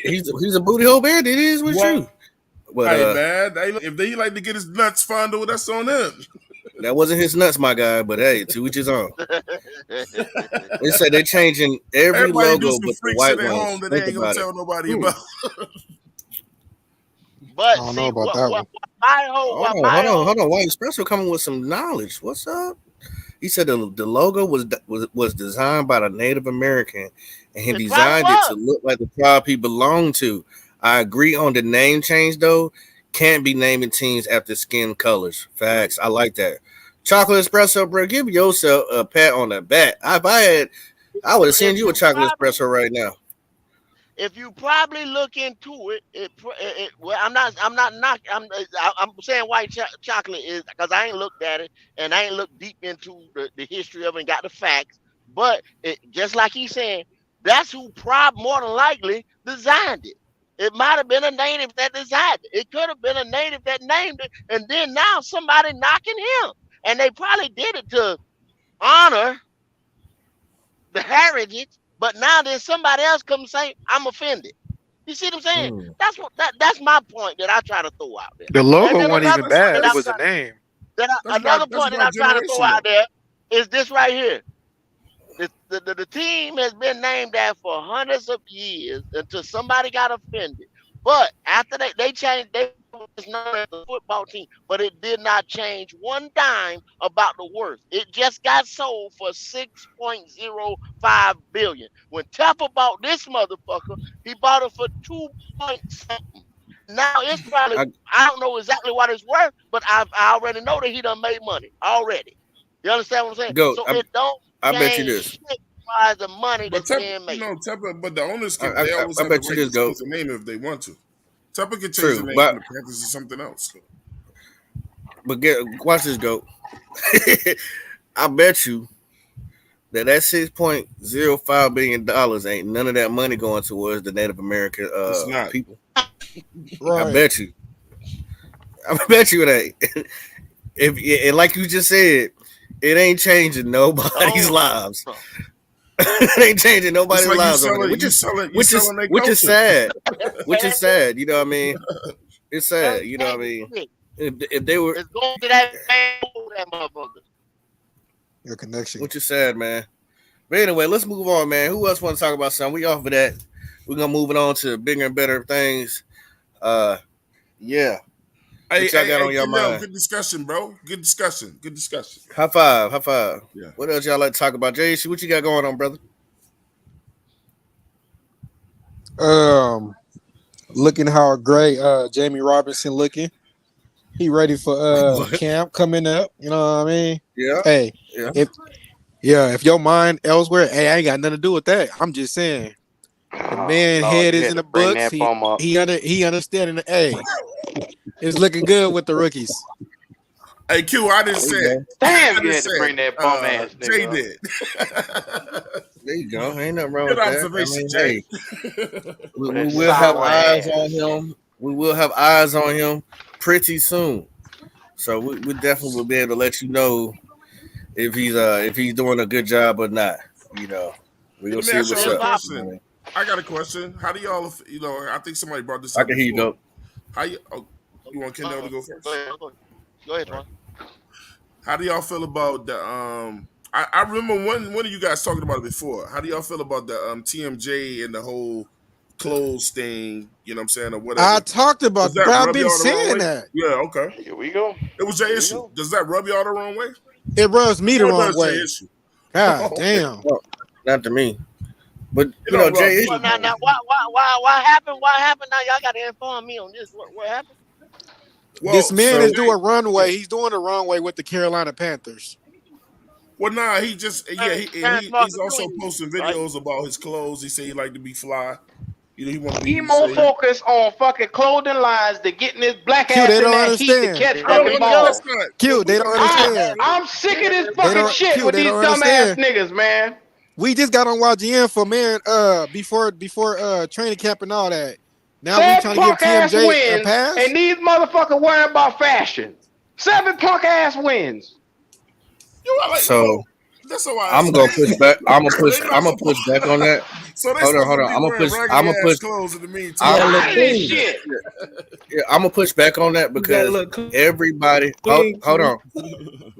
he's a booty hole bandit. It is what's true. But hey man, if they like to get his nuts fondled, that's on them. that wasn't his nuts, my guy. But hey, to each his own. They said they're changing every Everybody do logo some but the freak white shit at home ones. that they Think ain't gonna about it. tell nobody about. But I don't see, know about that one. Hold on. White Espresso coming with some knowledge. What's up? He said the logo was designed by the Native American, and he it probably designed it to was. look like the tribe he belonged to. I agree on the name change though. Can't be naming teams after skin colors. Facts. I like that. Chocolate Espresso, bro. Give yourself a pat on the back. I would have sent If you a you chocolate probably espresso right now. if you probably look into it, well, I'm saying white chocolate is because I ain't looked at it and I ain't looked deep into the history of it and got the facts. But just like he's saying, that's who more than likely designed it. It might have been a native that designed it. It could have been a native that named it, and then now somebody knocking him, and they probably did it to honor the heritage, but now then somebody else comes say, I'm offended. You see what I'm saying? Mm. That's my point that I try to throw out there. The And logo then wasn't even another point bad. that It I'm was a trying name. another That's point that about I'm trying to throw out generational. there is this right here. The team has been named that for hundreds of years until somebody got offended. But after they changed, they was known as the football team, but it did not change one dime about the worth. It just got sold for 6.05 billion. When Tapper bought this motherfucker, he bought it for 2 point something. Now it's probably, I, I don't know exactly what it's worth, but I already know that he done made money already. You understand what I'm saying? go. So it don't I bet you change this. shit as far as the money But that's being made. Tepper, but the owners I, can. I, They always I have the bet you right this, to go. change the name if they want to. Tepper can change the True, name from but the Panthers to something else. watch this, go. I bet you that $6.05 billion ain't none of that money going towards the Native American It's not. people. I Right. bet you. I bet you it ain't. And like you just said, it ain't changing nobody's Oh, lives. no. It ain't changing It's nobody's like lives over there, you selling their which is culture. sad. Which is sad. You know what I mean? It's sad. You know what I mean? Shit. If they were, It's going to that motherfucker. Your connection. which is sad, man. But anyway, let's move on, man. Who else want to talk about something? We off of that. We're gonna move it on to bigger and better things. Yeah. What y'all got on your mind? Good discussion, bro. Good discussion. Good discussion. High five, high five. Yeah. What else y'all like to talk about? JC, what you got going on, brother? Looking how great Jamie Robinson looking. He ready for What? camp coming up. You know what I mean? Yeah, Hey, yeah. if your mind elsewhere, hey, I ain't got nothing to do with that. I'm just saying the Oh, man Lord, head you is had in to the bring books. that bum up. He understanding the hey. It's looking good with the rookies. Hey, Q, I didn't say it. Damn, I you didn't had to say bring it. that bum ass Jay nigga up. did. There you go. Ain't nothing wrong Good with that. I observation, mean, Jay. hey, With we that will have sour eyes on ass. him. We will have eyes on him pretty soon. So we definitely will be able to let you know if he's doing a good job or not. You know, we gonna Let me see ask what's y'all a Real up. pop. question. I got a question. How do y'all, I think somebody brought this I up can hear you before. go. How you want Kendall to go Go first? ahead, go ahead, All right. Twan. How do y'all feel about the I remember one of you guys talking about it before. How do y'all feel about the TMJ and the whole clothes thing, you know what I'm saying, or I whatever? talked Does about, that bro. I've rub been y'all the wrong saying way? that. Yeah, okay. Here we go. It was Jay Here we issue. go. Does that rub y'all the wrong way? It rubs me the Or wrong does Jay way. issue? God Okay. damn. Well, not to me, but It you know, don't rub Jay. me What the now? wrong Now, way. what happened? What happened? Now, y'all got to inform me on this. What happened? This Well, man So is TMJ, doing runway. He's doing the wrong way with the Carolina Panthers. well, nah, he just Terrence he's Marshall also Jr., posting right? videos about his clothes. He said he like to be fly. He want to be. He He more say focused on fucking clothing lines than getting his black Q, ass they in don't that heat to understand. catch I don't fucking There you go. balls. understand that. Q, We they don't understand understand. that. I'm sick of this They fucking don't shit Q, with they these don't dumbass understand. niggas, man. We just got on YGN for man before training camp and all that. Now we 7 trying to give punk ass TMJ a wins, pass? and these motherfuckers worrying about fashion. 7 punk ass wins. You are like, so that's how I I'm asked gonna push that. back. So they not I'm gonna push supposed. back on that. So they Hold on, supposed hold to on. be wearing I'm raggedy gonna ass push. clothes in the I'm I'm meantime. gonna tired of this Clean. shit. yeah, I'm gonna push back on that You got a because little everybody clean. hold on.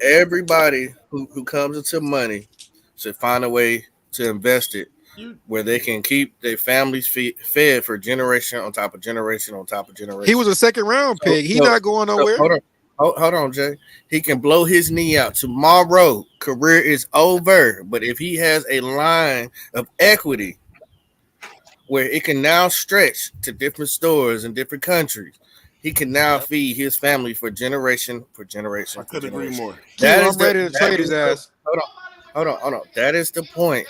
Everybody who comes into money should find a way to invest it You where they can keep their families fed for generation on top of generation on top of He was generation. a second round So, pick. He so, not going so nowhere. hold on, Jay. He can blow his knee out tomorrow. Career is over. But if he has a line of equity where it can now stretch to different stores in different countries, he can now Yep. feed his family for generation for I generation for could agree generation. more. Q, That is I'm the ready to that trade his is the ass. hold on. That is the point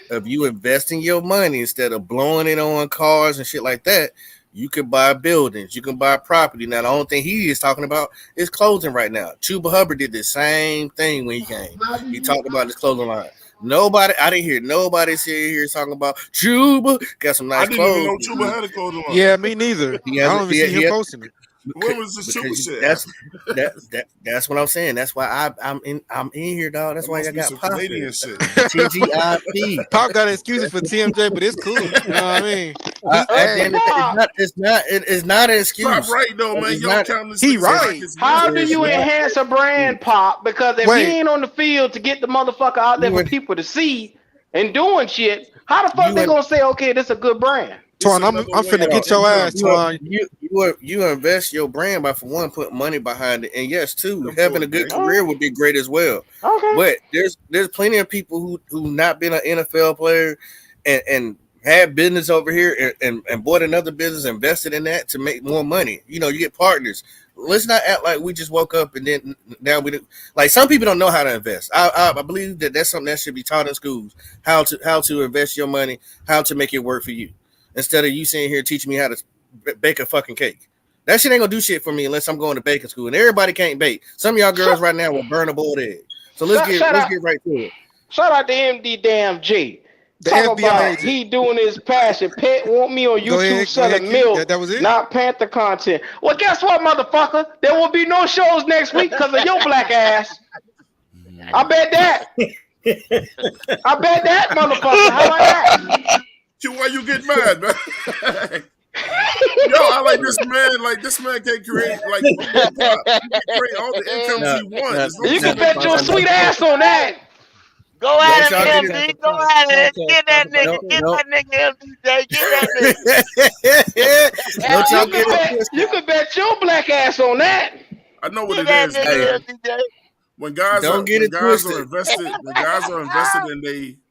of you investing your money instead of blowing it on cars and shit like that. You can buy buildings, you can buy property. Now the only thing he is talking about is clothing right now. Chuba Hubbard did the same thing when he came. He talked about his clothing line. I didn't hear nobody sit here talking about Chuba got some I nice didn't even clothes. know Chuba had a clothing line. Yeah, me neither. He I has don't even see him he has, posting it. When was this Chuba because shit that's happen? that's what I'm saying. That's why I'm in here, dog. That's That why I must be got some popping. Canadian shit. TGIP. Pop got excuses for TMJ, but it's cool. You know what I mean? He At the hey, end of the day, Pop, it's not an Pop excuse. right though, man. It's Y'all not. counting this he nigga's It's, right. pockets how do it's you miserably. not enhance a an brand, excuse. Pop? Because if he Wait, ain't on the field to get the motherfucker out there You for and people to see and doing shit, how the fuck you they and gonna say, okay, this a good brand? It's Twan, another I'm way finna hold of on. get your income. ass, Twan. You invest your brand by for one put money behind it, and yes, two Come having for a it, good Jay. All right, career would be great as well. okay. But there's plenty of people who not been an NFL player and had business over here and bought another business, invested in that to make more money. You know, you get partners. Let's not act like we just woke up and then now we do. Like some people don't know how to invest. I believe that's something that should be taught in schools. How to invest your money, how to make it work for you, instead of you sitting here teaching me how to bake a fucking cake. That shit ain't gonna do shit for me unless I'm going to baking school. And everybody can't bake. Some of y'all girls right now will burn a boiled egg. So let's get right to it. Shout out to MD damn G. The Talk FBI about agent. he doing his passion. Pet want me on YouTube selling milk. That was it? Not Panther content. Well, guess what, motherfucker? There will be no shows next week because of your black ass. I bet that. I bet that, motherfucker. How about that? Why you get mad, man? Yo, I like this man. Like this man can create like he can create all the incomes he wants. You can bet your sweet ass on that. Go at it, MD. Go at it. Get that nigga. Get that nigga, MD. Get that nigga. You can bet your black ass on that. I know what it is. Man. When guys are invested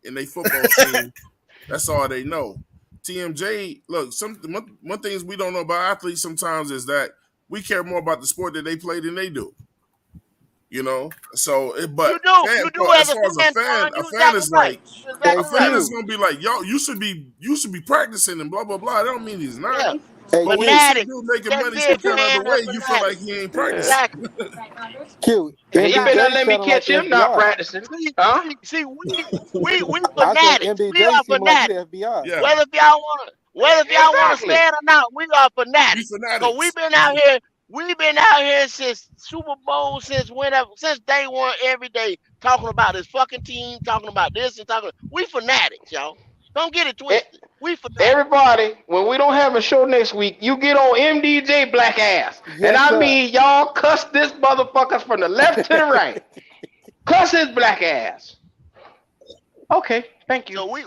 in they football team, that's all they know. TMJ, look, one things we don't know about athletes sometimes is that we care more about the sport that they play than they do. You know, so but you do as far as a fan is like a fan is gonna be like, yo, you should be practicing and blah blah blah. I don't mean he's not. Yeah. But when you making money some kind of other way, you feel like he ain't practicing. Exactly. Cute. He better let me catch him not practicing. Huh? See, we fanatics. We are fanatics. Yeah. Whether if y'all want to stand or not, we are fanatics. So we've been out here since Super Bowl, since day one, every day, talking about this fucking team, talking about this and talking. We fanatics, y'all. Don't get it twisted. We fanatics. Everybody, when we don't have a show next week, you get on MDJ black ass. Yes, and I sir. mean, y'all cuss this motherfucker from the left to the right. Cuss his black ass. Okay, thank you. So we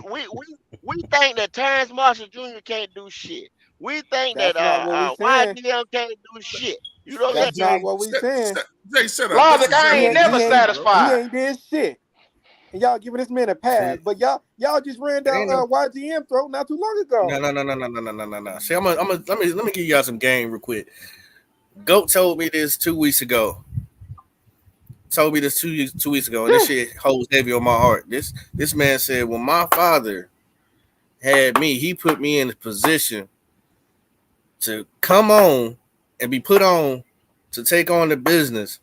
think that Terrence Marshall Jr. can't do shit. We think That's not that what we YGL can't do shit. You know That's that? not what we saying. Jay, shut up. Logic, I ain't never He satisfied. ain't did shit. And y'all giving this man a pass, but y'all just ran down YGM throat not too long ago. No. See, let me give y'all some game real quick. Goat told me this 2 weeks ago. And this shit holds heavy on my heart. This man said, when my father had me, he put me in a position to come on and be put on to take on the business.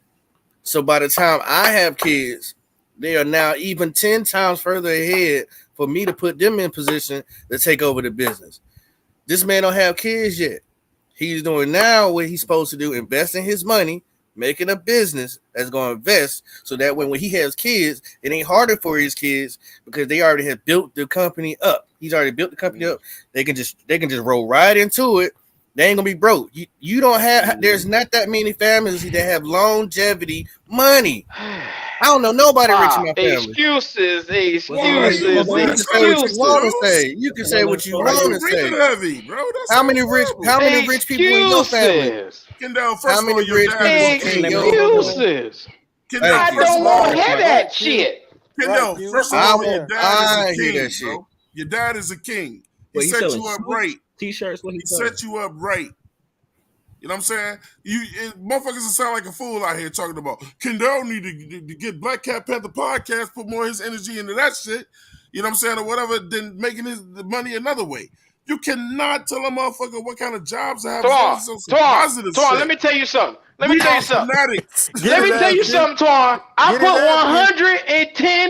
So by the time I have kids, they are now even 10 times further ahead for me to put them in position to take over the business. This man don't have kids yet. He's doing now what he's supposed to do, investing his money, making a business that's going to invest so that when he has kids, it ain't harder for his kids because they already have built the company up. He's already built the company up. They can just roll right into it. They ain't gonna be broke. You don't have. There's not that many families that have longevity money. I don't know nobody rich in my family. Excuses. You can say what you want to say. Heavy, bro. How many rich people in your family? Kendall, How many rich people in your family? Excuses. I don't want to hear that shit. Kendall, first of all, your dad is a king, that shit. bro. Your dad is a king. He Wait, set you up right. T-shirts. What He set you up right. You know what I'm saying? Motherfuckers sound like a fool out here talking about Kendall need to get Black Cat Panther podcast, put more of his energy into that shit. You know what I'm saying, or whatever, than making the money another way. You cannot tell a motherfucker what kind of jobs to have. Twan, let me tell you something. Let me tell you something, Twan. I put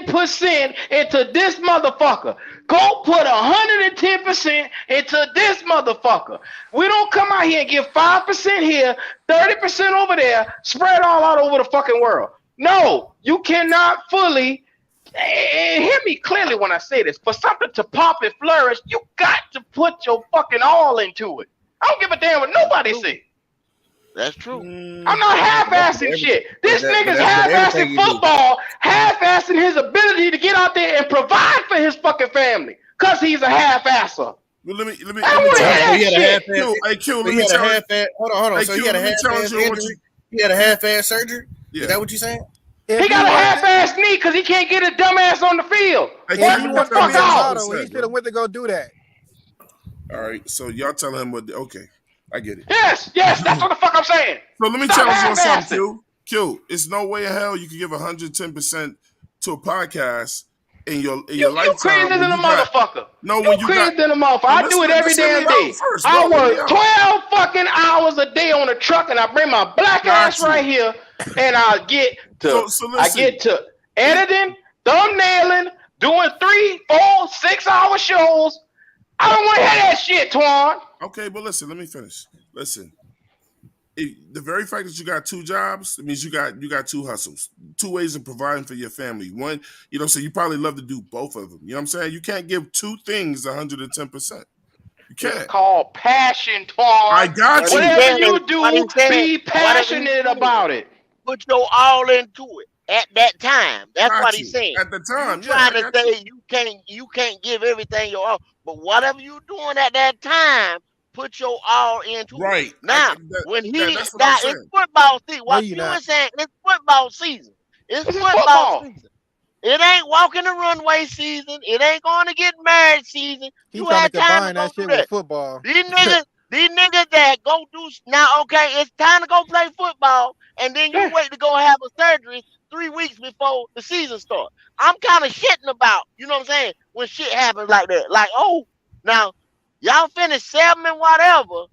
110% into this motherfucker. Go put 110% into this motherfucker. We don't come out here and give 5% here, 30% over there, spread all out over the fucking world. No, you cannot fully. And hear me clearly when I say this. For something to pop and flourish, you got to put your fucking all into it. I don't give a damn what nobody say. That's true. I'm not half-assing shit. This nigga's half-assing football, half-assing his ability to get out there and provide for his fucking family. Cause he's a half-asser. Well, let me Hold on. So he had a half-ass injury? He had a half-ass surgery? Yeah. Is that what you saying? He got a half-ass knee because he can't get his dumb ass on the field. Hey, If Q, he let me wants to tell be you a something model, I he said, should have went to go do that. All right, so y'all tell him what. Okay, I get it. Yes, that's what the fuck I'm saying. So let me Stop challenge you on something, half-assing. Q. It's no way in hell you can give 110% to a podcast in your You crazy lifetime than when a you got motherfucker. when you got. Crazy than a motherfucker. No, I do it every listen me damn out day. first, I bro. Hear me work out. 12 fucking hours a day on a truck, and I bring my black ass Got you. right here, and I get to So listen. editing, thumbnailing, doing 3, 4, 6 hour shows. I don't want to hear that shit, Twan. Okay, but listen, let me finish. Listen. The very fact that you got 2 jobs, it means you got 2 hustles, 2 ways of providing for your family. One, so you probably love to do both of them. You know what I'm saying? You can't give 2 things 110%. You can't. It's called passion, Twan. I got you. Whatever you do, be passionate about it. Put your all into it at that time. That's what he's saying. At the time, you trying to say you can't give everything your all, but whatever you doing at that time, put your all into it. Now, when it's football season. What you were saying, it's football season. It's football season. It ain't walking the runway season. It ain't going to get married season. You had time to go do that. With football. These niggas that go do now. Okay, it's time to go play football, and then you wait to go have a surgery 3 weeks before the season starts. I'm kind of shitting about, you know what I'm saying, when shit happens like that. Like, oh, now y'all finished 7 and whatever,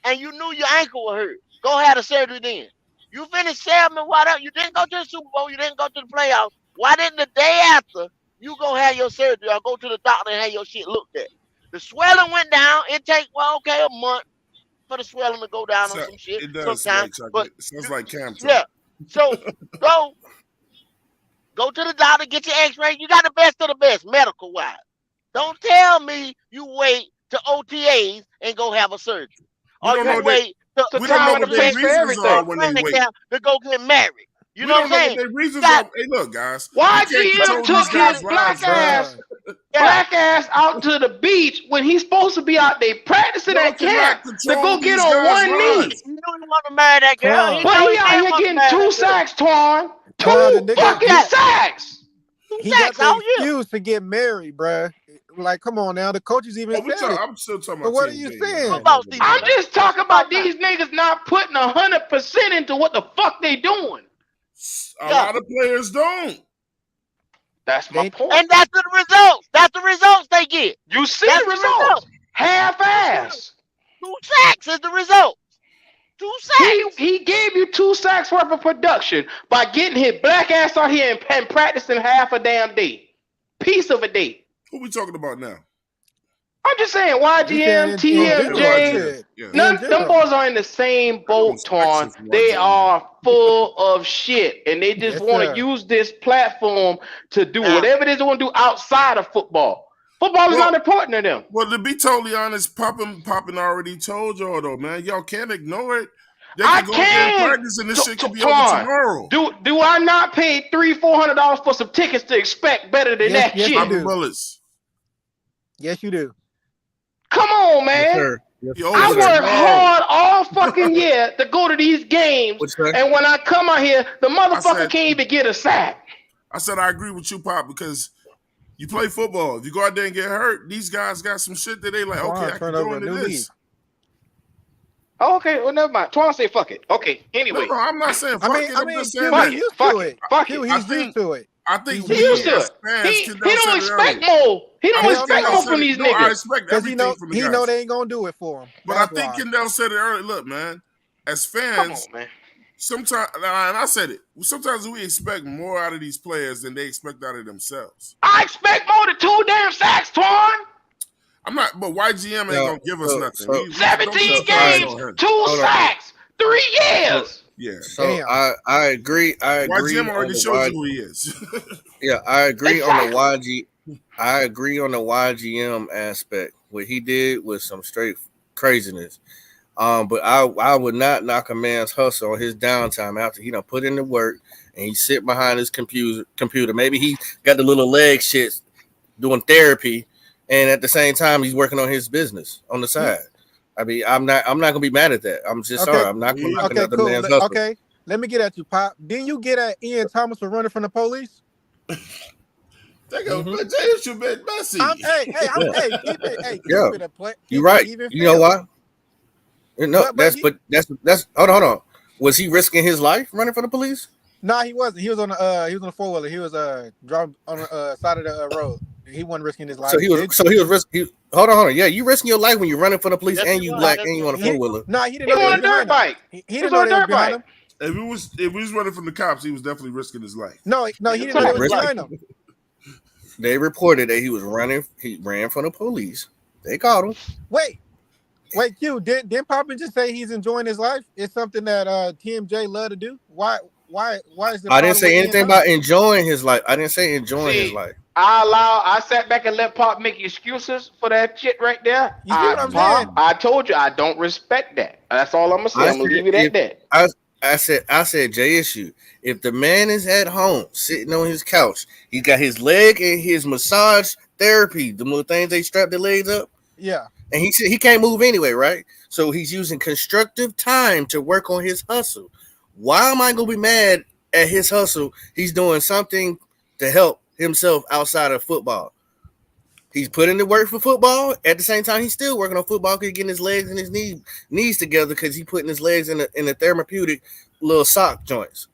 and you knew your ankle was hurt. Go have the surgery then. You finished 7 and whatever. You didn't go to the Super Bowl. You didn't go to the playoffs. Why didn't the day after you go have your surgery or go to the doctor and have your shit looked at? The swelling went down. It take a month for the swelling to go down on some shit. It does. Sometimes, but it sounds like Cam. Yeah. So go to the doctor, get your X-ray. You got the best of the best medical wise. Don't tell me you wait to OTAs and go have a surgery. Or you wait we don't know what their reasons are when they wait to go get married. You know what I'm saying? Their reasons are. Hey, look, guys. YGM took his black ass out to the beach when he's supposed to be out there practicing at camp to go get on one knee. You don't want to marry that girl. But he out here getting 2 sacks, Twan. 2 fucking sacks. He got the excuse to get married, bruh. Like, come on now. The coaches even said it. I'm still talking about. But what are you saying? I'm just talking about these niggas not putting 100% into what the fuck they doing. A lot of players don't. That's my point. And that's the results. That's the results they get. You see the results. Half-ass. 2 sacks is the result. 2 sacks. He gave you 2 sacks worth of production by getting his black ass out here and practicing half a damn day. Piece of a day. Who we talking about now? I'm just saying, YGM, TM, James, them boys are in the same boat, Twan. They are full of shit, and they just want to use this platform to do whatever it is they want to do outside of football. Football is not important to them. Well, to be totally honest, Poppin already told y'all, though, man. Y'all can't ignore it. They I can go get practice, and this shit could be over tomorrow. Do I not pay $300-400 for some tickets to expect better than that shit? Yes, you do. Come on, man. Yes, I work hard all fucking year to go to these games, and when I come out here, the motherfucker can't even get a sack. I said I agree with you, Pop, because you play football. If you go out there and get hurt, these guys got some shit that they like, okay, I can go into this. Oh, okay, well, never mind. Twan say fuck it. Okay, anyway. No, I'm not saying fuck it. I'm just saying fuck it. Fuck it. He's used to it. I think he's used to it. He don't expect more. He don't expect more from these niggas. I expect everything from the guys. He know they ain't gonna do it for him. But I think Kendall said it earlier. Look, man, as fans, sometimes, and I said it, sometimes we expect more out of these players than they expect out of themselves. I expect more than 2 damn sacks, Twan. I'm not, but YGM ain't gonna give us nothing. 17 games, 2 sacks, 3 years. Yeah, so I agree. YGM already showed you who he is. Yeah, I agree on the YG. I agree on the YGM aspect. What he did was some straight craziness. But I would not knock a man's hustle on his downtime after he done put in the work and he sit behind his computer. Maybe he got the little leg shit doing therapy, and at the same time he's working on his business on the side. I mean, I'm not gonna be mad at that. I'm just sorry. I'm not gonna knock another man's hustle. Okay, let me get at you, Pop. Didn't you get at Ian Thomas for running from the police? They go, but James, you been messy. Keep it a play. You're right. Even you know why? No, that's hold on. Was he risking his life running for the police? No, he wasn't. He was on a 4-wheeler. He was driving on the side of the road. He wasn't risking his life. So he was risking. Hold on. Yeah, you risking your life when you're running for the police and you black and you on a 4-wheeler. No, he didn't know they was behind him. He didn't know they was behind him. If he was running from the cops, he was definitely risking his life. No, he didn't know they was behind him. They reported that he was running. He ran from the police. They caught him. Wait, Q. Didn't Papa just say he's enjoying his life? It's something that TMJ love to do. Why is it? I didn't say anything about enjoying his life. I didn't say enjoying his life. I sat back and let Pop make excuses for that shit right there. You see what I'm saying? I told you I don't respect that. That's all I'm gonna say. I'm gonna leave it at that. I said, JSU, if the man is at home sitting on his couch, he got his leg and his massage therapy, the little things they strap their legs up. Yeah. And he said he can't move anyway, right? So he's using constructive time to work on his hustle. Why am I going to be mad at his hustle? He's doing something to help himself outside of football. He's putting the work for football. At the same time, he's still working on football because he's getting his legs and his knees together because he's putting his legs in the therapeutic little sock joints.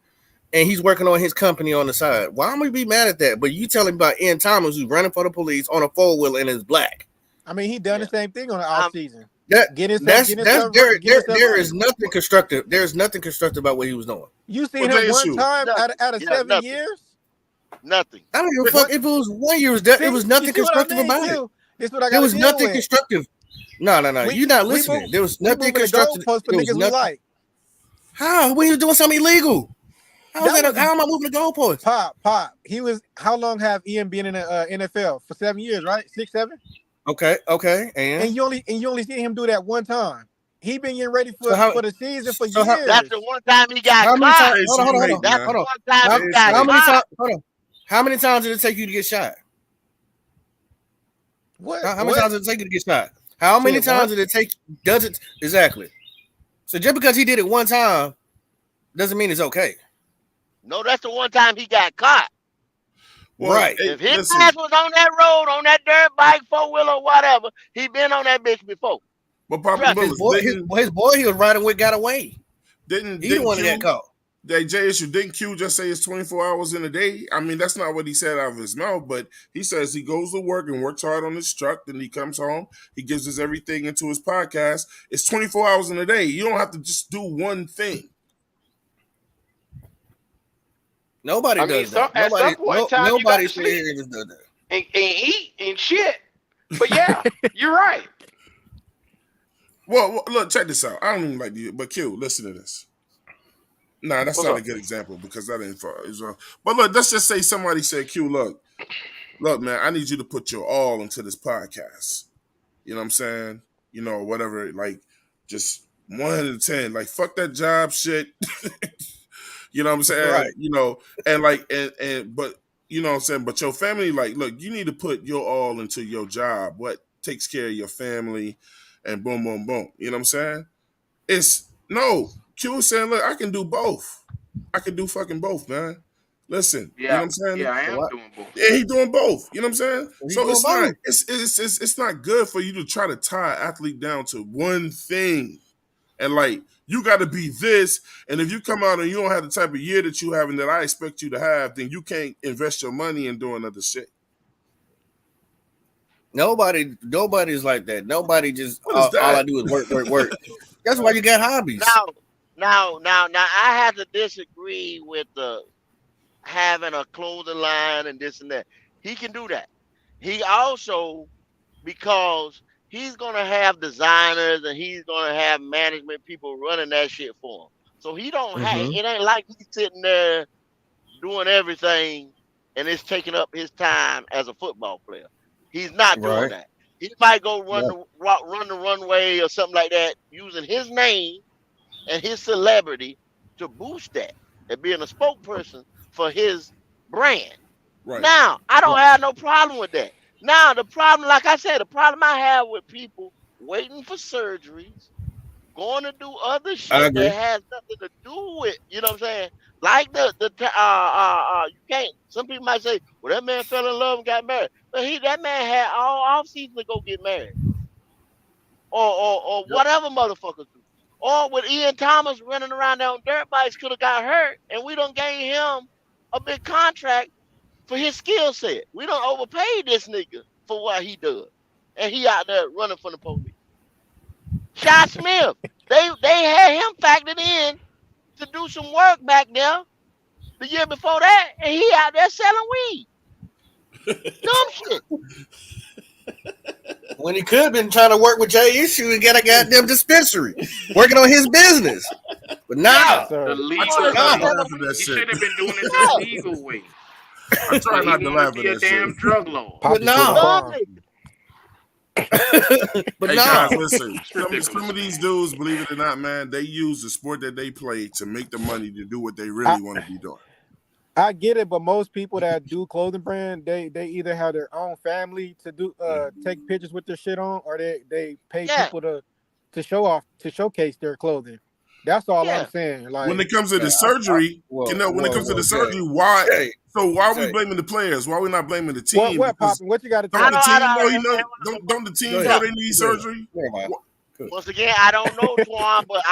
And he's working on his company on the side. Why am I be mad at that? But you telling me about Ian Thomas who's running for the police on a 4-wheeler and is black. I mean, he done the same thing on the off season. There is nothing constructive. There's nothing constructive about what he was doing. You seen him one time out of 7 years? Nothing. I don't give a fuck if it was 1 year. It was nothing constructive about it. There was nothing constructive. No. You're not listening. There was nothing constructive. How? When he was doing something illegal? How am I moving the goalpost? Pop. He was. How long have Ian been in the NFL? For 7 years, right? 6, 7. Okay. And you only see him do that one time. He been getting ready for the season for years. That's the one time he got caught. Hold on. How many times did it take you to get shot? What? How many times did it take you to get shot? How many times did it take? Does it exactly? So just because he did it one time doesn't mean it's okay. No, that's the one time he got caught. Well, right. If his ass was on that road, on that dirt bike, 4-wheeler, or whatever, he been on that bitch before. But Papa his boy he was riding with got away. He didn't want to get caught. JSU, didn't Q just say it's 24 hours in a day? I mean, that's not what he said out of his mouth, but he says he goes to work and works hard on his truck, then he comes home, he gives us everything into his podcast. It's 24 hours in a day. You don't have to just do one thing. Nobody does that. Nobody just does that. And eat and shit. But yeah, you're right. Well, look, check this out. I don't even like you, but Q, listen to this. Nah, that's not a good example because that ain't far. But look, let's just say somebody said, Q, look, man, I need you to put your all into this podcast. You know what I'm saying? You know, whatever, like just 1 to 10. Like, fuck that job shit. You know what I'm saying? Right. You know, and like, but you know what I'm saying? But your family, like, look, you need to put your all into your job. What takes care of your family and boom, boom, boom. You know what I'm saying? Q was saying, look, I can do both. I can do fucking both, man. Listen, you know what I'm saying? Yeah, I am doing both. Yeah, he's doing both. You know what I'm saying? So it's not good for you to try to tie an athlete down to one thing. And like, you got to be this. And if you come out and you don't have the type of year that you have and that I expect you to have, then you can't invest your money in doing other shit. Nobody's like that. Nobody just all I do is work. That's why you got hobbies. Now, I have to disagree with the having a clothing line and this and that. He can do that. He also, because he's gonna have designers and he's gonna have management people running that shit for him. So he don't have. It ain't like he's sitting there doing everything and it's taking up his time as a football player. He's not doing that. He might go run the runway or something like that using his name and his celebrity to boost that and being a spokesperson for his brand. Right. Now, I don't have no problem with that. Now, the problem, like I said, the problem I have with people waiting for surgeries, going to do other shit that has nothing to do with, you know what I'm saying, Like you can't. Some people might say, "Well, that man fell in love and got married," but that man had all off season to go get married, or whatever motherfuckers do. Or with Ian Thomas running around there on dirt bikes, could have got hurt, and we don't gave him a big contract for his skill set. We don't overpay this nigga for what he does, and he out there running from the police. Shot Smith, they had him factored in to do some work back there the year before that, and he out there selling weed. Dumb shit. When he could have been trying to work with Jay Issue and get a goddamn dispensary, working on his business. But nah. The legal he should have been doing it the legal way. I'm trying not to laugh at that damn shit. drug lord. But no. But hey no. guys, listen. Some of these dudes, believe it or not, man, they use the sport that they play to make the money to do what they really want to be doing. I get it, but most people that do clothing brand, they either have their own family to do take pictures with their shit on, or they pay people to showcase their clothing. That's all I'm saying. Like when it comes to the surgery, when it comes to the surgery, why? So why are we blaming the players? Why are we not blaming the team? What poppin'? What you got to tell? Don't the team know they need surgery? Once again, I don't know, Twan, but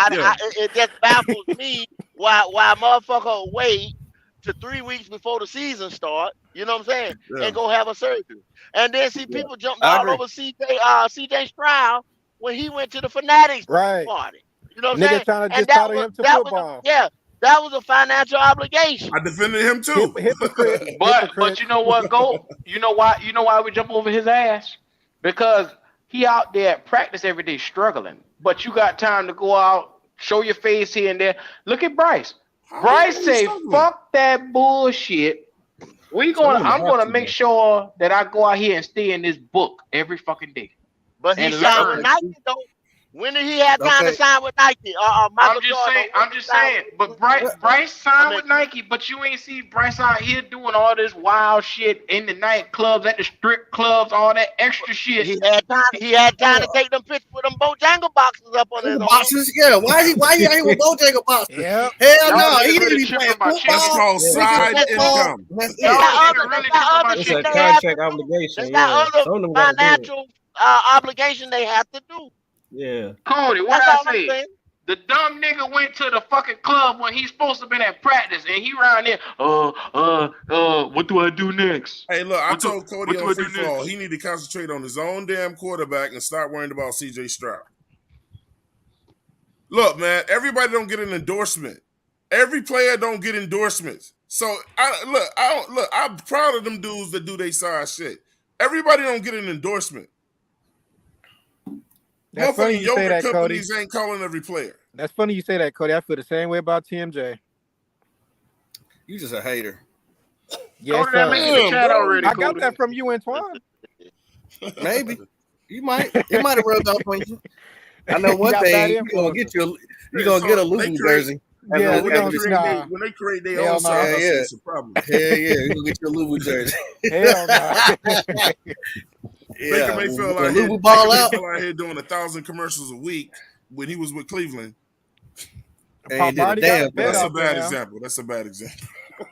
it just baffles me why motherfucker wait to 3 weeks before the season start, you know what I'm saying, and go have a surgery. And then see people jumping all over CJ Stroud when he went to the Fanatics party. You know what I'm saying? Trying to just title him to football. That was a financial obligation. I defended him too. Hypocrite. But you know what, Go? You know why we jump over his ass? Because he out there at practice every day struggling. But you got time to go out, show your face here and there. Look at Bryce. Bryce say, fuck that bullshit. I'm gonna make sure that I go out here and stay in this book every fucking day. But he signed with Nike though. When did he have time to sign with Nike? I'm just saying. But Bryce signed with Nike, but you ain't see Bryce out here doing all this wild shit in the nightclubs, at the strip clubs, all that extra shit. He had time to take them pictures with them Bojangle boxes up on his boxes. Yeah, why he ain't with Bojangle boxes? Yeah, hell no, he didn't be playing football. That's called side income. It's a contract obligation. They got other financial obligation they have to do. Yeah. Cody, what I say? The dumb nigga went to the fucking club when he's supposed to be at practice, and he around there. What do I do next? Hey, look, I told Cody on free fall he need to concentrate on his own damn quarterback and start worrying about CJ Stroud. Look, man, everybody don't get an endorsement. Every player don't get endorsements. So I'm proud of them dudes that do they side shit. Everybody don't get an endorsement. That's funny you say that, Cody. Companies ain't calling every player. That's funny you say that, Cody. I feel the same way about TMJ. You just a hater. Yes, I got that from you, Antoine. Maybe you might. It might have rubbed off on you. I know one thing. You're gonna get a Louis jersey. Yeah, when they create their own side, it's a problem. Hell yeah, you're gonna get your Louis jersey. Hell no. Baker Mayfield out here doing 1,000 commercials a week when he was with Cleveland. That's a bad example.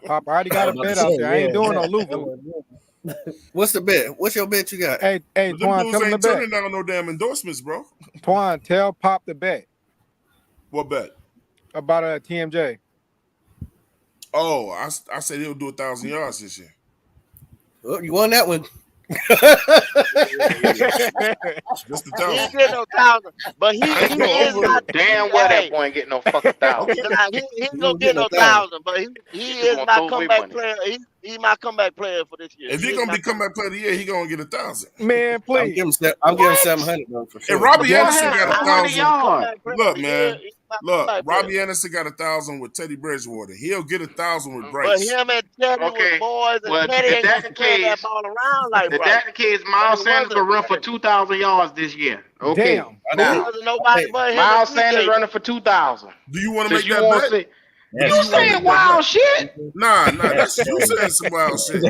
Pop already got a bet out there. I ain't doing no Louisville. What's the bet? What's your bet you got? Hey, Twan, tell him the bet. Turning down no damn endorsements, bro. Twan, tell Pop the bet. What bet? About TMJ. Oh, I said he'll do 1,000 yards this year. Well, you won that one. Just the he ain't getting no 1,000, but he is not damn well that boy ain't getting no fucking 1,000. He ain't gonna get no 1,000, but he is my comeback player. He's my comeback player for this year. If he's gonna be comeback player of the year, he gonna get 1,000. Man, please. I'm giving 700 though for sure. And Robbie Anderson got 1,000. Look, man. Look, Robbie Anderson got 1,000 with Teddy Bridgewater. He'll get 1,000 with Bryce. But him and Teddy with boys, and Teddy ain't gonna carry that ball around like Bryce. If that's the case, Miles Sanders will run for 2,000 yards this year. Okay. Damn. Miles Sanders running for 2,000. Do you want to make that bet? You saying wild shit? Nah, that's you saying some wild shit.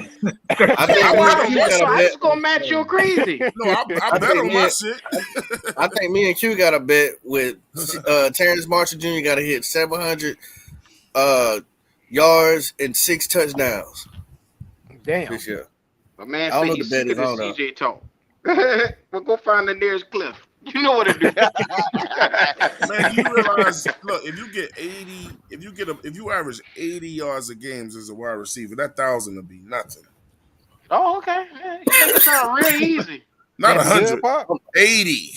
I just gonna match your crazy. No, I bet on my shit. I think me and Q got a bet with Terrence Marshall Jr. got to hit 700 yards and 6 touchdowns Damn. this year. My man I don't say know he's the bet sick of is this on though. CJ talk. We'll go find the nearest cliff. You know what to do. Man, you realize, look, if you get 80, if you average 80 yards a game as a wide receiver, that 1,000 will be nothing. Oh, okay. Yeah, you make it sound real easy. Not That's 100, good, Pop. 80.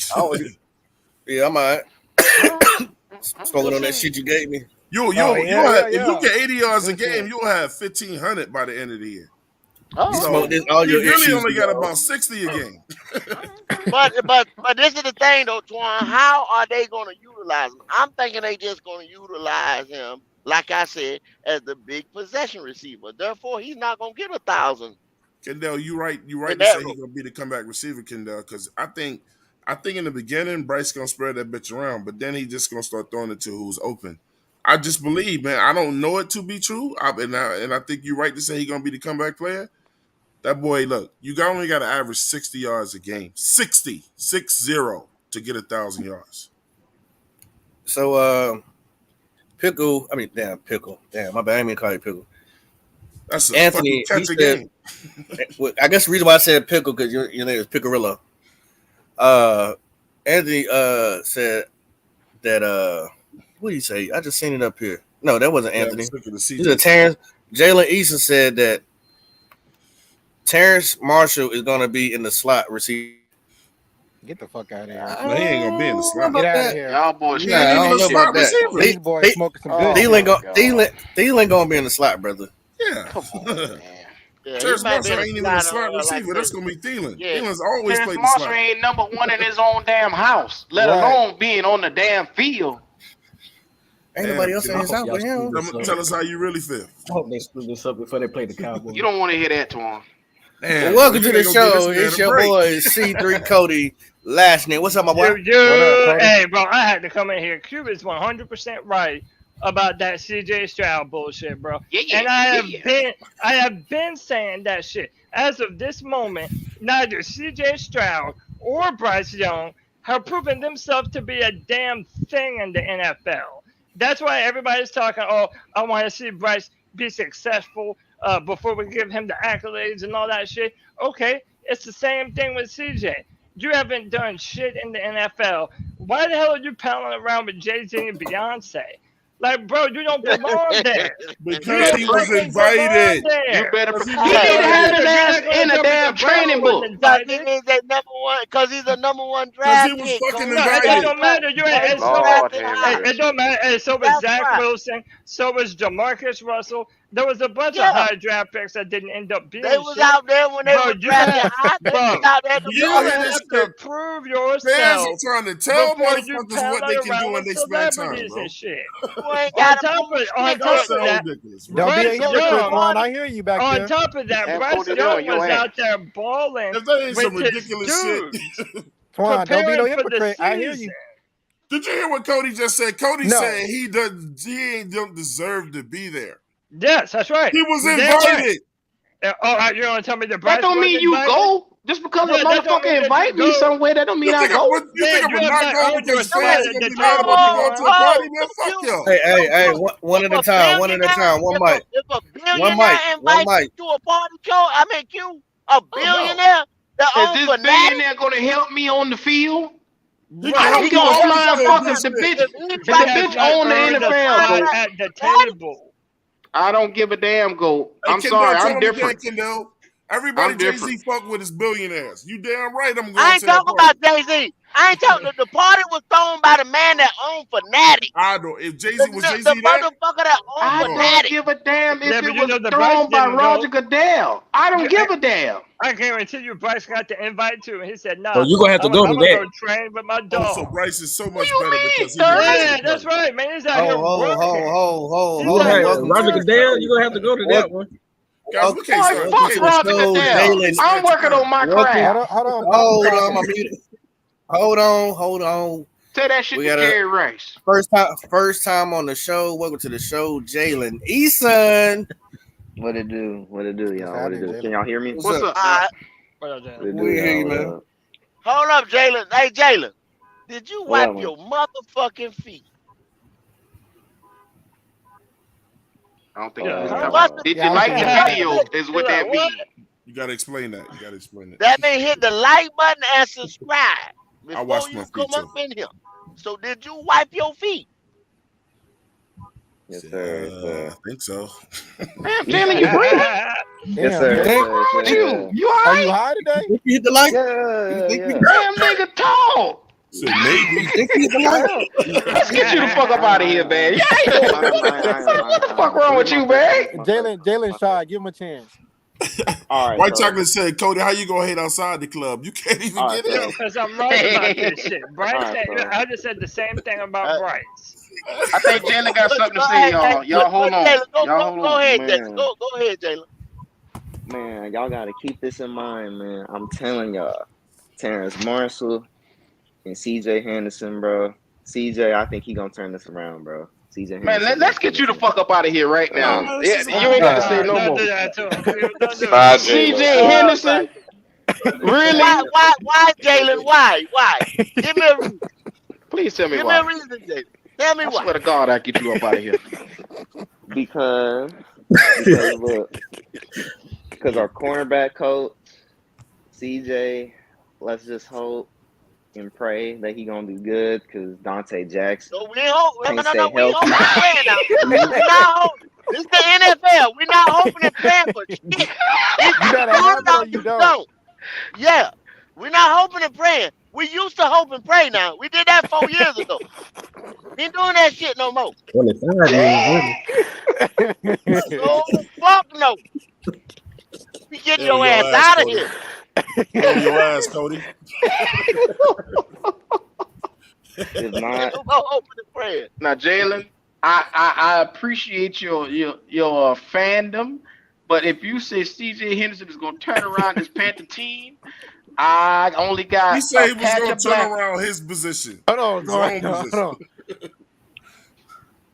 Yeah, I'm all right. Smoking on that see. shit you gave me. You'll yeah, have, if you yeah. get 80 yards a Good game, shit. you'll have 1,500 by the end of the year. Oh, You So smoke this, all he your really issues. only got dog. about 60 a game. But this is the thing though, Twan. How are they gonna utilize him? I'm thinking they just gonna utilize him, like I said, as the big possession receiver. Therefore, he's not gonna get 1,000 Kendall, you right in to say that he's role. gonna be the comeback receiver, Kendall, because I think in the beginning Bryce gonna spread that bitch around, but then he just gonna start throwing it to who's open. I just believe, man. I don't know it to be true, and I think you're right to say he's gonna be the comeback player. That boy, look, you only got to average 60 yards a game, 60 to get 1,000 yards. So Pickle, I mean damn Pickle. Damn, my bad, I didn't mean to call you Pickle. That's a Anthony, fucking he catch a said, game. well, I guess the reason why I said Pickle because your name is Picarillo. Anthony said that what do you say? I just seen it up here. No, that wasn't Yeah, Anthony. look at the This is CJ. Terrence. Jalen Eason said that Terrence Marshall is gonna be in the slot receiver. Get the fuck out of here. No, he ain't gonna be in the slot. Get out of here. Y'all boys. He Nah, ain't I even don't a know slot about that. receiver. These boys smoking some good. Thielen shit. Thielen gonna be in the slot, brother. Yeah. Come on, man. Yeah, he Terrence might be Marshall in ain't even a slot, slot like receiver. That's this. gonna be Thielen. Yeah. Thielen's always Terrence played the Marshall slot. ain't number one in his own damn house, let alone being on the damn field. Ain't Damn, nobody else in kid. his house but him. Tell us how you really feel. I hope they screw this up before they play the Cowboys. You don't want to hear that, Twan. Damn, Well, welcome you to the ain't gonna give show. this man It's a your break. boy C3 Cody last name. What's up, my boy? What up, Cody? Hey, bro, I had to come in here. Cuba's 100% right about that CJ Stroud bullshit, bro. And I have been saying that shit. As of this moment, neither CJ Stroud or Bryce Young have proven themselves to be a damn thing in the NFL. That's why everybody's talking, oh, I want to see Bryce be successful before we give him the accolades and all that shit. Okay, it's the same thing with CJ. You haven't done shit in the NFL. Why the hell are you palling around with Jay-Z and Beyonce? Like, bro, you don't belong there. Because he was invited. You better Because prepare. he He was need to have invited. that ass in the damn training book. Because he is a number one. Because he's a number one Because draft he was pick. fucking Cody. No, it invited. don't matter. You ain't. He's So, drafted have high. it don't matter. And so was That's Zach right. Wilson. So was Jamarcus Russell. There was a bunch of Yeah. high draft picks that didn't end up being They was shit. out there when they Bro, were you drafted have, high. They bro, was out there. you hear have this to shit? prove Fans yourself are trying to tell before you motherfuckers what they pallet can around do in with their spare time, celebrities bro. and shit. You ain't On got to top prove of, shit. on Y'all top of sound that, ridiculous, bro. Don't be a Bryce hypocrite, Young, Quan. I hear you back on there. top of that, And Bryce Cody Young doing your was ass. out there balling If that ain't some with his ridiculous shit. dudes, Quan, don't be no preparing for the hypocrite. I hear season. you. Did you hear what Cody just said? Cody No. said he don't deserve to be there. Yes, that's right. He was You're damn right. invited. You're gonna tell me that Bryce That don't mean wasn't you invited? go. Just because a Yeah, that don't mean motherfucker that invite you me go. somewhere, that don't mean You I think, go. you think I'm you gonna have not not go earned your because spot fans are at gonna the be mad table, about me going to a party? Man, if fuck you- y'all. Hey, one at a time, one at a time, one mic. If a One billionaire mic, one invites mic. you to a party, Joe, I mean, you a billionaire that Is owns this Fanatic? billionaire gonna help me on the field? He I can don't help give you a off the flying field, fuck this if the shit. bitch If he if the He has bitch not own the earned a NFL spot go. at the table. I don't give a damn go. Hey, I'm Kendall, sorry, tell I'm him different. again, Kendall. Everybody I'm Jay different. Z fuck with his billionaires. You damn right. I'm I going ain't to that talking party. about Jay-Z. I ain't talking. The party was thrown by the man that owned Fanatic. I don't. If Jay Z The, was the, Jay Z the there, motherfucker that owned I going. don't Fanatic. give a damn Yeah, if but it you was know the Bryce thrown by didn't Roger go. Goodell. I don't give a damn. I guarantee you Bryce got the invite too, and he said, nah, Oh, you're gonna have to I'm go to gonna that. go train with my Oh, so dog. Bryce is so What much you better mean, because he didn't go to third? Yeah, the that's party. right, man. He's out here working. Hold He's You're out gonna here have Roger working. Goodell. You're gonna have to go to that one. Guys, we can't Boy, start. fuck We can't Roger show Goodell. Jalen. I'm working on my craft. Hold on, Hold Pop. on, I'm muted. Hold on. Say that shit We to got Jerry Rice. first time on the show. Welcome to the show, Jalen Eason. What it do? What it do, What's y'all? What it happening, do? Jalen? Can y'all hear me? What's up? All right, What up, Jalen? What it do, We hear you, y'all? What man. up? hold up, Jalen. Hey, Jalen, did you What up, wipe man? your motherfucking feet? I don't think Yeah, it's huh? covered. Did you Yeah, I don't like think the it's video? covered. Is what that What? means. You gotta explain that. You gotta explain it. That means hit the like button and subscribe I before washed my you feet come up too. in here. So did you wipe your feet? Yes, sir. Yes, I sir. think so. Damn, Jalen, you breathing? Yes, Damn, sir. you Yes, What's think? sir. Yes, wrong with sir. you? Yeah. You all Are you right? high today? Think you hit the light? Yeah, You think yeah, you, yeah. Damn, nigga, talk. Said maybe. you think you hit the light? Let's get you the fuck up out of here, man. Yeah, ain't doing I am. I am. what the I fuck am. wrong This with is my you, first. man? This is my first. Jalen My shy. first. Give him a chance. All right. White So. Chocolate said, Cody, how you gonna hate outside the club? You can't even All right. get Yo, So. in. because I'm right about this shit. Bryce, All right. So. I just said the same thing about Uh, Bryce. I think Jalen got something to say, Hey, hey, y'all. Y'all hold on. Jalen, Y'all hold go on. ahead, Jalen. Man. Go ahead, Jalen. Man, y'all gotta keep this in mind, man. I'm telling y'all, Terrence Marshall and CJ Henderson, bro. CJ, I think he gonna turn this around, bro. CJ Man, Henderson gonna let's turn get you this the fuck around. up out of here right now. No, this Yeah, is you ain't got to say no Don't more. do that to him. Don't do Bye, it. CJ Jalen. Henderson? Really? Why, Jalen? Why? Give me a reason. Please tell me Give me a why. reason, Jalen. Tell me I why. swear to God, I'll get you up out of here. Because look, because our cornerback coach, CJ, let's just hope and pray that he gonna do good. Because Dante Jackson So we ain't hope. can't No. stay We ain't hoping healthy. and praying now. We not hoping. This is the NFL. We not hoping and praying for shit. Either You you better do have it it or or you you don't. don't. Yeah. We not hoping and praying. We used to hope and pray now. We did that 4 years ago. We ain't doing that shit no more. 25 years, really. No, fuck no. We getting They on your your ass ass, out of Cody. here. They on your ass, Cody. If Ain't not, no more hoping and praying. Now, Jalen, I appreciate your fandom, but if you say CJ Henderson is gonna turn around this Panther team, I only got He a said he was patch gonna of turn black. around his position. Hold on, His own hold position. on.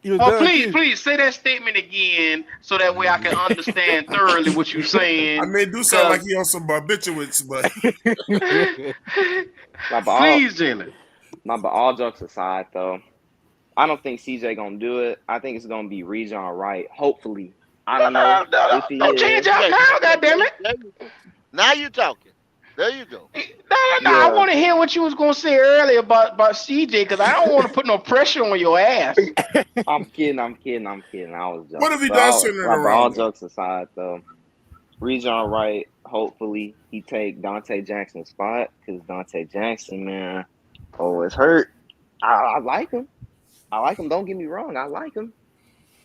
You was Oh, done, too. please say that statement again so that way I can understand thoroughly what you're saying. I mean, it do sound like he on some barbiturates, but Please, Jalen. but all jokes aside, though, I don't think CJ gonna do it. I think it's gonna be Region Wright. Hopefully, I don't know if he Don't change is. out now, goddammit. Now you talking. There you go. No. I want to hear what you was gonna say earlier about CJ because I don't want to put no pressure on your ass. I'm kidding. I was joking. what if he does turn it But all around? jokes aside, though, Region Wright. Hopefully, he take Dante Jackson's spot because Dante Jackson, man, it's hurt. I like him. Don't get me wrong. I like him.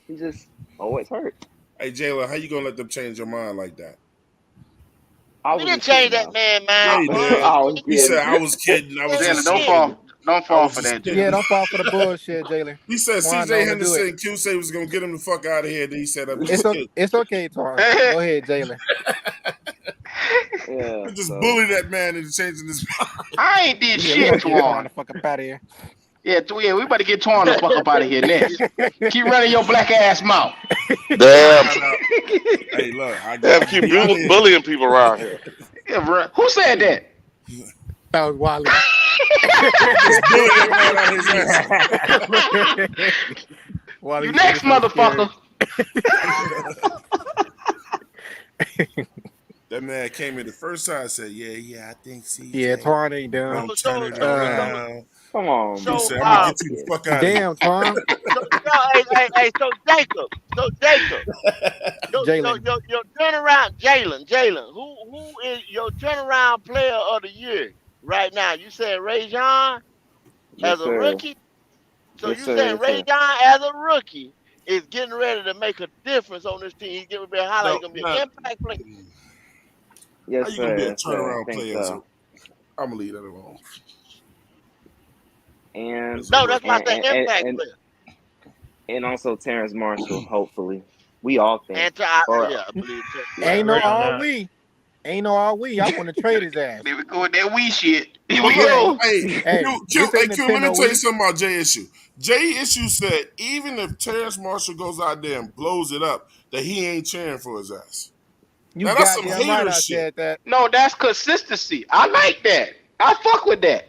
He just always hurt. Hey, Jalen, how you gonna let them change your mind like that? We didn't change that man Yeah, mind. he did. was He kidding. said, "I was kidding. I was Jalen, just don't kidding. fall for that, Yeah, Jalen. don't fall for the bullshit, Jalen. He said Twan, CJ don't do Henderson it. and Q say was gonna get him the fuck out of here. Then he said, "I'm It's just kidding." it's okay, Twan. Go ahead, Jalen. Yeah, You just bully that man into changing his mind. I ain't did Yeah, we shit, gotta get Twan Twan. the fuck up out of here. Yeah, we better get Twan the fuck up out of here next. Keep running your black ass mouth. Damn. Hey, look, I Damn, got keep be out here. bullying people around here. Yeah, bro. Who said that? That was Wally. Just bully that man out his ass. Wally, You next, motherfucker. That man came in the first time and said, yeah, I think CJ. Yeah, Twan ain't done. Gonna turn it around. Come on, He man. said, I'm gonna get you the fuck out of here. Damn, Twan. So Jacob. Jalen. Your turnaround, Jalen. Who is your turnaround player of the year right now? You said Ray John Yes, as a sir. rookie. So Yes, you sir. saying Yes, Ray sir. John as a rookie is getting ready to make a difference on this team. He's getting ready to highlight. He's gonna be an impact player. How Yes, you gonna sir. be a Yes, sir. I turnaround think player? so. I'm gonna leave that alone. And No, that's why I said impact player. and also Terrence Marshall. Hopefully, we all think. I believe so. Ain't no Right on all that. we. Ain't no all we. I want to trade his ass. There we go with that wee shit. Here But we look, go. Hey, Q, this ain't let me Nintendo tell you Wii. something about Jay Issue. Jay Issue said even if Terrence Marshall goes out there and blows it up, that he ain't cheering for his ass. You Now that's some goddamn hater right I shit. said that. No, that's consistency. I like that. I fuck with that.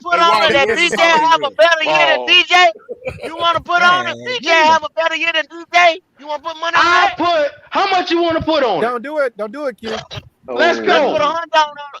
put on it that DJ have a better year than DJ? You want to put on it? DJ have a better year than DJ? You want to put money on that? How much you want to put on it? Don't do it, Q. Let's go. Let's put $100 on it.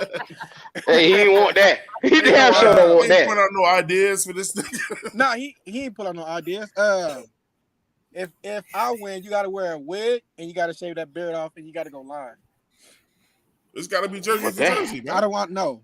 Hey, he ain't want that. He damn sure don't want He ain't that. put out no ideas for this thing. No, he ain't put out no ideas. If I win, you got to wear a wig and you got to shave that beard off and you got to go live. It's got to be jersey for jersey, man. I don't want no.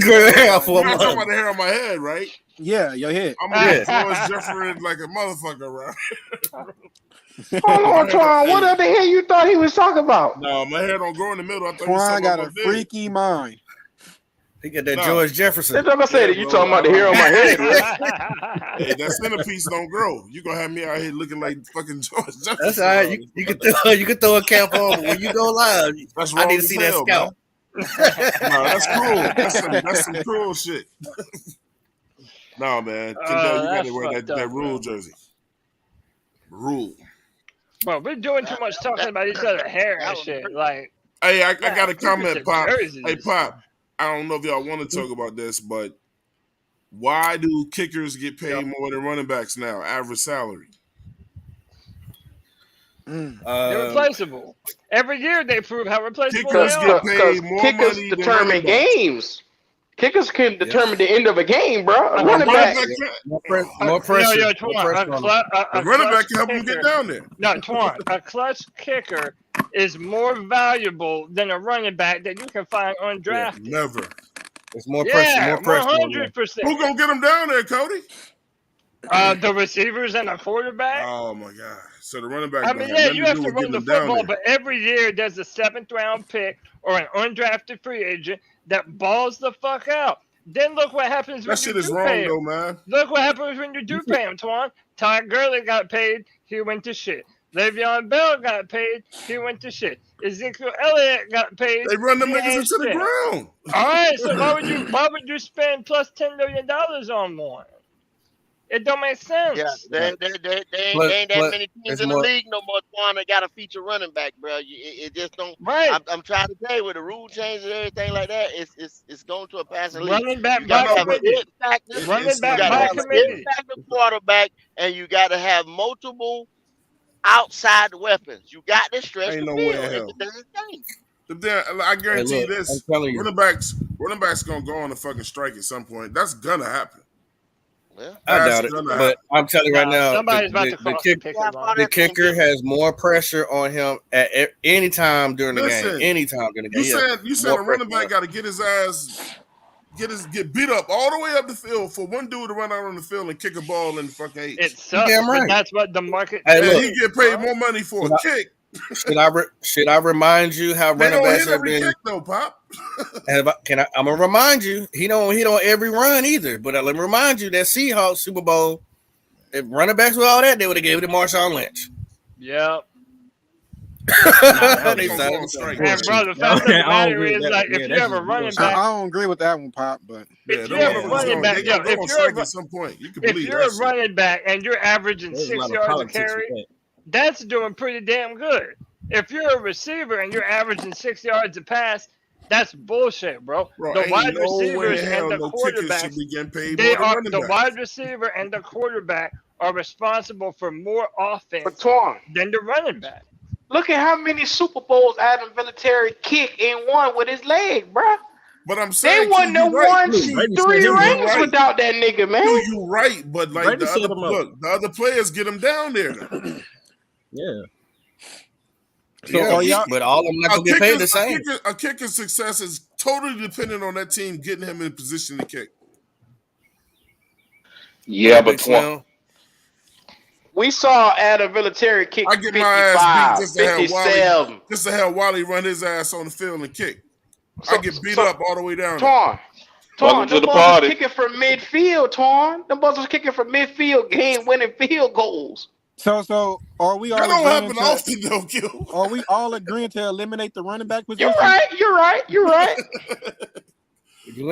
Gray hair You're for a not talking month. about the hair on my head, right? Yeah, your head. I'm gonna be George Jeffrey like a motherfucker, right? Hold on, Twan. What the hell you thought he was talking about? No, my hair don't grow in the middle. I thought you Twan talking got about a freaky mind. He got that No. George Jefferson. That's what I said. You talking about the hair on my head, man. Hey, that centerpiece don't grow. You gonna have me out here looking like fucking George Jefferson. That's all right. You can throw a cap on, but when you go live, That's I wrong need to as see hell, that scalp. No, that's cruel. That's some cruel shit. No, man. Kendall, you gotta wear that rule jersey. Rule. Bro, we're doing too much talking about each other's hair and shit. Like, hey, I got a comment, Pop. Jerseys. Hey, Pop. I don't know if y'all want to talk about this, but why do kickers get paid more than running backs now? Average salary. They're replaceable. Every year they prove how replaceable kickers they are. get paid more kickers money determine than games. Kickers can determine the end of a game, bro. A running running back. More pressure. No, More pressure on him. The running back can help him get down there. No, Twan, a clutch kicker is more valuable than a running back that you can find undrafted. Yeah, never. It's more pressure. More pressure. 100%. Who gonna get him down there, Cody? The receivers and the quarterback. Oh my god! So the running back. I mean, yeah, you have to run the football, but every year there's a 7th-round pick or an undrafted free agent that balls the fuck out. Then look what happens when you do pay him. That shit is wrong, though, man. Look what happens when you do pay him, Twan. Todd Gurley got paid. He went to shit. Le'Veon Bell got paid. He went to shit. Ezekiel Elliott got paid. They run them niggas into the ground. All right, so why would you spend plus $10 million on one? It don't make sense. Yeah, there ain't that many teams in the league no more. Twan that got a feature running back, bro. It just don't. Right. I'm trying to tell you, with the rule change and everything like that, it's going to a passing league. Running back you by gotta have committee. Running back by committee. Quarterback, and you got to have multiple outside weapons. You got to stretch the field. I guarantee you this: running backs gonna go on a fucking strike at some point. That's gonna happen. Well, I doubt it, but I'm telling you right now, the kicker has more pressure on him at any time during the game. Anytime during the game. You said a running back got to get his ass, get beat up all the way up the field for one dude to run out on the field and kick a ball in the fucking H. It sucks. Damn right. That's what the market. Hey, look, he get paid more money for a kick. Should I remind you how running backs have been? Kick, though, Pop. I'm gonna remind you. He don't every run either. But let me remind you that Seahawks Super Bowl, if running backs with all that, they would have gave it to Marshawn Lynch. Yep. They and brother, the fact of the matter is, like, if you have a running back, I don't agree with that one, Pop. But if you have a running back, if you're a running back and you're averaging 6 yards a carry, that's doing pretty damn good. If you're a receiver and you're averaging 6 yards a pass, that's bullshit, bro. The wide receivers and the quarterbacks, the wide receiver and the quarterback are responsible for more offense than the running back. Look at how many Super Bowls Adam Vinatieri kicked and won with his leg, bro. But I'm saying they won the 3 rings without that nigga, man. You're right, but like the other players get him down there. Yeah. So, but all of them not gonna get paid the same. A kicker's success is totally dependent on that team getting him in position to kick. Yeah, but we saw Adam Vinatieri kick 55, my ass beat just to have Wally run his ass on the field and kick. I get beat up all the way down. Torn, the ball was kicking from midfield, Torn. The ball was kicking from midfield, game-winning field goals. So are we all? That don't happen often, though, Gil. Are we all agreeing to eliminate the running back position? You're right. We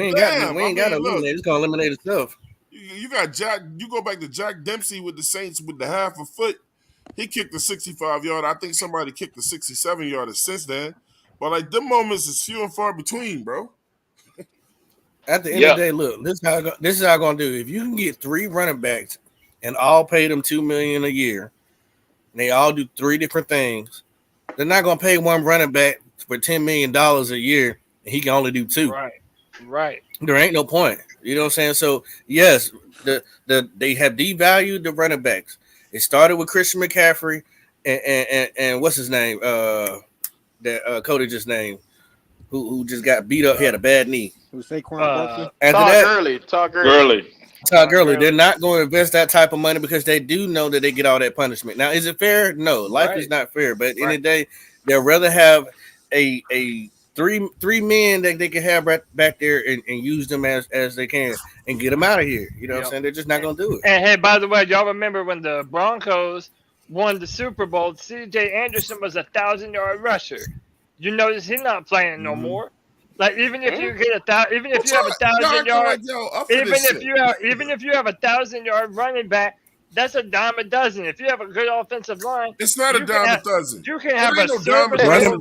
ain't got to eliminate. It's gonna eliminate itself. You got Jack. You go back to Jack Dempsey with the Saints with the half a foot. He kicked the 65-yard. I think somebody kicked the 67-yarder since then. But like them moments is few and far between, bro. At the end of the day, look, this is how I'm gonna do. If you can get 3 running backs and all pay them $2 million a year, and they all do 3 different things, they're not gonna pay one running back for $10 million a year, and he can only do 2. Right. There ain't no point. You know what I'm saying? So yes, they have devalued the running backs. It started with Christian McCaffrey and what's his name? That Cody just named, who just got beat up. He had a bad knee. Who Saquon Barkley? After Todd Gurley. Todd Gurley, they're not going to invest that type of money because they do know that they get all that punishment. Now, is it fair? No, life is not fair. But at the end of the day, they'd rather have a three men that they can have right back there and use them as they can and get them out of here. You know what I'm saying? They're just not going to do it. And hey, by the way, y'all remember when the Broncos won the Super Bowl? C.J. Anderson was a 1,000-yard rusher. You notice he's not playing no more. Like even if you get even if you have 1,000 yards, even if you have a 1,000-yard running back, that's a dime a dozen. If you have a good offensive line, it's not a dime a dozen. You can have a serviceable running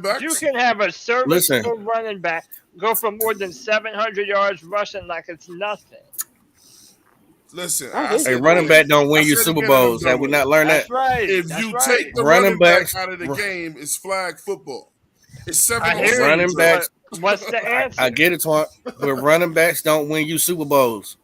back. You can have a serviceable running back go for more than 700 yards rushing like it's nothing. Listen, a running back don't win you Super Bowls. Have we not learned that? Right. If you take the running back out of the game, it's flag football. It's 7 running backs. What's the answer? I get it, Twan. But running backs don't win you Super Bowls.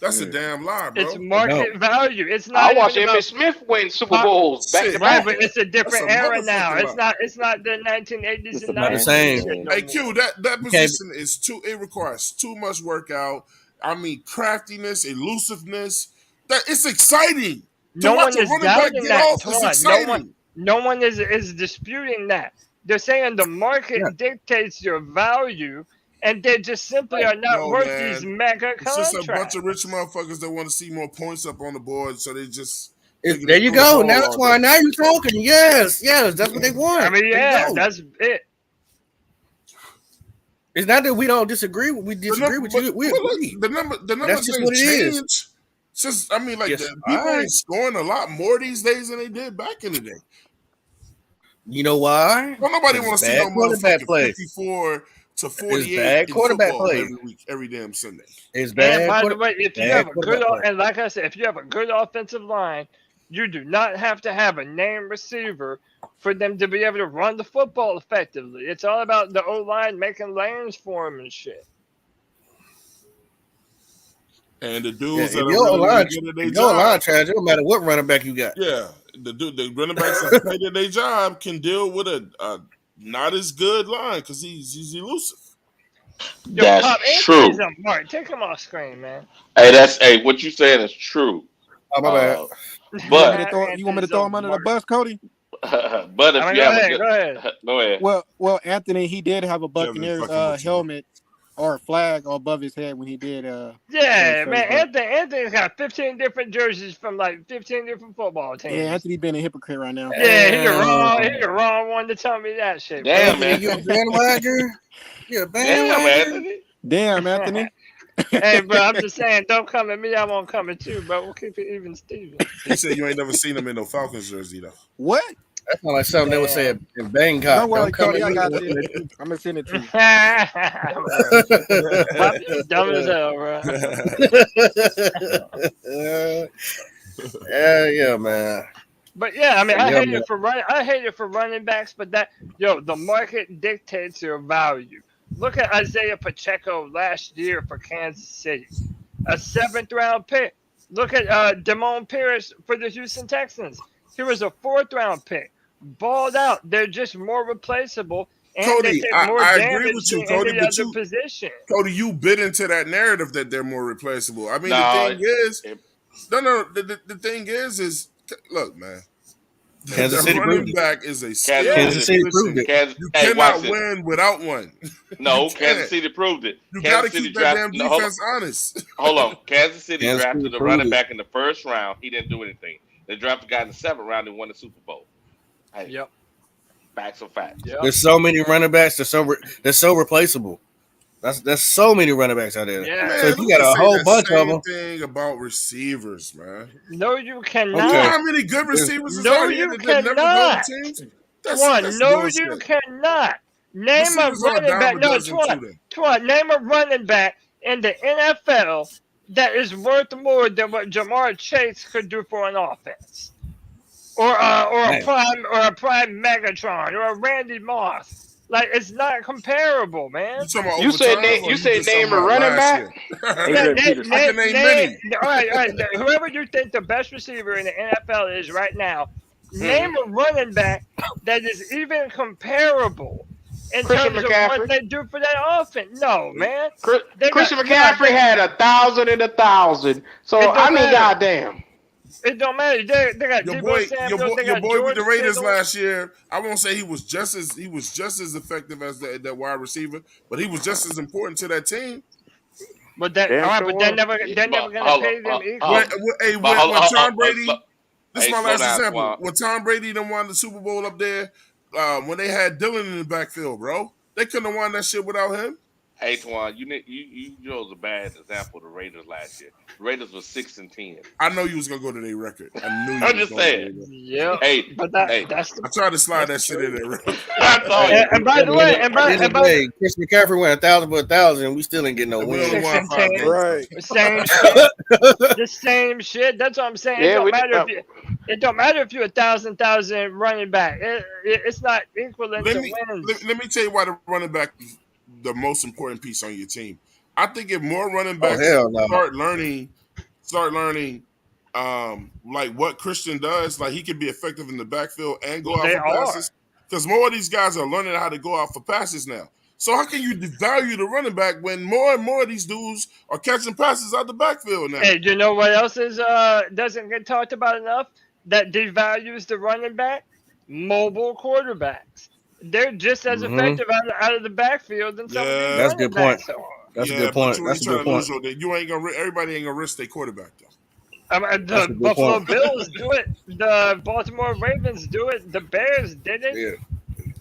That's a damn lie, bro. It's market value. It's not. I watched Emmitt Smith win Super Bowls back to back. But it's a different era now. It's not the 1980s and 90s. The same. Hey, Q, that position is too. It requires too much workout. I mean, craftiness, elusiveness. That it's exciting. No one is doubting that. No one is disputing that. They're saying the market dictates your value, and they just simply are not worth these mega contracts. It's just a bunch of rich motherfuckers that want to see more points up on the board, so they just. There you go. Now that's why. Now you're talking. Yes, that's what they want. I mean, that's it. It's not that we don't disagree. We disagree with you. We agree. The numbers didn't change. Since people ain't scoring a lot more these days than they did back in the day. You know why? Well, nobody wants to see no motherfucking 54 to 48 in quarterback play every damn Sunday. It's bad. And by the way, if you have a good, and like I said, if you have a good offensive line, you do not have to have a name receiver for them to be able to run the football effectively. It's all about the O-line making lanes for them and shit. And the dudes that are really good at their job, it don't matter what running back you got. Yeah, the running backs that play their job can deal with a not as good line because he's elusive. That's true. Mark, take him off screen, man. Hey, what you saying is true. Oh, my bad. But you want me to throw him under the bus, Cody? But if you have go ahead. Well, Anthony, he did have a Buccaneers helmet or flag above his head when he did. Yeah, man. Anthony's got 15 different jerseys from like 15 different football teams. Yeah, Anthony being a hypocrite right now. Yeah, he the wrong one to tell me that shit. Damn, man. You a bandwagon? You a bandwagon? Damn, Anthony. Hey, bro, I'm just saying, don't come at me. I won't come at you, bro. We'll keep it even, Steven. He said you ain't never seen him in no Falcons jersey, though. What? That's not like something they would say in Bangkok. Don't worry, Cody, I got you. I'm going to send it to you. Dumb as hell, bro. Yeah, man. But yeah, I mean, I hate it for running backs, but the market dictates your value. Look at Isaiah Pacheco last year for Kansas City, a 7th-round pick. Look at Damone Pierce for the Houston Texans. He was a 4th-round pick. Balled out. They're just more replaceable. And Cody, they take more I damage agree with you, than Cody. any other position. Cody, you bit into that narrative that they're more replaceable. I mean, the thing is, look, man. Kansas City running back is a skill. Kansas City proved it. You cannot win without one. No, Kansas City proved it. You got to keep that damn defense honest. Hold on. Kansas City drafted the running back in the 1st round. He didn't do anything. They drafted a guy in the 7th round and won the Super Bowl. Hey, yep. Facts are facts. Yep. There's so many running backs. They're so replaceable. There's so many running backs out there. Yeah. So you got a whole bunch of them. Thing about receivers, man. No, you cannot. You know how many good receivers is out here that never go to teams? You cannot. Name a running back. No, Twan, name a running back in the NFL that is worth more than what Jamar Chase could do for an offense, or a prime Megatron, or a Randy Moss. Like, it's not comparable, man. You said name a running back. I can name many. All right. Whoever you think the best receiver in the NFL is right now, name a running back that is even comparable in Christian terms of what McCaffrey. they do for that offense. No, man. Christian McCaffrey had 1,000 and 1,000. So I mean, goddamn. It don't matter. They got Debo Samuel. They got your boy with George the Raiders Kittle. last year. I won't say he was just as effective as that wide receiver, but he was just as important to that team. But that all right, but they're never gonna pay them equal. When Tom Brady, this is my last example. Swan. When Tom Brady done won the Super Bowl up there, when they had Dylan in the backfield, bro, they couldn't have won that shit without him. Hey, Twan, you chose a bad example of the Raiders last year. The Raiders were 6-10. I know you was gonna go to their record. I knew you. I'm just saying. Yeah. Hey, but that's I tried to slide that shit in there. And by the way, Chris McCaffrey went 1,000 for 1,000, and we still ain't getting no win. Right. Same shit. The same shit. That's what I'm saying. Yeah, it don't matter if you're 1,000 running back. It's not equivalent to wins. Let me tell you why the running back is the most important piece on your team. I think if more running backs start learning like what Christian does, like he can be effective in the backfield and go out for passes. Because more of these guys are learning how to go out for passes now. So how can you devalue the running back when more and more of these dudes are catching passes out the backfield now? Hey, you know what else doesn't get talked about enough that devalues the running back? Mobile quarterbacks. They're just as effective out of the backfield than some of these that's a good point. That's a good point. That's a good point. You ain't gonna. Everybody ain't gonna risk their quarterback though. The Buffalo Bills do it. The Baltimore Ravens do it. The Bears did it. Yeah.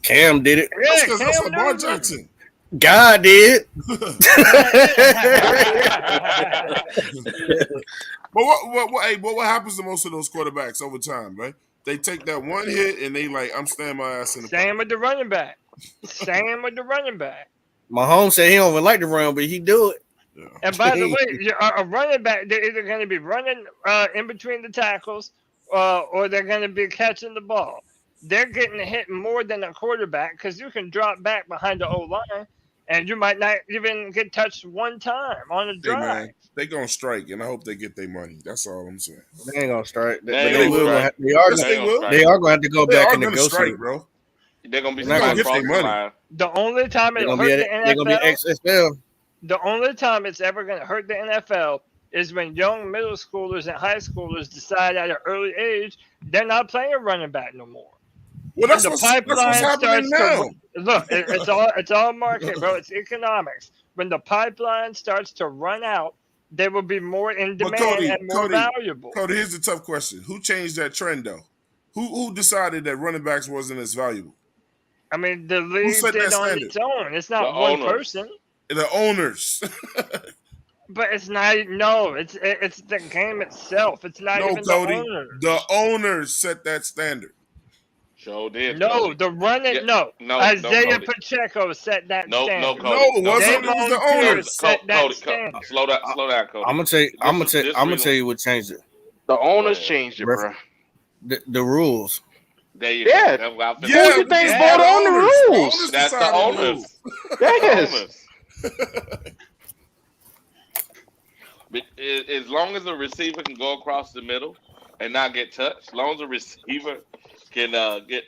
Cam did it. Yeah, that's Lamar Jackson. God did. But what happens to most of those quarterbacks over time, right? They take that one hit and they like, I'm standing my ass in the Same with the running back. Mahomes said he don't even like to run, but he do it. Yeah. And by the way, a running back, they're either going to be running in between the tackles or they're going to be catching the ball. They're getting hit more than a quarterback because you can drop back behind the O-line and you might not even get touched one time on a drive. Hey man, they going to strike, and I hope they get their money. That's all I'm saying. They ain't going to strike. They They are going to have to go back and negotiate, strike, bro. They're going to be going to get their money. The only time it'll hurt the NFL, they're going to be XFL. The only time it's ever going to hurt the NFL is when young middle schoolers and high schoolers decide at an early age they're not playing running back no more. Well, that's what's happening now. Look, it's all market, bro. It's economics. When the pipeline starts to run out, they will be more in demand and more valuable. Cody, here's the tough question: who changed that trend, though? Who decided that running backs wasn't as valuable? I mean, the league did on its own. It's not one person. The owners. But it's not. No, it's the game itself. It's not even Cody, the owners. The owners set that standard. Sure did. No, Cody. the running. Yeah. No, Isaiah Pacheco set that standard. No, it wasn't. It was the owners. Slow down, Cody. I'm gonna tell you what changed it. The owners changed it, bro. The rules. There you go. Who do you think voted on the rules? That's the owners. Yes. As long as a receiver can go across the middle and not get touched, as long as a receiver can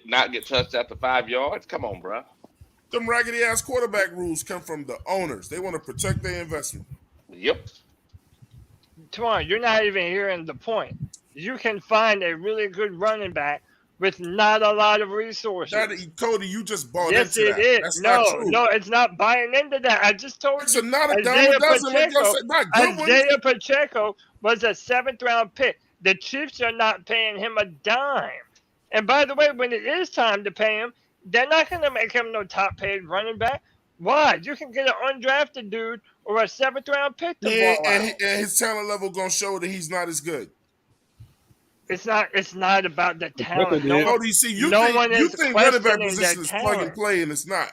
not get touched after 5 yards, come on, bro. Them raggedy ass quarterback rules come from the owners. They want to protect their investment. Yep. Twan, you're not even hearing the point. You can find a really good running back with not a lot of resources. Cody, you just bought into that. Yes, it is. That's not true. No, it's not buying into that. I just told you. Not a dime a dozen. Isaiah Pacheco was a 7th-round pick. The Chiefs are not paying him a dime. And by the way, when it is time to pay him, they're not going to make him no top-paid running back. Why? You can get an undrafted dude or a 7th-round pick to ball out. And his talent level going to show that he's not as good. It's not about the talent. You think running back position is plug and play, and it's not.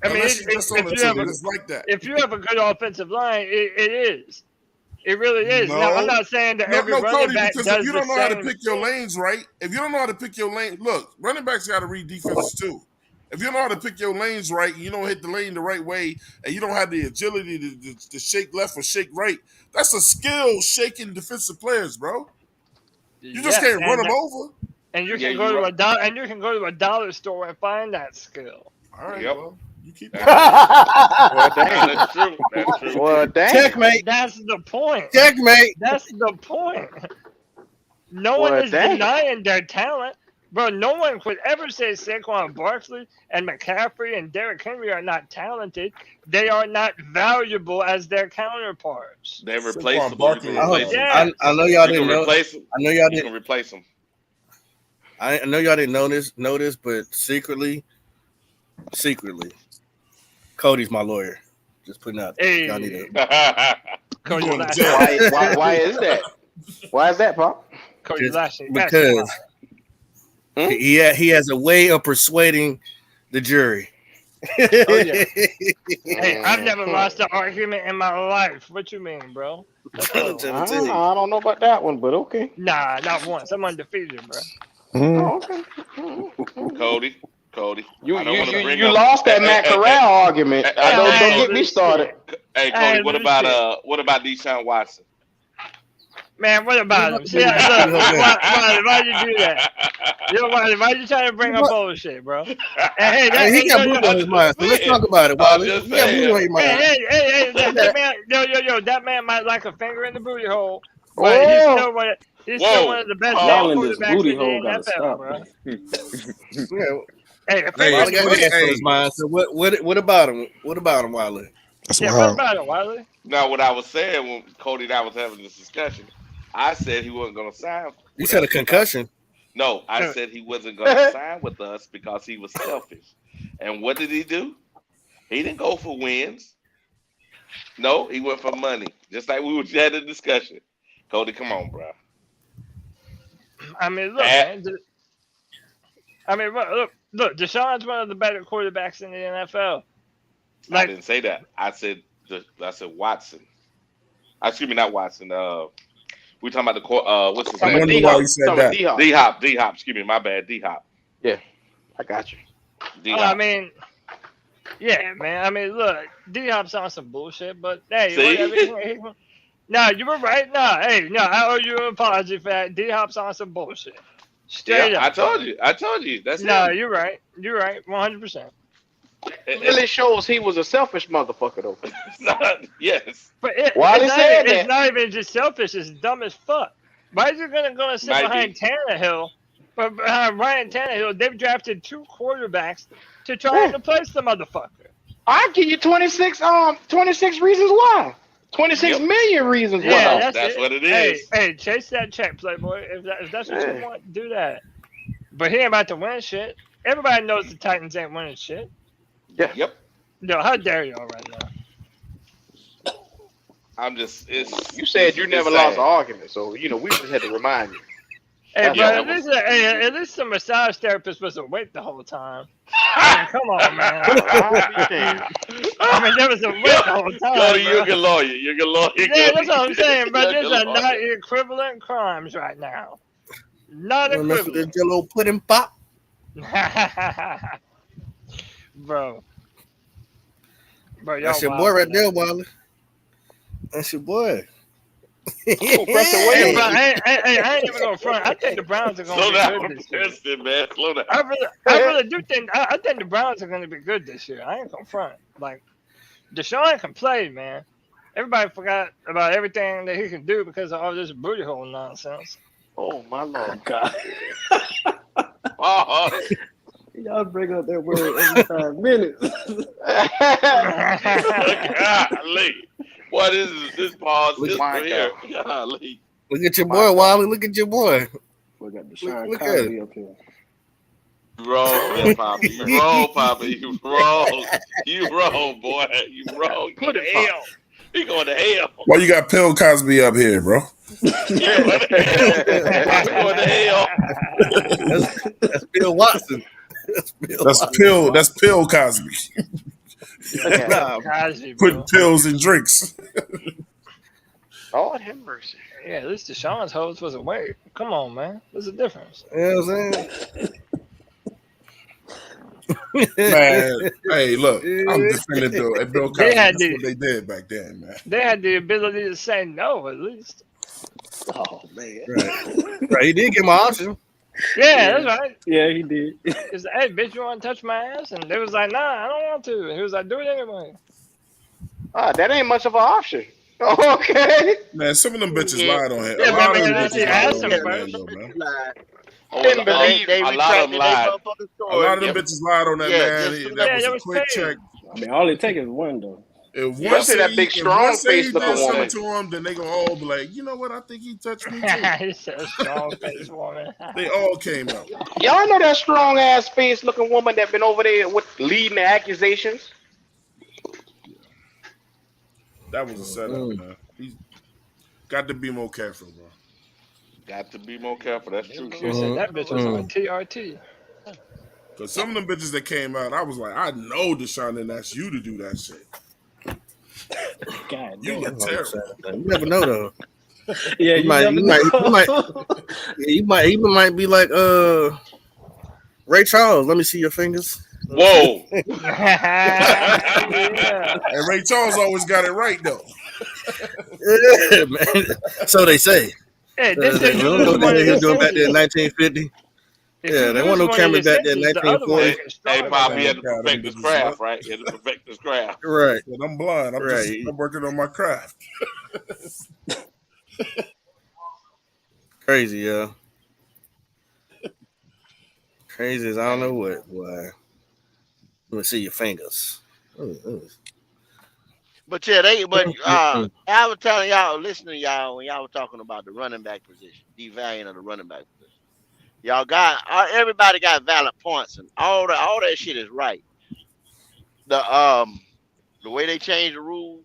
I mean, if you have a good offensive line, it is. It really is. No, now, I'm not saying that every running back does if you don't know how to pick your thing. lanes right, if you don't know how to pick your lane, look, running backs got to read defenses too. If you know how to pick your lanes right, you don't hit the lane the right way, and you don't have the agility to shake left or shake right, that's a skill shaking defensive players, bro. You just can't run them over. And you can go to a dollar store and find that skill. All right, Yep. well, you keep Well, That's damn. true. That's true. Well, damn. Checkmate. That's the point. Checkmate. That's the point. No Well, one is damn. denying their talent. Bro, no one could ever say Saquon Barkley and McCaffrey and Derrick Henry are not talented. They are not valuable as their counterparts. They're Saquon replaceable. Barkley You can is replace them. Yeah. I know y'all You didn't can know. replace them. I know y'all You didn't. can replace them. I know y'all didn't know this, but secretly, Cody's my lawyer. Just putting out. Hey. Y'all need to. You Cody going to Lashley. jail. Why is that? Why is that, Pop? Cody Just Lashley. because he has a way of persuading the jury. Oh, yeah. Hey, I've never lost an argument in my life. What you mean, bro? I'm trying to tell you. I don't know about that one, but okay. Nah, not once. I'm undefeated, bro. Oh, okay. Cody. You I don't want to bring you up. lost that Matt Corral argument. Don't get me started. Hey, Cody. What about Deshaun Watson? Man, what about him? See, look, why you do that? Yo, why you trying to bring up bullshit, bro? Hey, He got blue on his mind, so let's talk about it, Wally. just He got blue on his mind. Hey, that man, that man might like a finger in the booty hole, but Whoa. he's still one of the best Y'all in this quarterbacks booty in the hole gotta NFL, stop. bro. Yeah. Hey, a Wally finger got in the booty. gas on his mind. So what about him? What about him, Wally? That's Yeah, what wild. about it, Wiley? Now, what I was saying when Cody and I was having this discussion, I said he wasn't going to sign. You said a concussion. No, I said he wasn't going to sign with us because he was selfish. And what did he do? He didn't go for wins. No, he went for money. Just like we were had a discussion. Cody, come on, bro. I mean, look, man. Look. Deshaun's one of the better quarterbacks in the NFL. I didn't say that. I said Watson. Excuse me, not Watson. We talking about the what's his I name? wonder why you said that. D-Hop. Excuse me, my bad. D-Hop. Yeah, I got you. D-Hop. I mean, yeah, man. I mean, look, D-Hop's on some bullshit, but hey, See? whatever. No, you were right. No, I owe you an apology for that. D-Hop's on some bullshit. Straight up. I told you. That's No, him. you're right. 100%. It really shows he was a selfish motherfucker, though. Yes. But it's not even just selfish. It's dumb as fuck. Why is he gonna sit behind Tannehill? But behind Ryan Tannehill, they've drafted 2 quarterbacks to try and replace the motherfucker. I'll give you 26 reasons why. 26 million reasons why. Yeah, that's what it is. Hey, chase that check, Playboy. If that's what you want, do that. But he ain't about to win shit. Everybody knows the Titans ain't winning shit. Yeah. Yep. No, how dare y'all right now? You said you never lost an argument, so we just had to remind you. Hey, bro, at least the massage therapist was awake the whole time. I mean, come on, man. I mean, there was a wait the whole time. Cody, you're a good lawyer. Yeah, that's what I'm saying, but these are not equivalent crimes right now. Not equivalent. Mess with the Jello pudding pop. Bro, that's your boy right there, Wally. That's your boy. Hey, bro, I ain't even gonna front. I think the Browns are gonna be good this year. Man. Slow down. I really do think. I think the Browns are gonna be good this year. I ain't gonna front. Like, Deshaun can play, man. Everybody forgot about everything that he can do because of all this booty hole nonsense. Oh my Lord, God. Y'all bring up that word every 5 minutes. Golly. What is this pause? This here. Golly. Look at your boy, Wally. Look at your boy. We got Deshaun Look at Cosby it. up here. Roll, Papa. You roll, Papa. You roll. You roll, boy. You roll. You go to hell. He going to hell. Why you got Bill Cosby up here, bro? You going to hell. That's Bill Watson. That's Pill Cosby. Cosby, Putting pills in drinks. Lord have mercy. Yeah, at least Deshaun's hose was away. Come on, man. There's a difference. You know what I'm saying? Man, hey, look, I'm defending Bill Cosby. That's what they did back then, man. They had the ability to say no, at least. Oh man, right. He did give him an option. Yeah, that's right. Yeah, he did. He's like, hey, bitch, you want to touch my ass? And they was like, nah, I don't want to. And he was like, do it anyway. That ain't much of an option. Okay. Man, some of them bitches Yeah, lied on him. A Yeah, lot but of them man, bitches he lied asked on him that first. man, though, man. Oh, Didn't believe. they a lot of them retracted their lied. motherfucking A lot of story. them bitches lied on that Yeah, man. just soon That as Yeah, was that a was quick check. paid. I mean, all it takes is one though. If one Especially that big strong face he looking did something woman. to him, then they gonna all be like, you know what? I think he touched me too. He said, strong face woman. They all came out. Y'all know that strong ass face looking woman that been over there with leading the accusations? That was a setup, man. He's got to be more careful, bro. Got to be more careful. That's true. Q said that bitch was on TRT. Cause some of them bitches that came out, I was like, I know Deshaun didn't ask you to do that shit. God You damn. look terrible. You never know though. Yeah, He might be like Ray Charles. Let me see your fingers. Whoa. Yeah. And Ray Charles always got it right though. Yeah, man. So they say. Hey, they said We you don't know lose what the one hell of he your was doing back there in senses. 1950. If Yeah, you there lose wasn't no one of camera your back there in senses, the other one 1940. Hey, can hey, start. Bob, he Man, had to God, them perfect his bitches craft, look. right? He had to perfect his craft. Right, But I'm blind. right. I'm working on my craft. Crazy, yeah. Crazy as I don't know what. Boy. Let me see your fingers. But yeah, I was telling y'all, listening to y'all when y'all were talking about the running back position, devaluing of the running back position. Y'all got everybody got valid points and all that shit is right. The way they changed the rule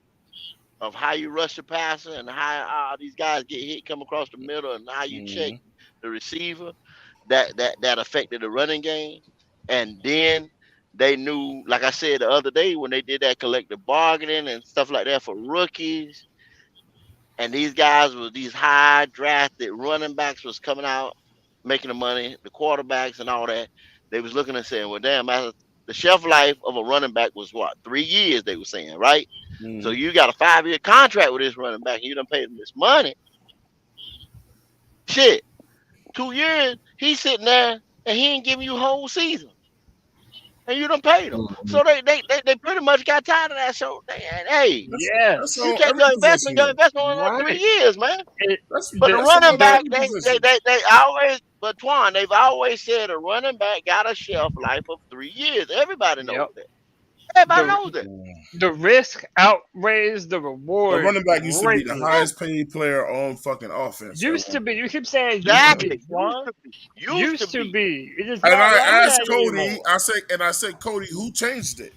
of how you rush the passer and how these guys get hit come across the middle and how you check the receiver, that affected the running game. And then they knew, like I said the other day, when they did that collective bargaining and stuff like that for rookies, and these guys were these high drafted running backs was coming out making the money, the quarterbacks and all that. They was looking and saying, well, damn, the shelf life of a running back was what, 3 years? They were saying, right? So you got a 5-year contract with this running back, and you done paid him this money. Shit, 2 years, he's sitting there and he ain't giving you whole season. And you done paid them. So they pretty much got tired of that. So hey, Yes. you take your investment on 3 years, man. But the that's running about back, every they position. always, but Twan, they've always said a running back got a shelf life of 3 years. Everybody knows that. Everybody knows that. The risk outweighs the A reward. running back used to be the greatly. highest paid player on fucking offense. Used to be. You keep saying Exactly. Used to be. It is And not I like asked that Cody, anymore. I said, Cody, who changed it?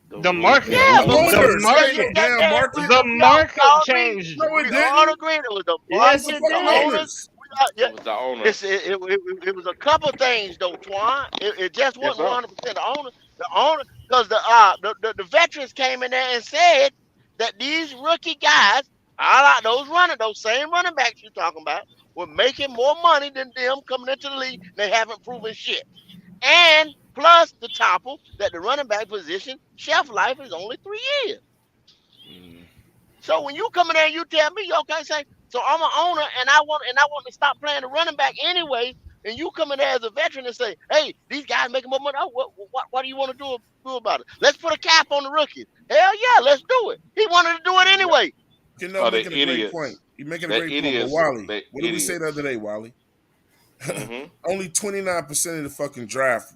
The market. Yeah, The but owners. It ain't you no got damn that. market. The market Y'all changed. No, it we all didn't. agreed it was the Yes, market, it the did. owners. It was the owner. It was a couple things though, Twan. It just Yes, wasn't sir. 100% the owner, because the veterans came in there and said that these rookie guys, those same running backs you're talking about, were making more money than them coming into the league. They haven't proven shit. And plus the topple that the running back position shelf life is only 3 years. So when you come in there and you tell me, okay, say, so I'm an owner and I want to stop playing the running back anyway, and you come in there as a veteran and say, hey, these guys making more money. Oh, what do you want to do about it? Let's put a cap on the rookies. Hell yeah, let's do it. He wanted to do it anyway. You know, They're making a great point. idiots. You're making a They're great point. But idiots. Wally, They're what did we say the idiots. other day, Wally? Mm-hmm. Only 29% of the fucking draft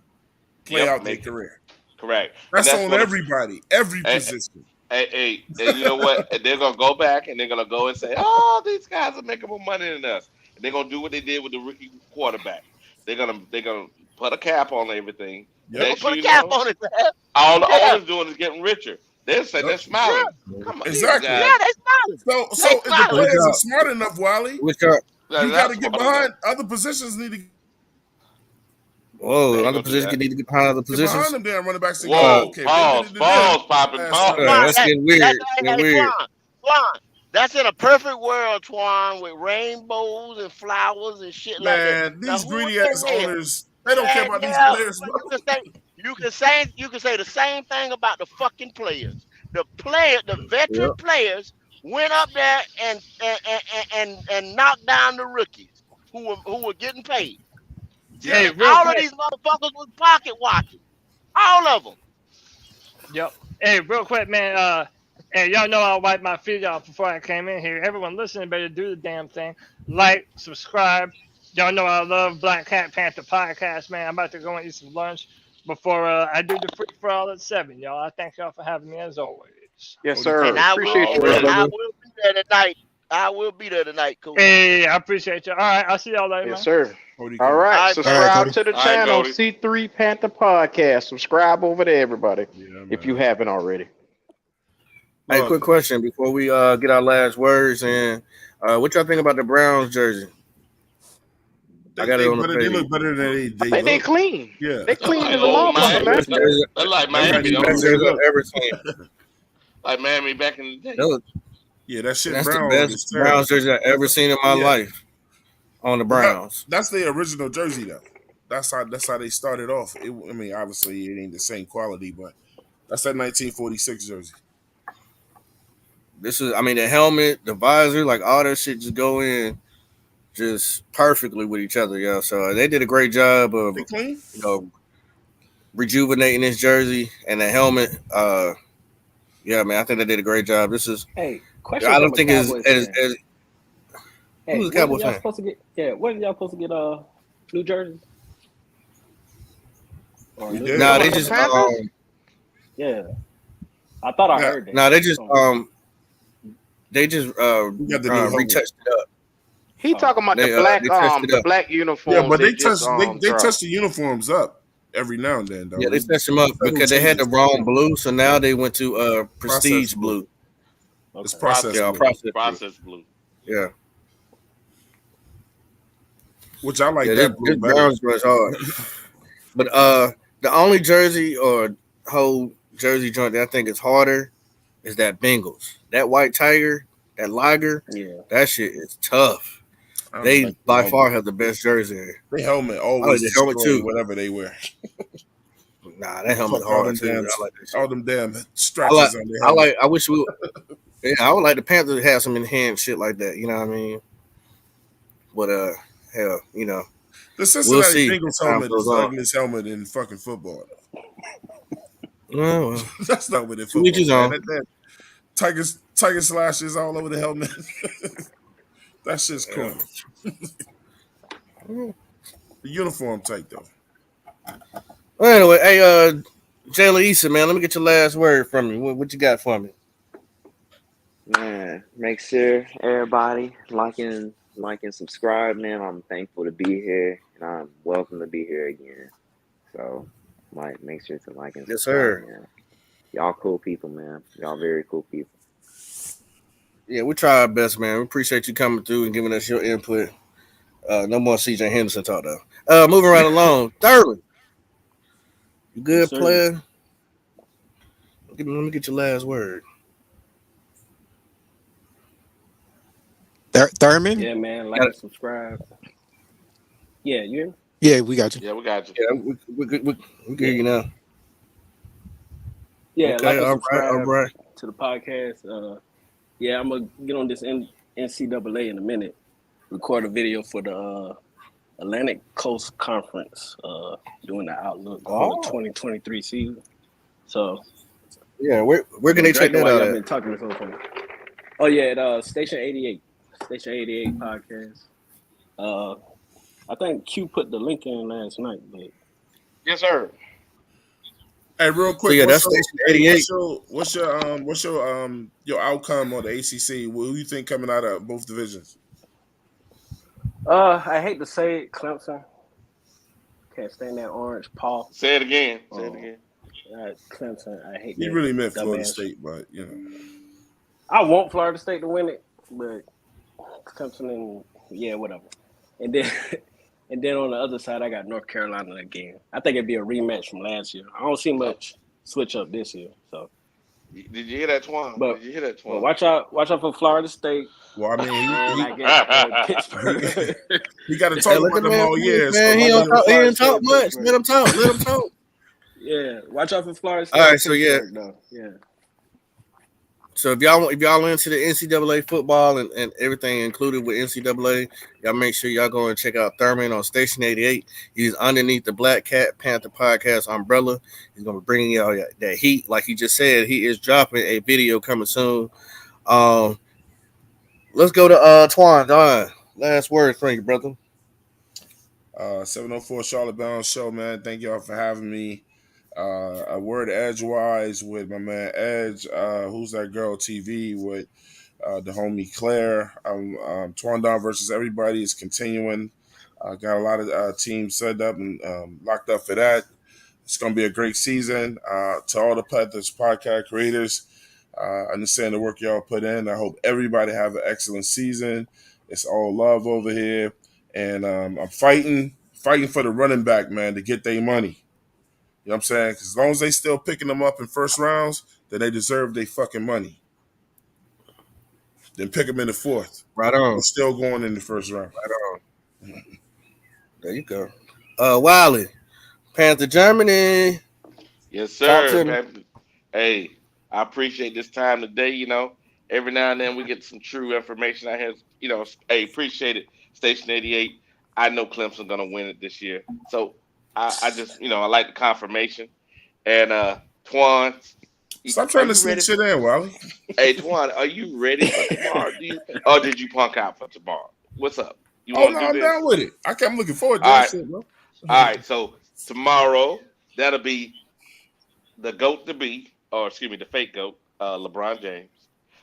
play Yep, out their make it. career. Correct. And That's that's on what everybody, every Hey, position. hey, and you know what? And they're gonna go back and they're gonna go and say, "Oh, these guys are making more money than us." And they're gonna do what they did with the rookie quarterback. They're gonna put a cap on everything. Yep. Next Put thing a you cap know, on it, man. all the Yeah, owners doing is getting richer. They're saying they're Yep. smiling. Come on, these Exactly. guys. yeah, they smiling. So They if the smiling. players are smart enough, Wally, Which are They're you got not to get smart behind enough. other positions. Need to They whoa, ain't other gonna do positions that. need to get behind other get behind positions. them damn running backs and go, Uh, Whoa, okay, if they did pause, it to them pause, popping, last pause. time. that's getting weird. Getting weird. Twan. That's in a perfect world, Twan, with rainbows and flowers and shit like that. Man, Now, these who greedy in ass the hell? owners, they don't care Yeah, about these yeah. players, But bro. you can say the same thing about the fucking players. The Yep. veteran players went up there and knocked down the rookies. who were getting paid. Hey, See, real all of quick. these motherfuckers was pocket watching. All of them. Yep. Hey, real quick, man. Hey, y'all know I wiped my feet off before I came in here. Everyone listening better do the damn thing. Like, subscribe. Y'all know I love Black Cat Panther podcast, man. I'm about to go and eat some lunch before I do the free for all at 7, y'all. I thank y'all for having me as always. Yes, And sir. I will Appreciate be you, there. brother. I will be there tonight. I will be there tonight, cool. Hey, I appreciate you. All right, I'll see y'all later, man. Yes, sir. Cody All Cody. right. All right, Subscribe Cody. to the All right, channel, Cody. C3 Panther Podcast. Subscribe over there, everybody, Yeah, if you man. haven't already. Hey, quick question before we get our last words and what y'all think about the Browns jersey? I got it on the They look page. better than I they think they look. clean. Yeah. They That's clean like as a old motherfucker, Miami. man. That's like That might Miami, be the though. best jersey I've ever seen. Like Miami back in the day. Yeah, that shit That's the brown best is terrible. Browns jersey I've ever seen in my life on the Browns. That's the original jersey though. That's how they started off. I mean, obviously it ain't the same quality, but that's that 1946 jersey. This is, I mean, the helmet, the visor, like all that shit just go in just perfectly with each other, yo. So they did a great job of, They clean? rejuvenating this jersey and the helmet. Yeah, man, I think they did a great job. This is, Hey, question I from don't a think is Cowboys as, fan. as Hey, who's a when Cowboy are y'all fan? supposed to get? Yeah, when are y'all supposed to get New Jersey? Or We New did. Nah, What, they the just Panthers? Yeah, I thought I Yeah. heard that. nah, they just Oh. We got the new helmet. retouched it up. He talking about They touched it the up. black Yeah, uniforms. but They they just touch they dropped. touch the uniforms up every now and then though. Yeah, they touched them up Subtle because they had the changes. wrong blue, so now they went to prestige Process blue. blue. It's Okay. process Yeah, blue. process blue. Process blue. Yeah, Which I like yeah. that blue This better. Browns was hard, but the only jersey or whole jersey joint that I think is harder is that Bengals. That white tiger, that lager, Yeah. that shit is tough. I don't They like the by helmet. far have the best jersey. The helmet I always like the helmet destroy too. whatever they wear. Nah, that helmet Fuck all hard them too. damn, I like that shit. all them damn stretches on their I helmet. like. I wish we. Yeah, I would like the Panthers to have some enhanced shit like that. You know what I mean? But hell, The we'll Cincinnati see Bengals as time helmet is goes the on. ugliest helmet in fucking football. Well, That's not with it to each football, his man. own. That tiger slashes all over the helmet. That shit's cool. Yeah. The uniform tight though. Well, anyway, hey, Jayla Issa, man, let me get your last word from you. What you got for me? Man, make sure everybody like and subscribe, man. I'm thankful to be here, and I'm welcome to be here again. So, make sure to like and Yes, subscribe, sir. man. Y'all cool people, man. Y'all very cool people. Yeah, we try our best, man. We appreciate you coming through and giving us your input. No more CJ Henderson talk though. Moving right along. Thirdly, you good, Yes, sir. player? Let me get your last word. Thurman? Yeah, man. Like and subscribe. Yeah, you hear me? Yeah, we got you. Yeah, we got you. Yeah, we can hear you now. Yeah, Okay, like and all subscribe right. to the podcast. Yeah, I'm gonna get on this NCAA in a minute. Record a video for the Atlantic Coast Conference, doing the outlook for the 2023 season. So, Yeah, where can they check that while out y'all at? been talking this whole time. Oh yeah, at Station 88 podcast. I think Q put the link in last night, but Yes, sir. Hey, real So quick, yeah, that's Station 88. what's your outcome on the ACC? What do you think coming out of both divisions? I hate to say it, Clemson. Can't stand that orange paw. Say it again. Say it again. Clemson, I hate He that. really meant Florida dumbass. State, but I want Florida State to win it, but Clemson and whatever. And then on the other side, I got North Carolina again. I think it'd be a rematch from last year. I don't see much switch up this year. So Did you hear that, Twan? But, Did you hear that, Twan? Well, watch out for Florida State. Well, I mean, I guess Pittsburgh. He got to talk about them all year. Man, he didn't talk much. Let him talk. Yeah, watch out for Florida State. All right, so yeah. Though. Yeah. So if y'all into the NCAA football and everything included with NCAA, y'all make sure y'all go and check out Thurman on Station 88. He's underneath the Black Cat Panther podcast umbrella. He's gonna be bringing y'all that heat, like he just said. He is dropping a video coming soon. Um, let's go to Twan. Don, last words from you, brother. 704 Charlotte Bound Show, man. Thank y'all for having me. A word edgewise with my man Edge, Who's That Girl TV with the homie Claire. Twan Don versus everybody is continuing. Got a lot of teams set up and locked up for that. It's going to be a great season. To all the Panthers podcast creators, I understand the work y'all put in. I hope everybody have an excellent season. It's all love over here. And I'm fighting for the running back, man, to get their money. You know what I'm saying? Because as long as they still picking them up in first rounds, then they deserve their fucking money. Then pick them in the fourth. Right on. They're still going in the first round. Right on. There you go. Wiley, Panther Germany. Yes, sir. Hey, I appreciate this time today. You know, every now and then we get some true information. I have, you know, hey, appreciate it. Station 88. I know Clemson gonna win it this year. So I just, you know, I like the confirmation. And Twan, stop trying to sneak shit in, Wally. Hey, Twan, are you ready for tomorrow? Or did you punk out for tomorrow? What's up? You want to do this? I'm down with it. I'm looking forward to that shit, bro. All right, so tomorrow that'll be the GOAT to be, or excuse me, the fake GOAT, LeBron James,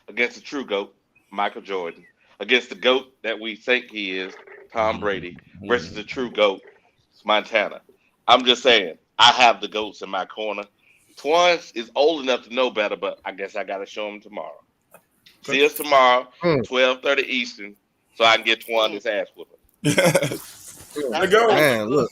against the true GOAT, Michael Jordan, against the GOAT that we think he is, Tom Brady, versus the true GOAT, Montana. I'm just saying, I have the GOATs in my corner. Twan is old enough to know better, but I guess I got to show him tomorrow. See us tomorrow, 12:30 Eastern, so I can get Twan this ass whooping. Man, look,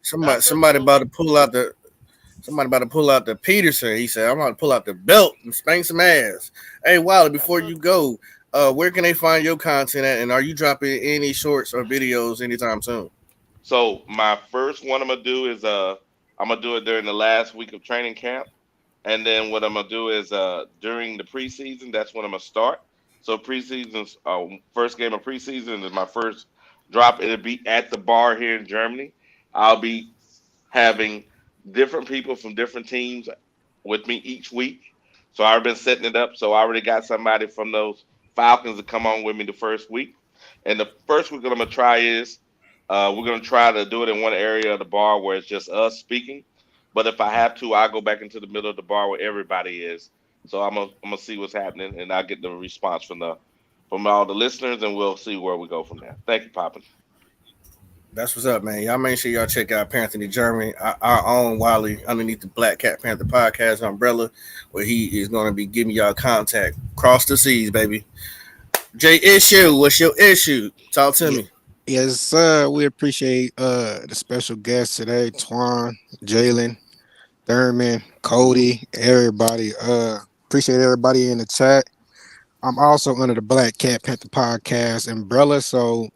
somebody about to pull out the Peterson. He said, "I'm about to pull out the belt and spank some ass." Hey, Wiley, before you go, where can they find your content at? And are you dropping any shorts or videos anytime soon? So my first one I'm gonna do is I'm gonna do it during the last week of training camp, and then what I'm gonna do is during the preseason. That's when I'm gonna start. So preseason's first game of preseason is my first drop. It'll be at the bar here in Germany. I'll be having different people from different teams with me each week. So I've been setting it up. So I already got somebody from those Falcons to come on with me the first week. And the first week that I'm gonna try is we're gonna try to do it in one area of the bar where it's just us speaking. But if I have to, I'll go back into the middle of the bar where everybody is. So I'm gonna see what's happening, and I'll get the response from all the listeners, and we'll see where we go from there. Thank you, Poppin. That's what's up, man. Y'all make sure y'all check out Panther Germany, our own Wiley, underneath the Black Cat Panther podcast umbrella, where he is going to be giving y'all contact across the seas, baby. Jay Issue, what's your issue? Talk to me. Yes, sir. We appreciate the special guests today, Twan, Jalen, Thurman, Cody, everybody. Appreciate everybody in the chat. I'm also under the Black Cat Panther podcast umbrella, so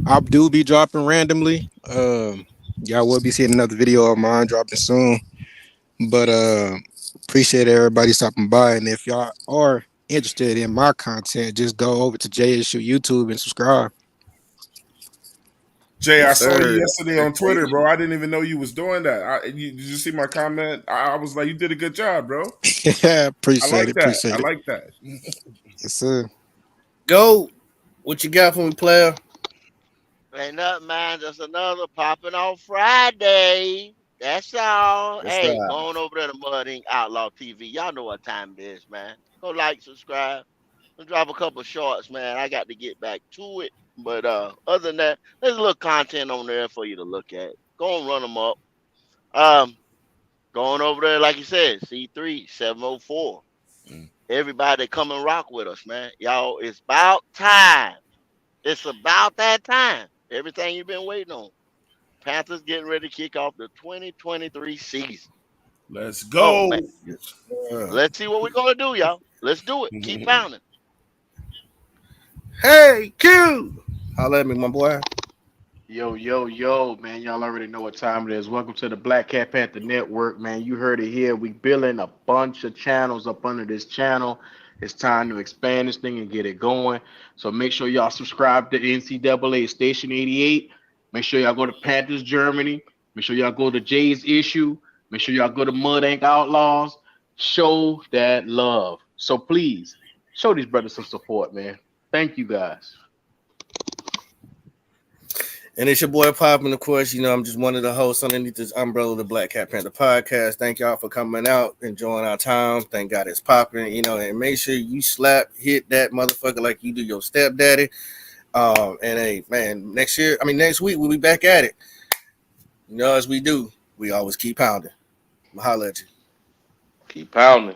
I do be dropping randomly. Y'all will be seeing another video of mine dropping soon. But appreciate everybody stopping by. And if y'all are interested in my content, just go over to JSU YouTube and subscribe. Jay, I saw you yesterday on Twitter, bro. I didn't even know you was doing that. Did you see my comment? I was like, you did a good job, bro. Yeah, appreciate it. I like that. Yes, sir. Go. What you got for me, player? Ain't nothing, man. Just another popping on Friday. That's all. Hey, going over there to Mud Ink Outlaw TV. Y'all know what time it is, man. Go like, subscribe. I'll drop a couple shorts, man. I got to get back to it. But other than that, there's a little content on there for you to look at. Go and run them up. Going over there, like you said, C3, 704. Everybody come and rock with us, man. Y'all, it's about time. It's about that time. Everything you've been waiting on. Panthers getting ready to kick off the 2023 season. Let's go. Let's see what we're going to do, y'all. Let's do it. Keep pounding. Hey, Q. Holla at me, my boy. Yo, man. Y'all already know what time it is. Welcome to the Black Cat Panther Network, man. You heard it here. We building a bunch of channels up under this channel. It's time to expand this thing and get it going. So make sure y'all subscribe to NCAA Station 88. Make sure y'all go to Panthers Germany. Make sure y'all go to Jay's Issue. Make sure y'all go to Mud Ink Outlaws. Show that love. So please show these brothers some support, man. Thank you guys. And it's your boy Poppin', of course. You know, I'm just one of the hosts underneath this umbrella of the Black Cat Panther podcast. Thank y'all for coming out, enjoying our time. Thank God it's popping, you know, and make sure you hit that motherfucker like you do your stepdaddy. And hey, man, next week, we'll be back at it. You know, as we do, we always keep pounding. I'll holler at you. Keep pounding.